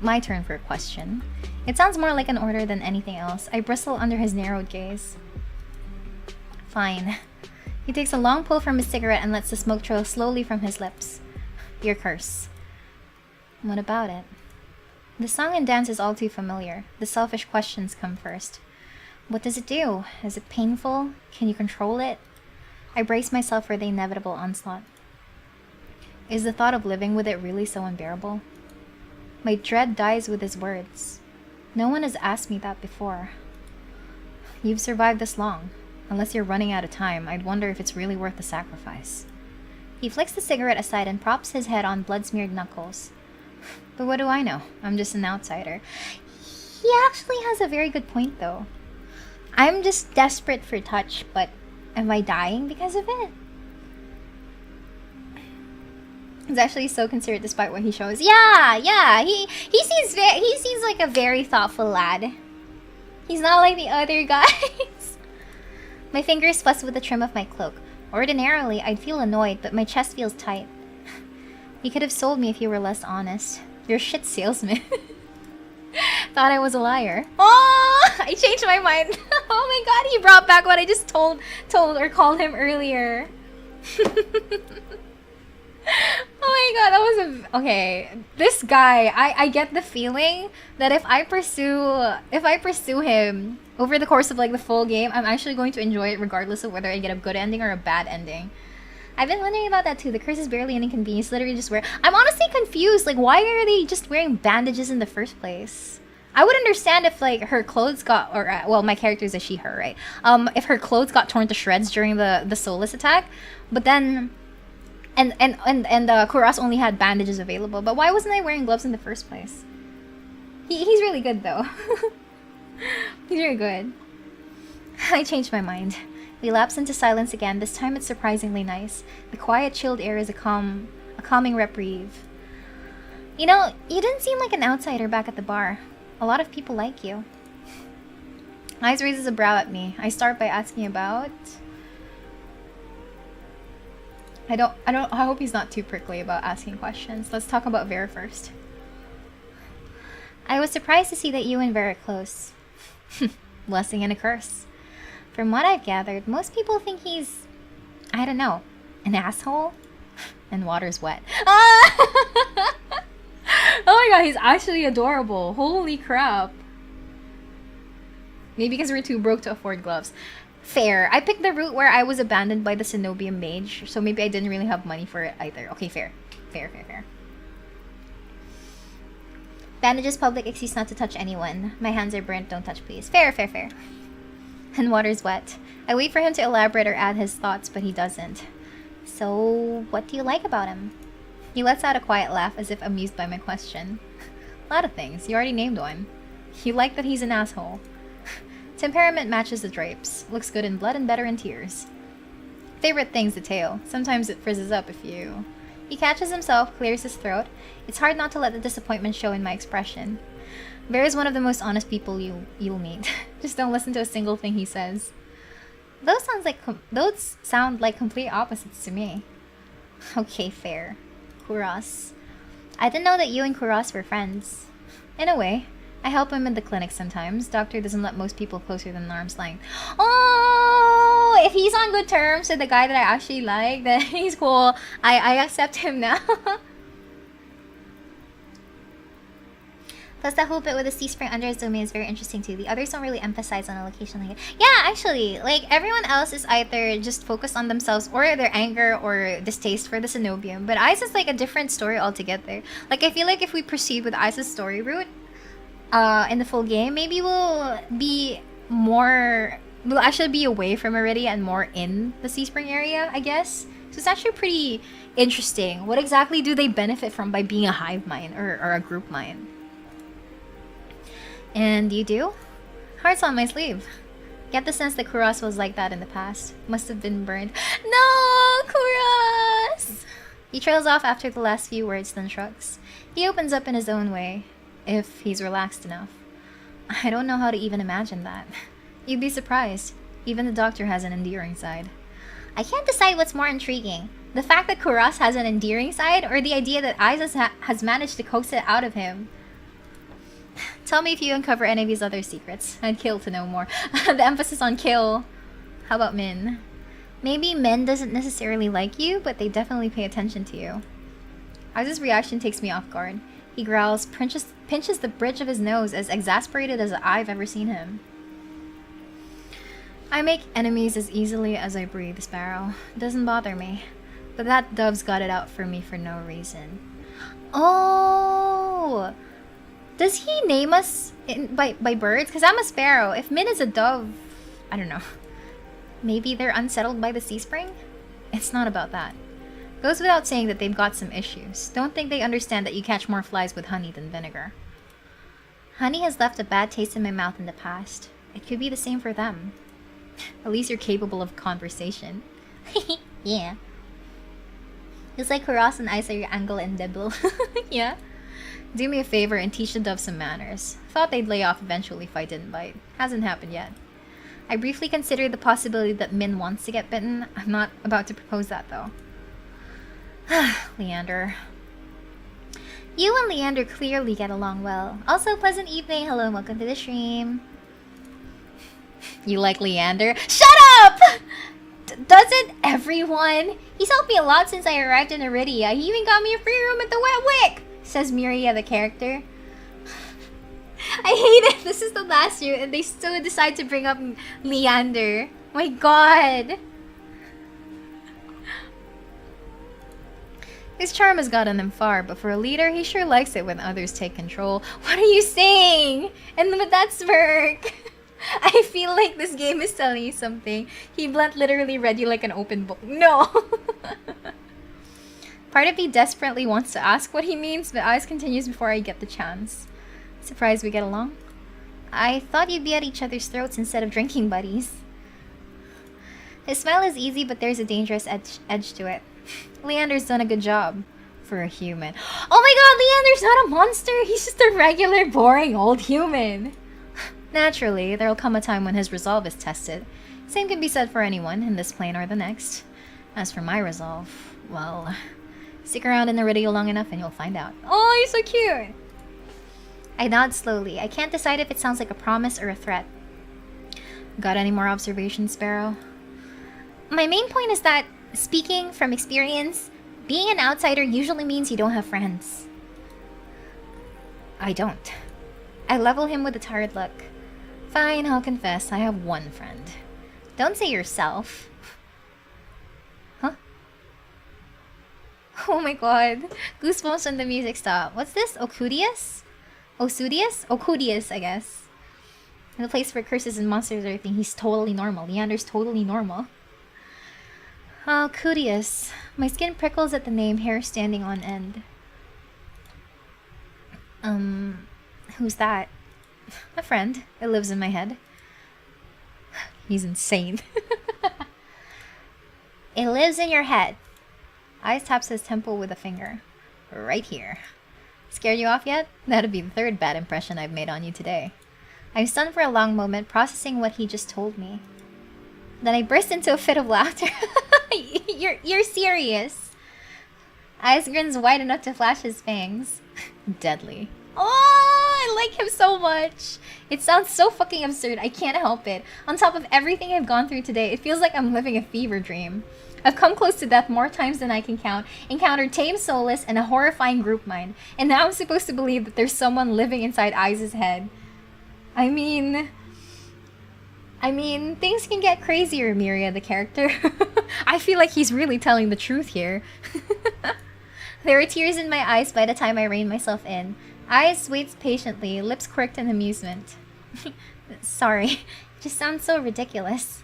My turn for a question. It sounds more like an order than anything else. I bristle under his narrowed gaze. Fine. He takes a long pull from his cigarette and lets the smoke trail slowly from his lips. Your curse. What about it? The song and dance is all too familiar. The selfish questions come first. What does it do? Is it painful? Can you control it? I brace myself for the inevitable onslaught. Is the thought of living with it really so unbearable? My dread dies with his words. No one has asked me that before. You've survived this long. Unless you're running out of time, I'd wonder if it's really worth the sacrifice. He flicks the cigarette aside and props his head on blood-smeared knuckles. But what do I know? I'm just an outsider. He actually has a very good point, though. I'm just desperate for touch, but am I dying because of it? He's actually so considerate despite what he shows. Yeah. He seems like a very thoughtful lad. He's not like the other guys. My fingers fuss with the trim of my cloak. Ordinarily, I'd feel annoyed, but my chest feels tight. You could have sold me if you were less honest. You're a shit salesman. Thought I was a liar. Oh, I changed my mind. Oh my god, he brought back what I just told or called him earlier. Oh my god, that was a... Okay, this guy, I get the feeling that if I pursue him over the course of like the full game, I'm actually going to enjoy it regardless of whether I get a good ending or a bad ending. I've been wondering about that too. The curse is barely an inconvenience, literally just wear... I'm honestly confused, like why are they just wearing bandages in the first place? I would understand if like her clothes got, or well, my character is a she, her, right? If her clothes got torn to shreds during the soulless attack, but then... And Kuras only had bandages available, but why wasn't I wearing gloves in the first place? He's really good though. He's really good. I changed my mind. We lapse into silence again. This time it's surprisingly nice. The quiet, chilled air is a calming reprieve. You know, you didn't seem like an outsider back at the bar. A lot of people like you. Eyes raises a brow at me. I start by asking about... I hope he's not too prickly about asking questions. Let's talk about Vera first. I was surprised to see that you and Vera are close. Blessing and a curse. From what I've gathered, most people think he's... I don't know. An asshole? And water's wet. Ah! Oh my god, he's actually adorable. Holy crap. Maybe because we're too broke to afford gloves. Fair. I picked the route where I was abandoned by the Cenobium mage, so maybe I didn't really have money for it either. Okay, fair. Fair. Bandages, public excuse not to touch anyone. My hands are burnt, don't touch please. Fair. And water's wet. I wait for him to elaborate or add his thoughts, but he doesn't. So, what do you like about him? He lets out a quiet laugh as if amused by my question. A lot of things. You already named one. You like that he's an asshole. Temperament matches the drapes. Looks good in blood and better in tears. Favorite thing's the tail. Sometimes it frizzes up if you... He catches himself, clears his throat. It's hard not to let the disappointment show in my expression. Vera's one of the most honest people you'll meet. Just don't listen to a single thing he says. Those sound like complete opposites to me. Okay, fair. Kuras. I didn't know that you and Kuras were friends. In a way. I help him in the clinic sometimes. Doctor doesn't let most people closer than an arm's length. Oh, if he's on good terms with the guy that I actually like, then he's cool. I accept him now. Plus, that whole bit with the sea spring under his domain is very interesting too. The others don't really emphasize on a location like it. Yeah, actually, like everyone else is either just focused on themselves or their anger or distaste for the Cenobium. But Ice is like a different story altogether. Like I feel like if we proceed with Ice's story route, in the full game, maybe we'll actually be away from Miria and more in the Sea Spring area, I guess. So it's actually pretty interesting. What exactly do they benefit from by being a hive mind or a group mind? And you do? Heart's on my sleeve. Get the sense that Kuras was like that in the past. Must have been burned. No, Kuras! He trails off after the last few words, then shrugs. He opens up in his own way. If he's relaxed enough. I don't know how to even imagine that. You'd be surprised. Even the doctor has an endearing side. I can't decide what's more intriguing. The fact that Kuras has an endearing side, or the idea that Isis has managed to coax it out of him. Tell me if you uncover any of these other secrets. I'd kill to know more. The emphasis on kill. How about Min? Maybe Min doesn't necessarily like you, but they definitely pay attention to you. Isis' reaction takes me off guard. He growls, pinches the bridge of his nose, as exasperated as I've ever seen him. I make enemies as easily as I breathe, Sparrow. It doesn't bother me. But that dove's got it out for me for no reason. Oh! Does he name us by birds? Because I'm a sparrow. If Min is a dove, I don't know. Maybe they're unsettled by the sea spring? It's not about that. Goes without saying that they've got some issues. Don't think they understand that you catch more flies with honey than vinegar. Honey has left a bad taste in my mouth in the past. It could be the same for them. At least you're capable of conversation. Yeah. It's like Kuras and Ice are your angle and debble. Yeah. Do me a favor and teach the dove some manners. Thought they'd lay off eventually if I didn't bite. Hasn't happened yet. I briefly considered the possibility that Min wants to get bitten. I'm not about to propose that though. Leander. You and Leander clearly get along well. Also, pleasant evening. Hello and welcome to the stream. You like Leander? Shut up! Doesn't everyone He's helped me a lot since I arrived in Iridia. He even got me a free room at the Wet Wick, says Miria, the character. I hate it. This is the last year and they still decide to bring up Leander. My god. His charm has gotten him far, but for a leader, he sure likes it when others take control. What are you saying? And with that smirk, I feel like this game is telling you something. He blunt literally read you like an open book. No! Part of me desperately wants to ask what he means, but Eyes continues before I get the chance. Surprised we get along? I thought you'd be at each other's throats instead of drinking buddies. His smile is easy, but there's a dangerous edge to it. Leander's done a good job for a human. Oh my god, Leander's not a monster! He's just a regular, boring old human. Naturally, there'll come a time when his resolve is tested. Same can be said for anyone, in this plane or the next. As for my resolve, well, stick around in the radio long enough and you'll find out. Oh, he's so cute! I nod slowly. I can't decide if it sounds like a promise or a threat. Got any more observations, Sparrow? My main point is that, speaking from experience, being an outsider usually means you don't have friends. I don't. I level him with a tired look. Fine, I'll confess, I have one friend. Don't say yourself. Huh? Oh my god. Goosebumps when the music stopped. What's this? Ocudius? Osudius? Ocudius, I guess. In the place where curses and monsters are a thing, he's totally normal. Leander's totally normal. Oh, Cudius. My skin prickles at the name, hair standing on end. Who's that? A friend. It lives in my head. He's insane. It lives in your head. Eyes taps his temple with a finger. Right here. Scared you off yet? That'd be the third bad impression I've made on you today. I'm stunned for a long moment, processing what he just told me. Then I burst into a fit of laughter. You're serious. Eyes grins wide enough to flash his fangs. Deadly. Oh, I like him so much. It sounds so fucking absurd. I can't help it. On top of everything I've gone through today, it feels like I'm living a fever dream. I've come close to death more times than I can count, encountered tame soulless and a horrifying group mind, and now I'm supposed to believe that there's someone living inside Eyes' head. I mean, things can get crazier, Miria, the character. I feel like he's really telling the truth here. There were tears in my eyes by the time I reined myself in. Eyes waits patiently, lips quirked in amusement. Sorry, it just sounds so ridiculous.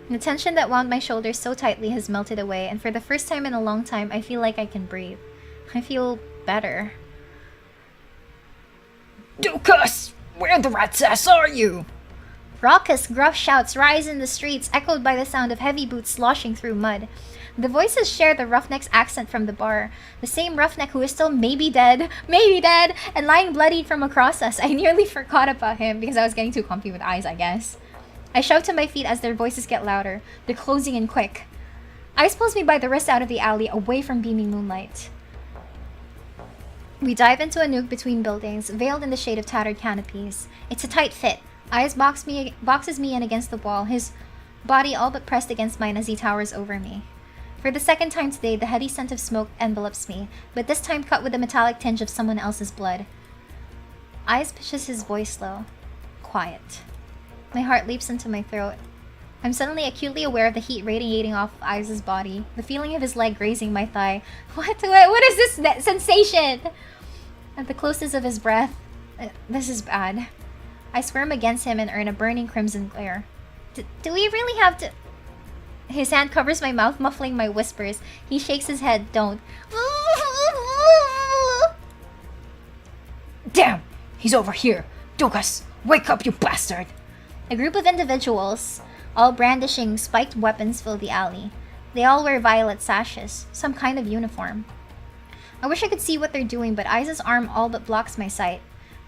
The tension that wound my shoulders so tightly has melted away, and for the first time in a long time, I feel like I can breathe. I feel better. Dukas! Where the rat's ass are you? Raucous, gruff shouts rise in the streets, echoed by the sound of heavy boots sloshing through mud. The voices share the roughneck's accent from the bar. The same roughneck who is still maybe dead, and lying bloodied from across us. I nearly forgot about him because I was getting too comfy with Eyes, I guess. I shout to my feet as their voices get louder. They're closing in quick. Eyes pulls me by the wrist out of the alley, away from beaming moonlight. We dive into a nook between buildings, veiled in the shade of tattered canopies. It's a tight fit. Eyes boxes me in against the wall, his body all but pressed against mine as he towers over me. For the second time today, the heady scent of smoke envelops me, but this time cut with a metallic tinge of someone else's blood. Eyes pitches his voice low. Quiet. My heart leaps into my throat. I'm suddenly acutely aware of the heat radiating off Eyes' body, the feeling of his leg grazing my thigh. What is this sensation? At the closeness of his breath. This is bad. I squirm against him and earn a burning crimson glare. Do we really have to... His hand covers my mouth, muffling my whispers. He shakes his head. Don't. Damn! He's over here! Dukas! Wake up, you bastard! A group of individuals, all brandishing spiked weapons, fill the alley. They all wear violet sashes, some kind of uniform. I wish I could see what they're doing, but Eyes' arm all but blocks my sight.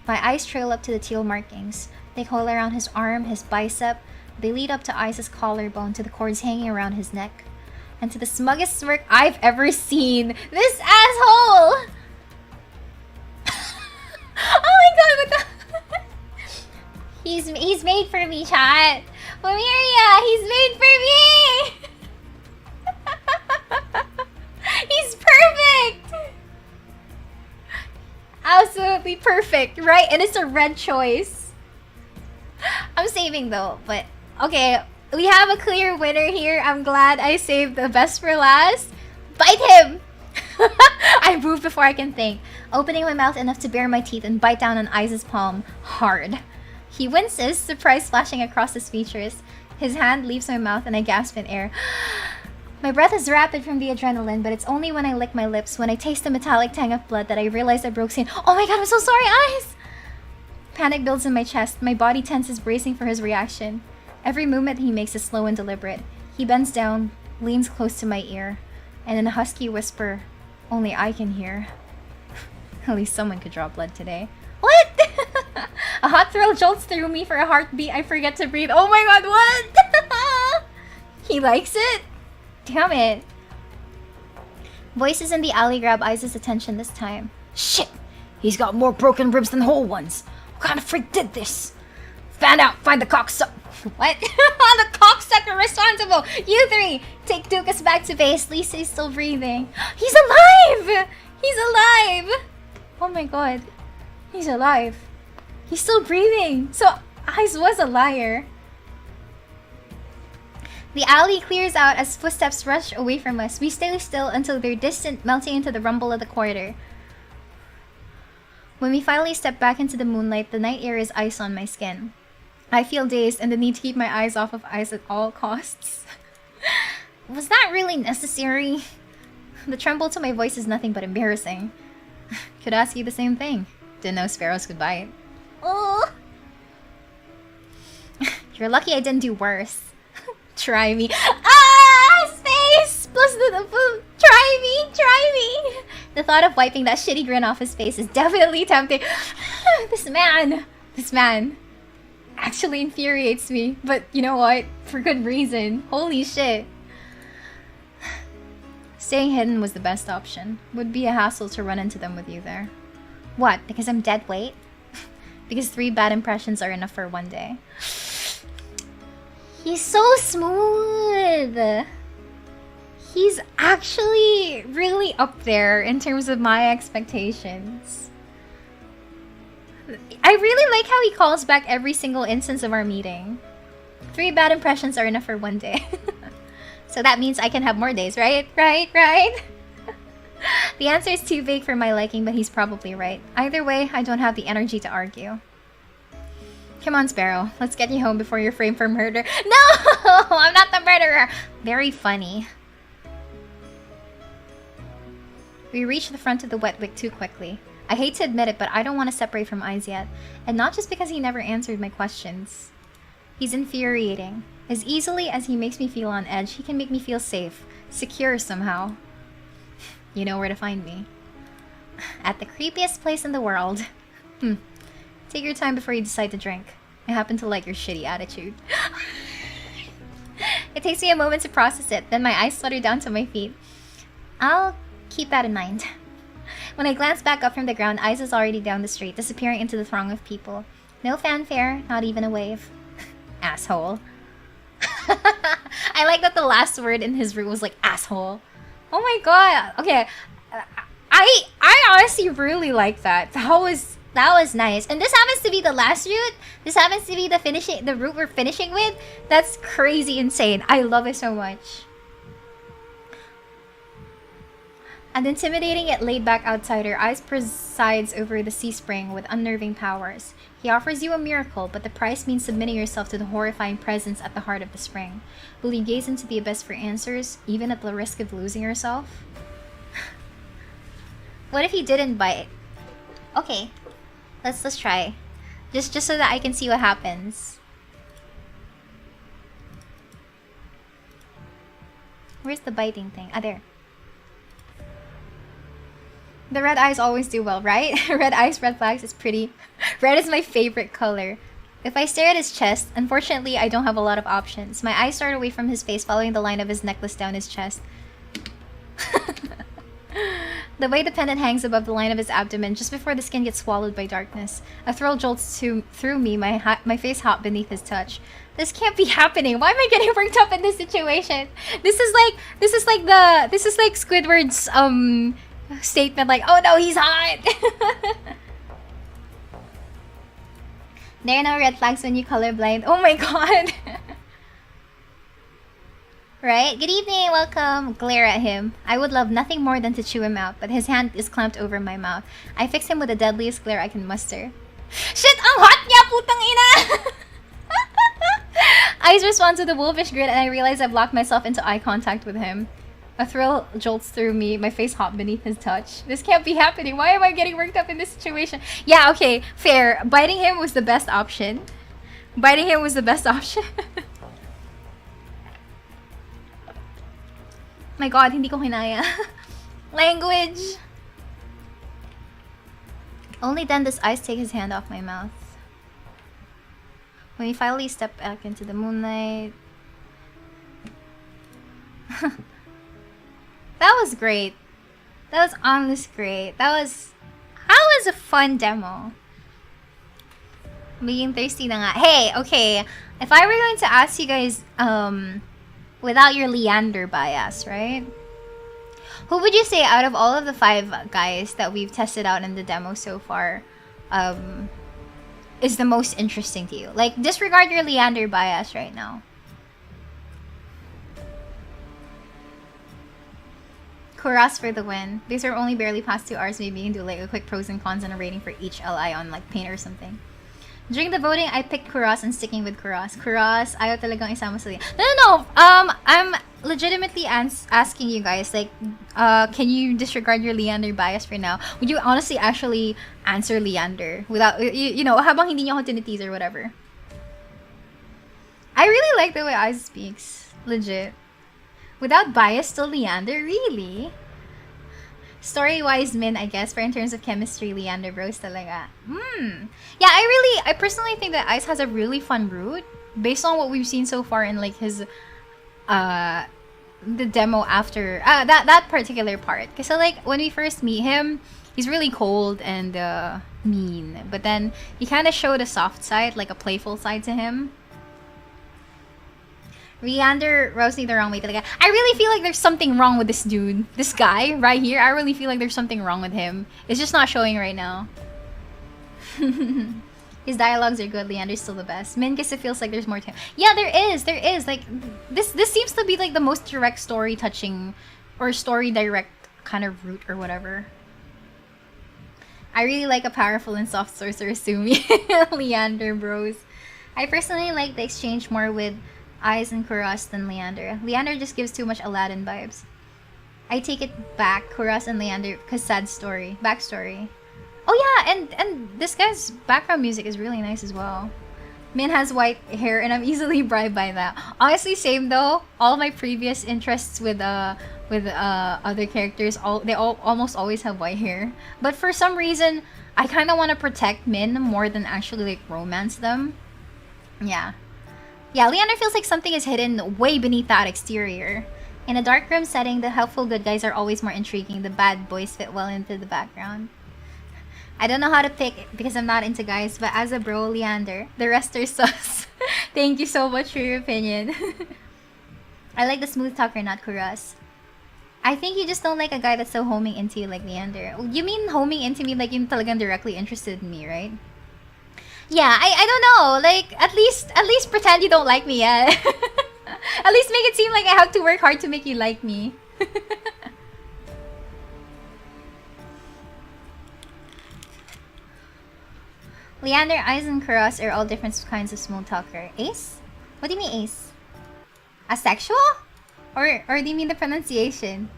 My eyes trail up to the teal markings. They coil around his arm, his bicep. They lead up to Eyes' collarbone, to the cords hanging around his neck. And to the smuggest smirk I've ever seen. This asshole! Oh my god, what the... He's made for me, chat. Miria, he's made for me! He's perfect! Absolutely perfect, right? And it's a red choice. I'm saving though, but okay. We have a clear winner here. I'm glad I saved the best for last. Bite him! I move before I can think, opening my mouth enough to bare my teeth and bite down on Ice's palm hard. He winces, surprise flashing across his features. His hand leaves my mouth and I gasp in air. My breath is rapid from the adrenaline, but it's only when I lick my lips, when I taste the metallic tang of blood, that I realize I broke skin. Oh my god, I'm so sorry, Ice! Panic builds in my chest. My body tenses, bracing for his reaction. Every movement he makes is slow and deliberate. He bends down, leans close to my ear, and in a husky whisper only I can hear. At least someone could draw blood today. What? A hot thrill jolts through me. For a heartbeat, I forget to breathe. Oh my god, what? He likes it? Damn it. Voices in the alley grab Ice's attention this time. Shit! He's got more broken ribs than whole ones. What kind of freak did this? Fan out! Find the cocksucker! What? The cocksucker responsible! You three! Take Dukas back to base. Lisa is still breathing. He's alive! He's alive! Oh my god. He's alive. He's still breathing. So Ice was a liar. The alley clears out as footsteps rush away from us. We stay still until they're distant, melting into the rumble of the corridor. When we finally step back into the moonlight, the night air is ice on my skin. I feel dazed and the need to keep my eyes off of Ice at all costs. Was that really necessary? The tremble to my voice is nothing but embarrassing. Could ask you the same thing. Didn't know sparrows could bite. Oh! You're lucky I didn't do worse. Try me. Ah! Space! Plus the try me! Try me! The thought of wiping that shitty grin off his face is definitely tempting. This man actually infuriates me. But you know what? For good reason. Holy shit. Staying hidden was the best option. Would be a hassle to run into them with you there. What? Because I'm dead weight? Because 3 bad impressions are enough for one day. He's so smooth. He's actually really up there in terms of my expectations. I really like how he calls back every single instance of our meeting. 3 bad impressions are enough for one day. So that means I can have more days, right? Right? The answer is too vague for my liking, but he's probably right. Either way, I don't have the energy to argue. Come on, Sparrow. Let's get you home before you're framed for murder. No! I'm not the murderer! Very funny. We reach the front of the wet wick too quickly. I hate to admit it, but I don't want to separate from Eyes yet. And not just because he never answered my questions. He's infuriating. As easily as he makes me feel on edge, he can make me feel safe. Secure somehow. You know where to find me. At the creepiest place in the world. Take your time before you decide to drink. I happen to like your shitty attitude. It takes me a moment to process it, then my eyes flutter down to my feet. I'll keep that in mind. When I glance back up from the ground, Eyes is already down the street, disappearing into the throng of people. No fanfare, not even a wave. Asshole. I like that the last word in his route was like asshole. Oh my god. Okay. I honestly really like that. That was nice. And this happens to be the last route. This happens to be the route we're finishing with. That's crazy insane. I love it so much. An intimidating yet laid-back outsider, Eyes presides over the sea spring with unnerving powers. He offers you a miracle, but the price means submitting yourself to the horrifying presence at the heart of the spring. Will you gaze into the abyss for answers, even at the risk of losing yourself? What if he didn't bite? Okay, let's try. Just so that I can see what happens. Where's the biting thing? Ah, there. The red eyes always do well, right? Red eyes, red flags is pretty. Red is my favorite color. If I stare at his chest, unfortunately I don't have a lot of options. My eyes start away from his face, following the line of his necklace down his chest. The way the pendant hangs above the line of his abdomen just before the skin gets swallowed by darkness. A thrill jolts through me, my face hot beneath his touch. This can't be happening. Why am I getting worked up in this situation? This is like Squidward's statement like, oh no, he's hot. There are no red flags when you colorblind. Oh my god. Right? Good evening, welcome. Glare at him. I would love nothing more than to chew him out, but his hand is clamped over my mouth. I fix him with the deadliest glare I can muster. Shit, ang hot niya, putang ina! Eyes respond to the wolfish grin and I realize I've locked myself into eye contact with him. A thrill jolts through me, my face hot beneath his touch. This can't be happening. Why am I getting worked up in this situation? Yeah, okay, fair. Biting him was the best option. Biting him was the best option. My god, hindi ko kinaya. Language! Only then does Ice take his hand off my mouth. When we finally step back into the moonlight... That was great. That was honestly great. That was a fun demo. Being thirsty na nga. Hey, okay. If I were going to ask you guys, without your Leander bias, right? Who would you say out of all of the 5 guys that we've tested out in the demo so far, is the most interesting to you? Like, disregard your Leander bias right now. Kuras for the win. These are only barely past 2 hours. Maybe you can do like a quick pros and cons and a rating for each LI on like Paint or something. During the voting, I picked Kuras and sticking with Kuras. Kuras, ayaw talagang isama sa Leander. No. I'm legitimately asking you guys, like, can you disregard your Leander bias for now? Would you honestly actually answer Leander without, you know, habang hindi niyo ako tinitease or whatever? I really like the way Ice speaks. Legit. Without bias, still Leander? Really? Story-wise, Min, I guess. For in terms of chemistry, Leander bros talaga. Yeah, I personally think that Ice has a really fun route. Based on what we've seen so far in like his, the demo after, that particular part. Kasi like, when we first meet him, he's really cold and mean. But then, he kind of showed a soft side, like a playful side to him. Leander rubs me the wrong way talaga. I really feel like there's something wrong with this dude. This guy right here. I really feel like there's something wrong with him. It's just not showing right now. His dialogues are good. Leander's still the best. Min kasi feels like there's more to him. Yeah, there is. Like, this seems to be like the most direct story touching or story direct kind of route or whatever. I really like a powerful and soft sorcerer Sumi. Leander bros. I personally like the exchange more with Eyes and Kuras than Leander. Leander just gives too much Aladdin vibes. I take it back, Kuras and Leander, because sad story. Backstory. Oh yeah, and this guy's background music is really nice as well. Min has white hair and I'm easily bribed by that. Honestly, same though. All my previous interests with other characters, they almost always have white hair. But for some reason, I kind of want to protect Min more than actually like romance them. Yeah. Yeah, Leander feels like something is hidden way beneath that exterior. In a dark room setting, the helpful good guys are always more intriguing. The bad boys fit well into the background. I don't know how to pick because I'm not into guys, but as a bro, Leander, the rest are sus. Thank you so much for your opinion. I like the smooth talker, not Kuras. I think you just don't like a guy that's so homing into you like Leander. You mean homing into me like you're talagang directly interested in me, right? Yeah, I don't know. Like, at least pretend you don't like me yet. At least make it seem like I have to work hard to make you like me. Leander, Eyes, and Kuras are all different kinds of smooth talker. Ace? What do you mean Ace? Asexual? Or do you mean the pronunciation?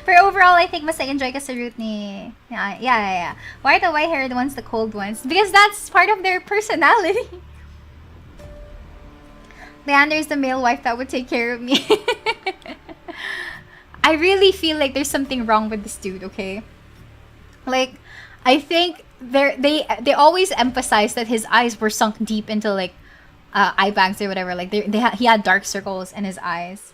But overall, I think mas enjoy ka sa route ni... Yeah. Why are the white-haired ones the cold ones? Because that's part of their personality. Leander's the male wife that would take care of me. I really feel like there's something wrong with this dude, okay? Like, I think they always emphasize that his eyes were sunk deep into like eye bags or whatever. Like he had dark circles in his eyes.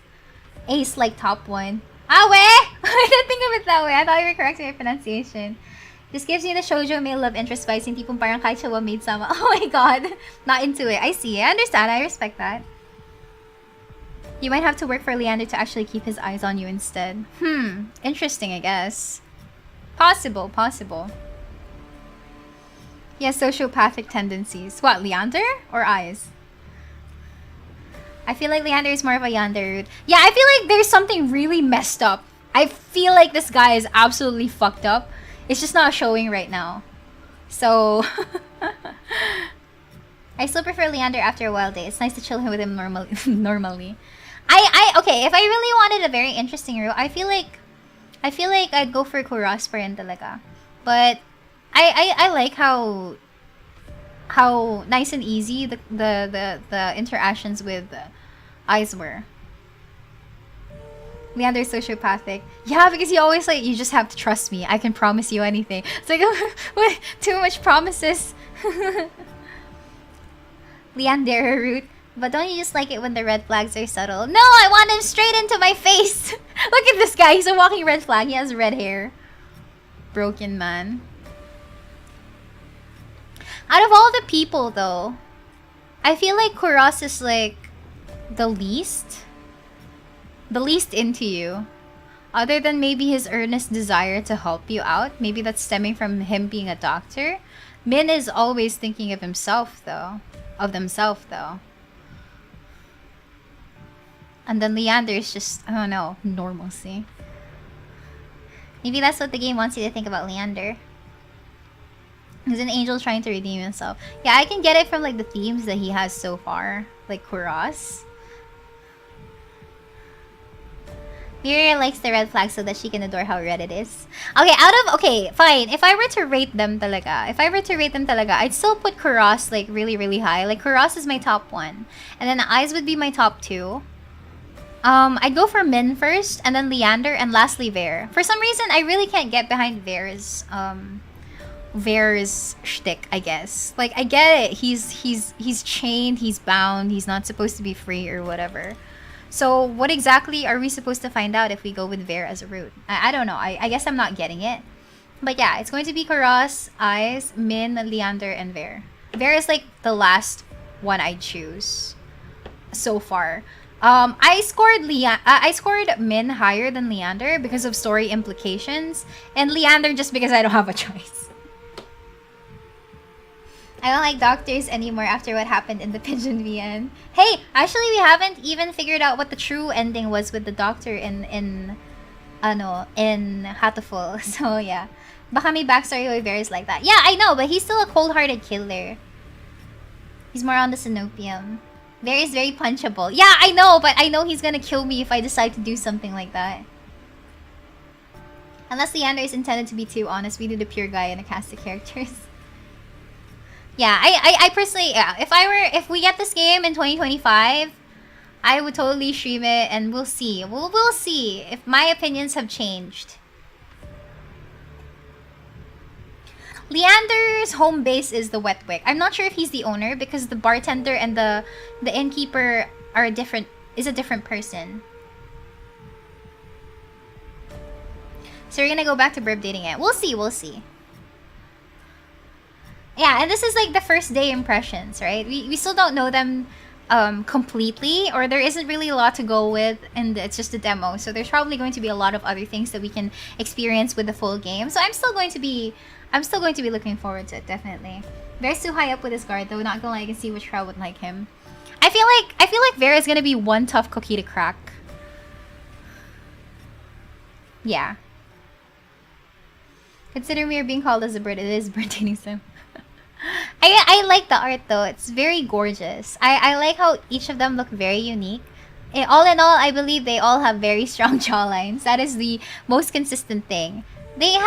Ace like top one. Awe! I didn't think of it that way. I thought you were correcting my pronunciation. This gives me the shoujo male love interest vibes, yung tipong parang kahit siya maid sama. Oh my god. Not into it. I see. I understand. I respect that. You might have to work for Leander to actually keep his eyes on you instead. Interesting, I guess. Possible, possible. He has sociopathic tendencies. What, Leander? Or eyes? I feel like Leander is more of a yandere route. Yeah, I feel like there's something really messed up. I feel like this guy is absolutely fucked up. It's just not showing right now. So... I still prefer Leander after a wild day. It's nice to chill with him normally. Okay, if I really wanted a very interesting route, I feel like I'd go for Kuras pa rin talaga. But I like how nice and easy the interactions with eyes were. Leander's sociopathic. Yeah, because he always like, you just have to trust me. I can promise you anything. It's like, what? Too much promises. Leander route. But don't you just like it when the red flags are subtle? No, I want him straight into my face. Look at this guy. He's a walking red flag. He has red hair. Broken man. Out of all the people, though, I feel like Kuras is like the least into you. Other than maybe his earnest desire to help you out. Maybe that's stemming from him being a doctor. Min is always thinking of himself, though. Of themselves, though. And then Leander is just, I don't know, normalcy. Maybe that's what the game wants you to think about Leander. He's an angel trying to redeem himself. Yeah, I can get it from like the themes that he has so far. Like Kuras. Miria likes the red flag so that she can adore how red it is. Okay, fine. If I were to rate them talaga, I'd still put Kuras like really, really high. Like Kuras is my top 1. And then Eyes would be my top 2. I'd go for Min first, and then Leander, and lastly Vera. For some reason, I really can't get behind Vera's shtick, I guess. Like, I get it. He's chained, he's bound, he's not supposed to be free or whatever. So, what exactly are we supposed to find out if we go with Vera as a route? I don't know. I guess I'm not getting it. But yeah, it's going to be Kuras, Eyes, Min, Leander, and Vera. Vera is like the last one I'd choose so far. I scored Min higher than Leander because of story implications, and Leander just because I don't have a choice. I don't like doctors anymore after what happened in the Pigeon VN. Hey, actually we haven't even figured out what the true ending was with the doctor in Hatoful. So yeah. Baka may backstory with Vera's like that. Yeah, I know, but he's still a cold-hearted killer. He's more on the Sinopium. Vera is very punchable. Yeah, I know, but I know he's gonna kill me if I decide to do something like that. Unless Leander is intended to be too honest, we need a pure guy and a cast of characters. Yeah, I personally, yeah, if we get this game in 2025, I would totally stream it, and we'll see. We'll see if my opinions have changed. Leander's home base is the Wet Wick. I'm not sure if he's the owner because the bartender and the innkeeper are a different person. So we're gonna go back to burb dating it. We'll see. Yeah, and this is like the first day impressions, right? We still don't know them completely, or there isn't really a lot to go with, and it's just a demo. So there's probably going to be a lot of other things that we can experience with the full game. So I'm still going to be looking forward to it, definitely. Vera's too high up with his guard, though. Not gonna lie, I can see which crowd would like him. I feel like Vera's gonna be one tough cookie to crack. Yeah. Consider me being called as a bird. It is bird dating sim. I like the art though. It's very gorgeous. I like how each of them look very unique. All in all, I believe they all have very strong jawlines. That is the most consistent thing. They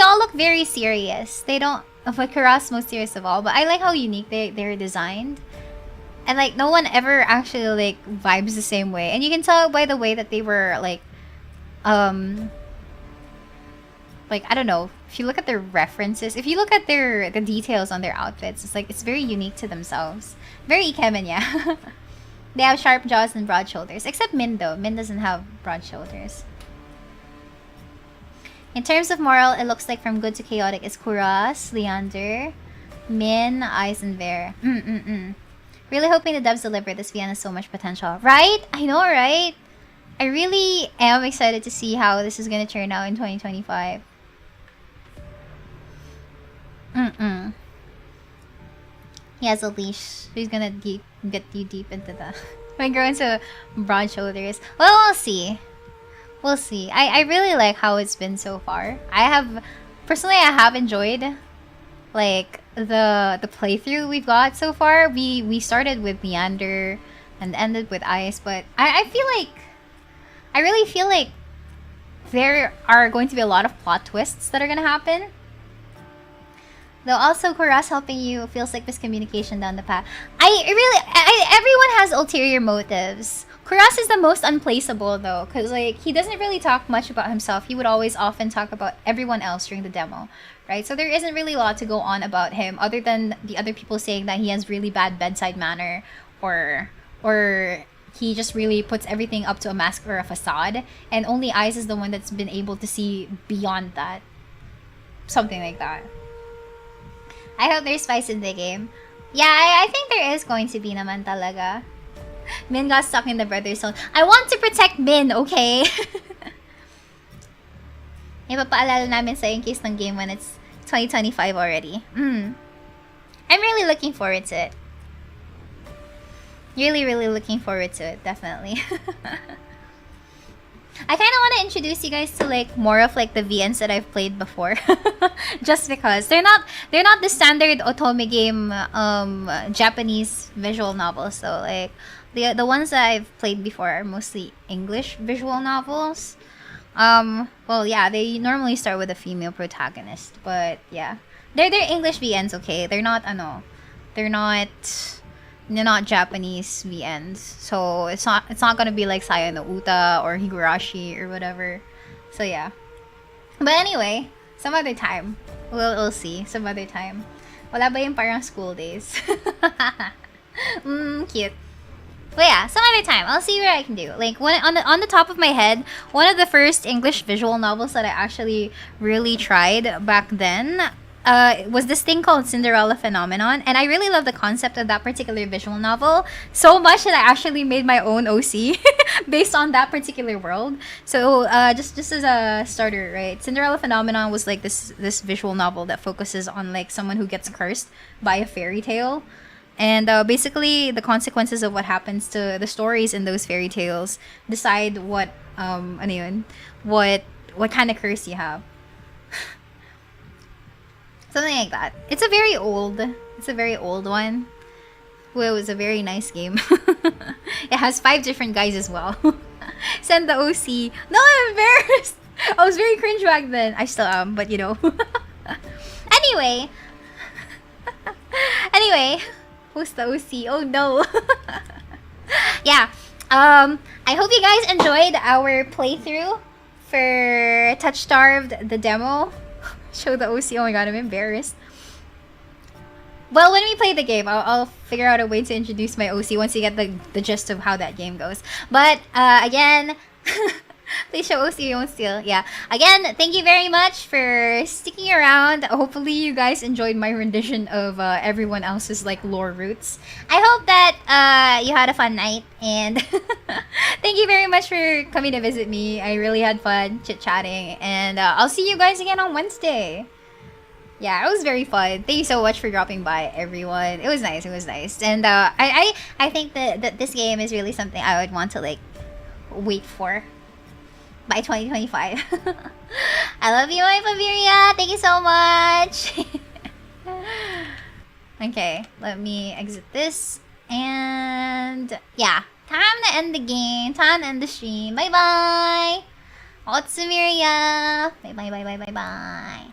all look very serious. They don't... But Kuras most serious of all. But I like how unique they're designed. And like, no one ever actually like vibes the same way. And you can tell by the way that they were like... Like, I don't know. If you look at their references... If you look at the details on their outfits, it's like, it's very unique to themselves. Very ikemen, yeah. They have sharp jaws and broad shoulders. Except Min though. Min doesn't have broad shoulders. In terms of moral, it looks like from good to chaotic is Kuras, Leander, Min, Ice, and Vera. Really hoping the devs deliver. This VN has so much potential. Right? I know, right? I really am excited to see how this is gonna turn out in 2025. He has a leash. He's gonna get you deep into the... Might grow into broad shoulders. Well, we'll see. We'll see. I really like how it's been so far. Personally, I have enjoyed like the playthrough we've got so far. We started with Meander and ended with Ice, but I really feel like there are going to be a lot of plot twists that are gonna happen. Though also Kuras helping you feels like miscommunication down the path. Everyone has ulterior motives. Kuras is the most unplaceable though, because like he doesn't really talk much about himself. He would always often talk about everyone else during the demo, right? So there isn't really a lot to go on about him other than the other people saying that he has really bad bedside manner or he just really puts everything up to a mask or a facade, and only Ice is the one that's been able to see beyond that. Something like that. I hope there's spice in the game. Yeah, I think there is going to be naman talaga. Min got stuck in the brother zone. I want to protect Min, okay? Ipapaalala namin sa in case ng game when it's 2025 already. I'm really looking forward to it. Really looking forward to it, definitely. I kind of want to introduce you guys to like more of like the VNs that I've played before, just because they're not the standard otome game Japanese visual novels. So like the ones that I've played before are mostly English visual novels. Well, yeah, they normally start with a female protagonist, but yeah, they're English VNs, okay? They're not Japanese VNs, so it's not gonna be like Saya no Uta or Higurashi or whatever. So yeah. But anyway, some other time. We'll see. Some other time. Wala ba yung parang school days? Cute. But yeah, some other time. I'll see what I can do. Like on the top of my head, one of the first English visual novels that I actually really tried back then was this thing called Cinderella Phenomenon, and I really love the concept of that particular visual novel so much that I actually made my own OC based on that particular world. So just as a starter, right? Cinderella Phenomenon was like this visual novel that focuses on like someone who gets cursed by a fairy tale, and basically the consequences of what happens to the stories in those fairy tales decide what what kind of curse you have. Something like that. It's a very old one. Well, it was a very nice game. It has 5 different guys as well. Send the OC. No, I'm embarrassed. I was very cringe back then. I still am, but you know. Anyway, who's the OC? Oh no. Yeah. I hope you guys enjoyed our playthrough for TOUCHSTARVED, the demo. Show the OC. Oh my god, I'm embarrassed. Well, when we play the game, I'll figure out a way to introduce my OC once you get the gist of how that game goes. But again, please show OC, you won't steal. Yeah. Again, thank you very much for sticking around. Hopefully you guys enjoyed my rendition of everyone else's like lore roots. I hope that you had a fun night, and thank you very much for coming to visit me. I really had fun chit-chatting, and I'll see you guys again on Wednesday. Yeah, it was very fun. Thank you so much for dropping by, everyone. It was nice. And I think that this game is really something I would want to like wait for by 2025. I love you, my Miria. Thank you so much. Okay, let me exit this. And yeah, time to end the game. Time to end the stream. Bye bye. Otsu Miria. Bye bye.